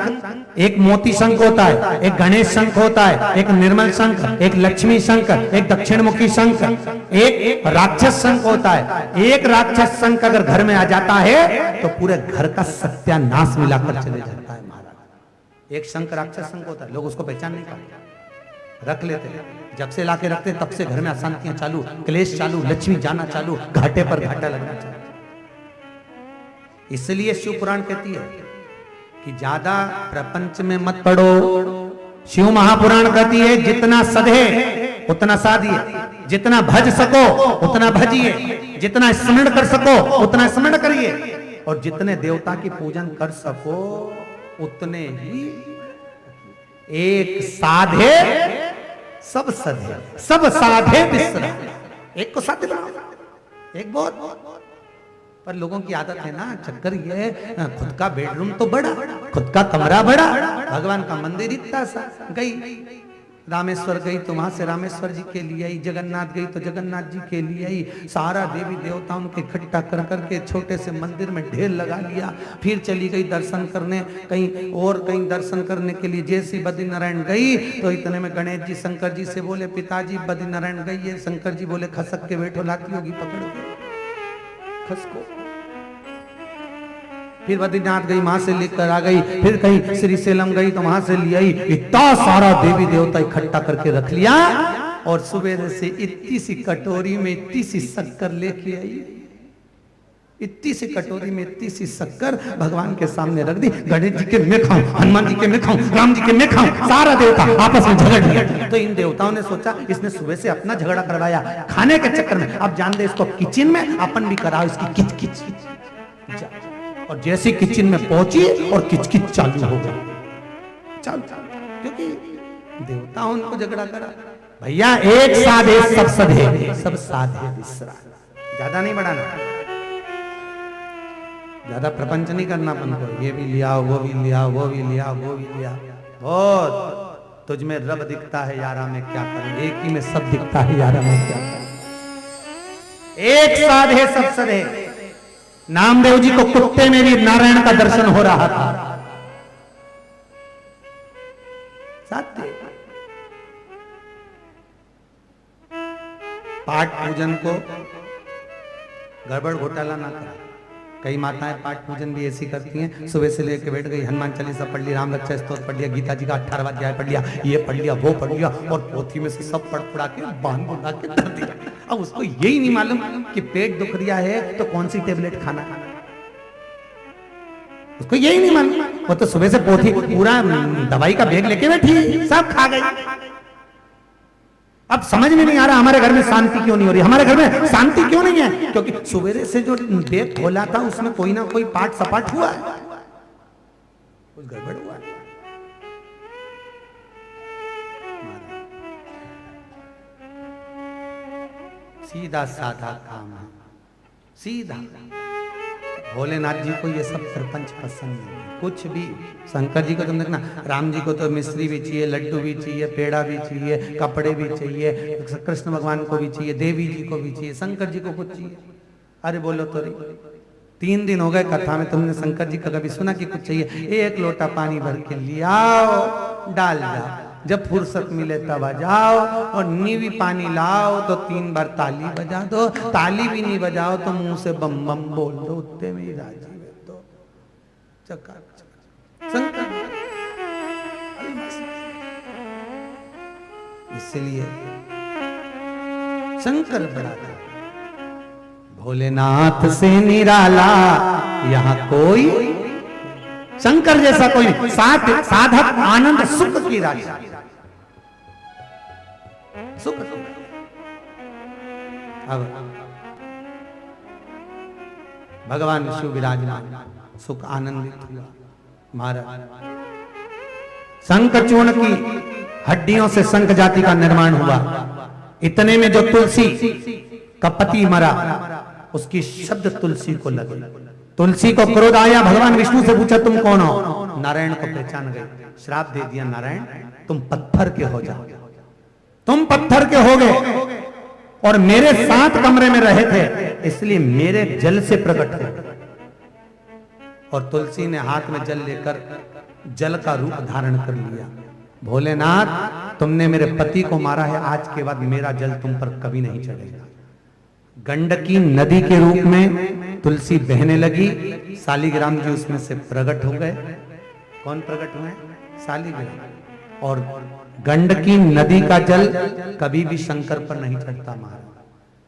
एक मोती शंख होता है, एक गणेश शंख होता है, एक निर्मल शंख, एक लक्ष्मी शंख, एक दक्षिणमुखी शंख, एक राक्षस शंख होता है। एक राक्षस शंख अगर घर में आ जाता है तो पूरे घर का सत्यानाश मिलाकर चले जाता है महाराज। एक शंख राक्षस शंख होता है, लोग उसको पहचान नहीं पाते, रख लेते हैं। जब से लाके रखते तब से घर में अशांतियां चालू, क्लेश चालू, लक्ष्मी जाना चालू, घाटे पर घाटा लगना चालू। इसलिए शिव पुराण कहती है कि ज्यादा प्रपंच में मत पड़ो। शिव महापुराण कहती है जितना सधे उतना साधिए, जितना भज सको उतना भजिए, जितना स्मरण कर सको उतना स्मरण करिए, और जितने देवता की पूजन कर सको उतने ही। एक साधे सब सधे, सब साधे बिसरा। एक को साधे बनाओ, एक बहुत। पर लोगों की आदत है ना, चक्कर ये खुद का बेडरूम तो बड़ा, खुद का कमरा बड़ा, भगवान का मंदिर इतना सा। गई रामेश्वर गई तो वहां से रामेश्वर जी के लिए आई, जगन्नाथ गई तो जगन्नाथ जी के लिए आई। सारा देवी देवताओं के इकट्ठा कर करके छोटे से मंदिर में ढेर लगा लिया। फिर चली गई दर्शन करने कहीं और, कहीं दर्शन करने के लिए। जैसी बद्रीनारायण गई तो इतने में गणेश जी शंकर जी से बोले, पिताजी बद्रीनारायण गई है। शंकर जी बोले खसक के बैठो, लाती होगी पकड़ के खसको। फिर बद्रीनाथ गई, वहां से लेकर आ गई। फिर कहीं श्रीशैलम गई तो वहां से ले आई। इतना सारा देवी देवता इकट्ठा करके रख लिया, और सुबह से इतनी सी कटोरी में इतनी सी शक्कर लेके आई। इतनी सी कटोरी में इतनी सी शक्कर भगवान के सामने रख दी। गणेश जी के मैं खाऊं, हनुमान जी के मैं खाऊं, राम जी के मैं खाऊं। सारा देवता आपस में झगड़ लिया। तो इन देवताओं ने सोचा इसने सुबह से अपना झगड़ा करवाया खाने के चक्कर में, अब जान दे इसको किचन में अपन भी कराओ इसकी किच किच। और जैसी किचन में पहुंची और किचकिच चालू हो गई, चालू, क्योंकि देवताओं उनको झगड़ा करा। भैया एक साधे सब सधे, सब साधे बिसरा। ज्यादा नहीं बढ़ाना, ज्यादा प्रपंच नहीं करना अपन को। ये भी लिया, वो भी लिया, वो भी लिया, वो भी लिया। बहुत तुझ में रब दिखता है यारा, मैं क्या करूं। एक ही में सब दिखता है यारा, मैं क्या करूं। एक साधे सब सधे। नामदेव जी को कुत्ते में भी नारायण का दर्शन हो रहा था। साध्य पाठ पूजन को गड़बड़ घोटाला ना करा। कई माताएं पाठ पूजन भी ऐसी करती हैं, सुबह से लेकर बैठ गई, हनुमान चालीसा पढ़ ली, राम रक्षा स्तोत्र पढ़ लिया, गीता जी का 18वां अध्याय पढ़ लिया, ये पढ़ लिया, वो पढ़ लिया, और पोथी में से सब पढ़ पढ़ा के बांध बुला के धर दिया। अब उसको यही नहीं मालूम कि पेट दुख रिया है तो कौन सी टेबलेट खाना, उसको यही नहीं मालूम। वो तो सुबह से पोथी पूरा दवाई का बैग लेके बैठी, सब खा गई। अब समझ में नहीं आ रहा हमारे घर में शांति क्यों नहीं हो रही। हमारे घर में शांति क्यों नहीं है? क्योंकि सुबह से जो बैग खोला था उसमें कोई ना कोई पाठ सपाट हुआ है, कुछ गड़बड़ हुआ है। सीधा साधा काम है, सीधा। भोलेनाथ जी को ये सब प्रपंच पसंद नहीं है, कुछ भी। शंकर जी को तुम देखना, राम जी को तो मिश्री भी चाहिए, लड्डू भी चाहिए, पेड़ा भी चाहिए, कपड़े भी चाहिए, कृष्ण भगवान को भी चाहिए, देवी जी को भी चाहिए, शंकर जी को कुछ चाहिए। अरे बोलो तो रे, 3 दिन हो गए कथा में, तुमने शंकर जी का कभी सुना कि कुछ चाहिए? एक लोटा पानी भर के लियाओ, डाल दो, जब फुर्सत मिले तब आ जाओ, और नीवी पानी लाओ तो 3 बार ताली बजा दो, ताली भी नहीं बजाओ तो मुंह से बम बम बोल दो, उतने में ही राजी है। तो चक्कर शंकर, इसलिए शंकर बड़ा था। भोलेनाथ से निराला यहाँ कोई, शंकर जैसा कोई नहीं। साधक आनंद सुख की राशि, सुख। अब भगवान विष्णु विराजमान, सुख आनंदित हुआ। महाराज शंखचूर्ण की हड्डियों से शंख जाति का निर्माण हुआ। इतने में जो तुलसी का पति मरा, उसकी शब्द तुलसी को लगे। तुलसी को क्रोध आया, भगवान विष्णु से पूछा तुम कौन हो? नारायण को पहचान गए, श्राप दे दिया, नारायण तुम पत्थर के हो जाओ, तुम पत्थर के हो गए और मेरे साथ कमरे में रहे थे, इसलिए मेरे जल से प्रकट हो। और तुलसी ने हाथ में जल लेकर जल का रूप धारण कर लिया। भोलेनाथ, तुमने मेरे पति को मारा है, आज के बाद मेरा जल तुम पर कभी नहीं चढ़ेगा। गंडकी नदी के रूप में तुलसी बहने लगी। शालिग्राम जी उसमें से प्रकट हो गए। कौन प्रकट हुए? शालिग्राम। और गंडकी नदी का जल कभी भी शंकर पर नहीं चढ़ता। महाराज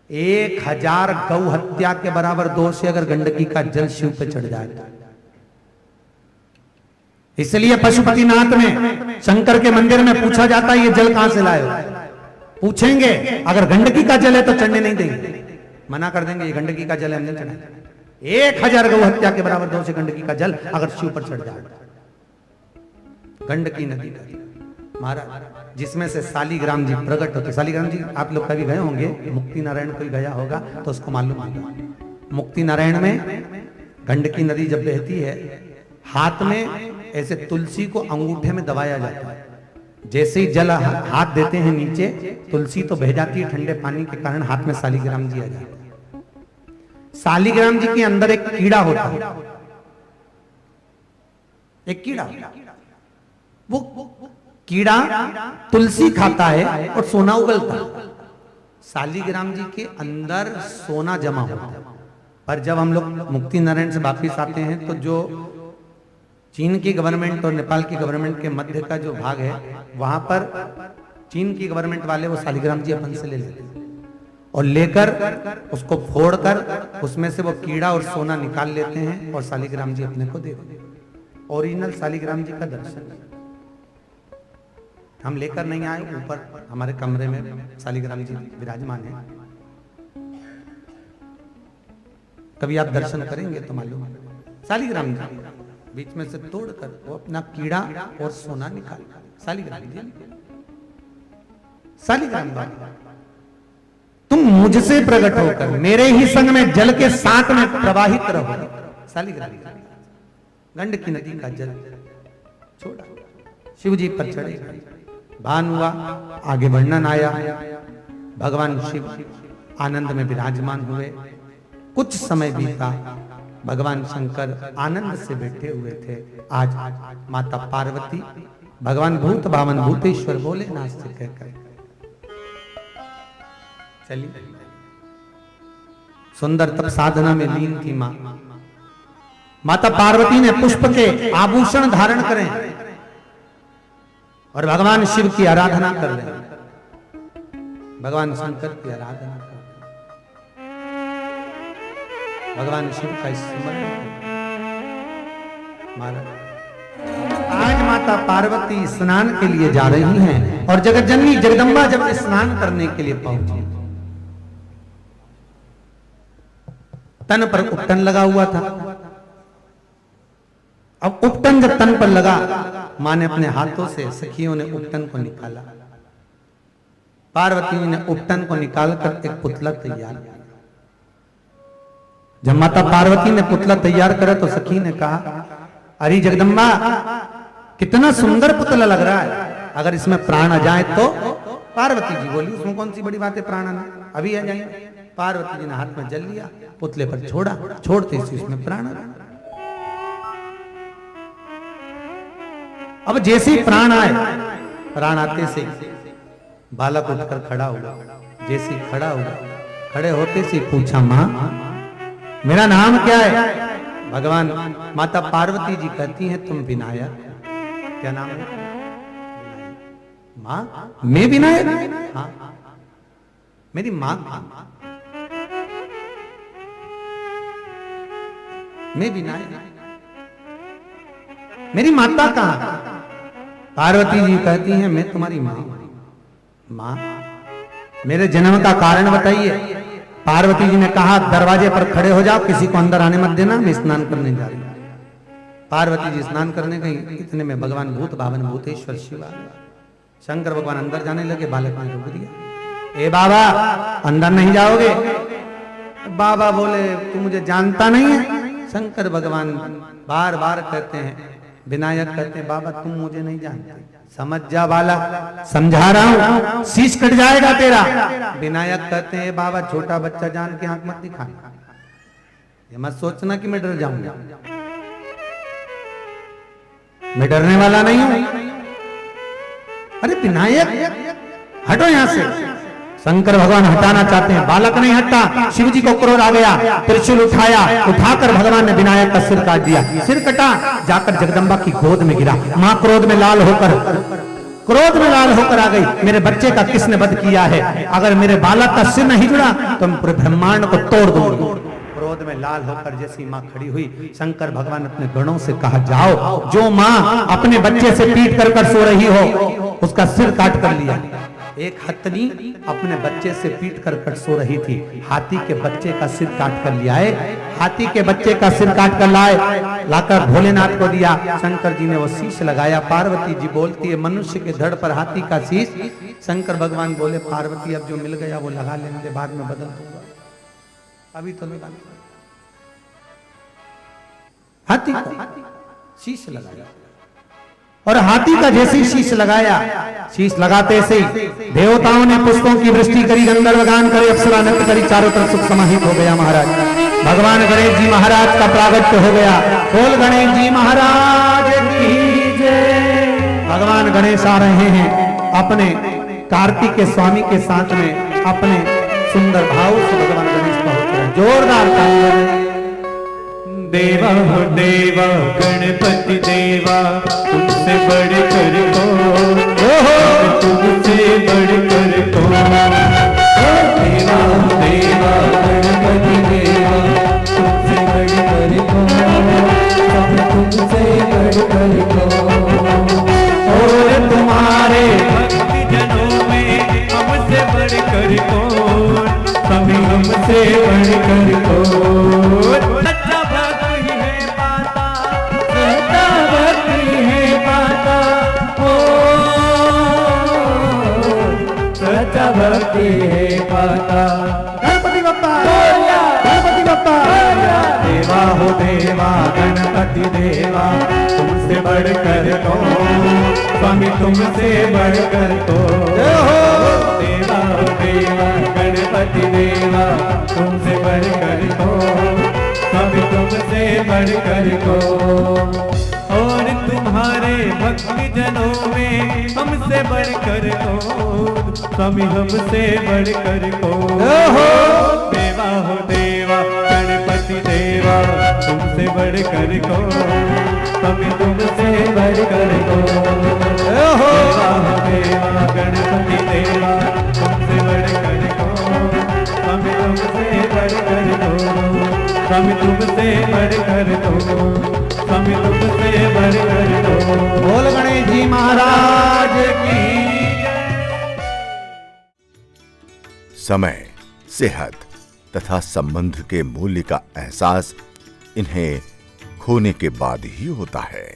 1000 गौ हत्या के बराबर दोष है अगर गंडकी का जल शिव पे चढ़ जाए तो। इसलिए पशुपतिनाथ में शंकर के मंदिर में पूछा जाता है ये जल कहां से लाए हो? पूछेंगे, अगर गंडकी का जल है तो चढ़ने नहीं देंगे, मना कर देंगे, ये गंडकी का जल है, हम नहीं चढ़ाएंगे। 1000 गौ हत्या के बराबर दोष है गंडकी का जल अगर शिव पर चढ़ जाए। गंडकी नदी का महाराज, जिसमें से शालिग्राम जी प्रकट होते। शालिग्राम जी आप लोग कभी गए होंगे, मुक्ति नारायण कोई गया होगा तो उसको मालूम होगा। मुक्ति नारायण में गंडकी नदी जब बहती है, हाथ में ऐसे तुलसी को अंगूठे में दबाया जाता है। जैसे ही जल हाथ देते हैं नीचे, तुलसी तो बह जाती है ठंडे पानी के कारण, हाथ में शालिग्राम जी आ जाते हैं। शालिग्राम जी के अंदर एक कीड़ा होता है, एक कीड़ा, वो कीड़ा तुलसी खाता है और सोना उगलता है। शालिग्राम जी के अंदर सोना जमा होता है। पर जब हम लोग मुक्ति नारायण से वापिस आते हैं तो जो चीन की गवर्नमेंट और नेपाल की गवर्नमेंट के मध्य का जो भाग है, वहां पर चीन की गवर्नमेंट वाले वो शालिग्राम जी अपन से ले लेते हैं और लेकर उसको फोड़कर उसमें से वो कीड़ा और सोना निकाल लेते हैं और शालिग्राम जी अपने को दे देते हैं। ओरिजिनल शालिग्राम जी का दर्शन हम लेकर नहीं आए, ऊपर हमारे कमरे में शालिग्राम जी विराजमान है। कभी आप दर्शन करेंगे तो मालूम है। शालिग्राम जी बीच में से तोड़कर वो अपना कीड़ा और सोना निकाल, शालिग्राम जी, शालिग्राम जी, तुम मुझसे प्रकट होकर मेरे ही संग में जल के साथ में प्रवाहित रहो। शालिग्राम जी, गंडकी नदी का जल छोड़ा, शिव जी पर चढ़े, भान हुआ, आगे वर्णन आया। भगवान शिव आनंद में विराजमान हुए। कुछ समय बीता, भगवान शंकर आनंद से बैठे हुए थे। आज माता पार्वती भगवान भूत भावन भूतेश्वर भोलेनाथ से कहकर चलिए, सुंदर तप साधना में लीन थी मां। माता पार्वती ने पुष्प के आभूषण धारण करें और भगवान शिव की आराधना कर रहे हैं। भगवान शंकर की आराधना कर, भगवान शिव का स्मरण महाराज। आज माता पार्वती स्नान के लिए जा रही हैं और जगत जननी जगदम्बा जब स्नान करने के लिए पहुंची, तन पर उपटन लगा हुआ था। अब उपटन जब तन पर लगा, मां ने अपने हाथों से, सखियों ने उपटन को निकाला। पार्वती ने उपटन को निकालकर एक पुतला तैयार किया। जब माता पार्वती ने पुतला तैयार करा तो सखी ने कहा, अरे जगदम्बा, कितना सुंदर पुतला लग रहा है, अगर इसमें प्राण आ जाए तो? पार्वती जी बोली, उसमें कौन सी बड़ी बात है, प्राण आना, अभी आ जाएंगे। पार्वती जी ने हाथ में जल लिया, पुतले पर छोड़ा, छोड़ते ही उसमें प्राण आ गया। अब जैसे ही प्राण आए, प्राण आते से बालक उठकर खड़ा हुआ। जैसे ही खड़ा हुआ, खड़े होते से पूछा, माँ मेरा नाम क्या है? भगवान माता पार्वती जी कहती हैं, तुम विनायक। क्या नाम है? माँ मैं विनायक? हाँ, मेरी माँ मैं विनायक। मेरी माता कहाँ? पार्वती जी कहती हैं, मैं तुम्हारी माँ। माँ मेरे जन्म का कारण बताइए। पार्वती जी ने कहा, दरवाजे पर खड़े हो जाओ, किसी को अंदर आने मत देना, मैं स्नान करने जा रही हूं। पार्वती जी स्नान करने गई, इतने में भगवान भूत भावन भूतेश्वर शिव आ गए। शंकर भगवान अंदर जाने लगे, बालक ने रोक दिया। ए बाबा अंदर नहीं जाओगे? बाबा बोले, तू मुझे जानता नहीं है? शंकर भगवान बार बार कहते हैं, विनायक कहते हैं, बाबा तुम मुझे नहीं जानते, समझ जा बालक, समझा रहा हूं, शीश कट जाएगा तेरा। विनायक कहते हैं, बाबा छोटा बच्चा जान के आंख मत दिखाना, ये मत सोचना कि मैं डर जाऊंगा, मैं डरने वाला नहीं हूं। अरे विनायक हटो यहां से। शंकर भगवान हटाना चाहते हैं, बालक नहीं हटता। शिव जी को क्रोध आ गया, त्रिशूल उठाया, उठाकर भगवान ने विनायक का सिर काट दिया। सिर कटा, जाकर जगदम्बा की गोद में गिरा। मां क्रोध में लाल होकर आ गई, मेरे बच्चे का किसने वध किया है? अगर मेरे बालक का सिर नहीं जुड़ा तो मैं पूरे ब्रह्मांड को तोड़ दूंगी। क्रोध में लाल होकर जैसी मां खड़ी हुई, शंकर भगवान अपने गणों से कहा, जाओ जो मां अपने बच्चे से पीट कर सो रही हो उसका सिर काट कर लिया। एक हथनी अपने बच्चे से पीट कर सो रही थी, हाथी के बच्चे का सिर काट कर लिया है। हाथी के बच्चे का सिर काट कर लाकर भोलेनाथ को दिया। शंकर जी ने वो शीश लगाया। पार्वती जी बोलती है, मनुष्य के धड़ पर हाथी का शीश। शंकर भगवान बोले, पार्वती अब जो मिल गया वो लगा लेने के बाद में बदल दूंगा, अभी तो लगा। हाथी का शीश लगाया और हाथी का जैसे ही शीश लगाया, शीश लगाते से देवताओं ने पुष्पों की वृष्टि करी, गंधर्व गान करे, अप्सरा नृत्य करी, चारों तरफ सुख समाहित हो गया। महाराज भगवान गणेश जी महाराज का प्रागट्य हो गया। बोल गणेश जी महाराज की जय। भगवान गणेश आ रहे हैं अपने कार्तिक के स्वामी के साथ में, अपने सुंदर भाव से भगवान गणेश पहुंच रहे। जोरदार तालियां। देवा हो देवा गणपति देवा, तुमसे बढ़कर को, तुमसे बढ़कर को। देवा हो देवा गणपति देवा, तुमसे बढ़कर को, तुमसे बढ़कर को। और तुम्हारे भक्ति जनों में हमसे बढ़कर को, सभी हमसे बढ़कर को। भक्ति है पाता। गणपति बप्पा, गणपति बप्पा। देवा हो देवा गणपति देवा, तुमसे बढ़कर को, स्वामी तुमसे बढ़कर को। देवा हो देवा गणपति देवा, तुमसे बढ़कर को, स्वामी तुमसे बढ़कर को। और तुम्हारे भक्ति जनों में हमसे बढ़कर को, स्वामी हमसे बढ़कर को। देवा हो देवा गणपति देवा, तुमसे बढ़कर को, स्वामी तुमसे बढ़कर को। देवा हो देवा गणपति देवा, तुमसे बढ़कर को, स्वामी तुमसे बढ़कर को, स्वामी तुमसे बढ़कर को, स्वामी तुमसे बढ़कर को। बोल गणेश जी महाराज की। समय, सेहत तथा संबंध के मूल्य का एहसास इन्हें खोने के बाद ही होता है।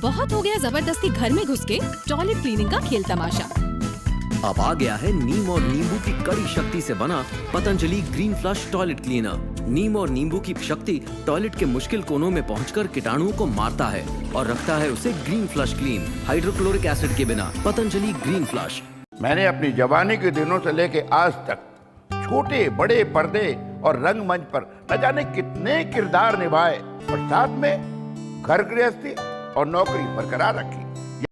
बहुत हो गया जबरदस्ती घर में घुस के टॉयलेट क्लीनिंग का खेल तमाशा। अब आ गया है नीम और नींबू की कड़ी शक्ति से बना Patanjali green flush toilet cleaner. नीम और नींबू की शक्ति टॉयलेट के मुश्किल कोनों में पहुंचकर कीटाणुओं को मारता है और रखता है उसे green flush clean, hydrochloric acid के बिना। Patanjali green flush. मैंने अपनी जवानी के दिनों से लेके आज तक छोटे बड़े पर्दे और रंगमंच पर न जाने कितने किरदार निभाए और साथ में घर गृहस्थी और नौकरी बरकरार रखी।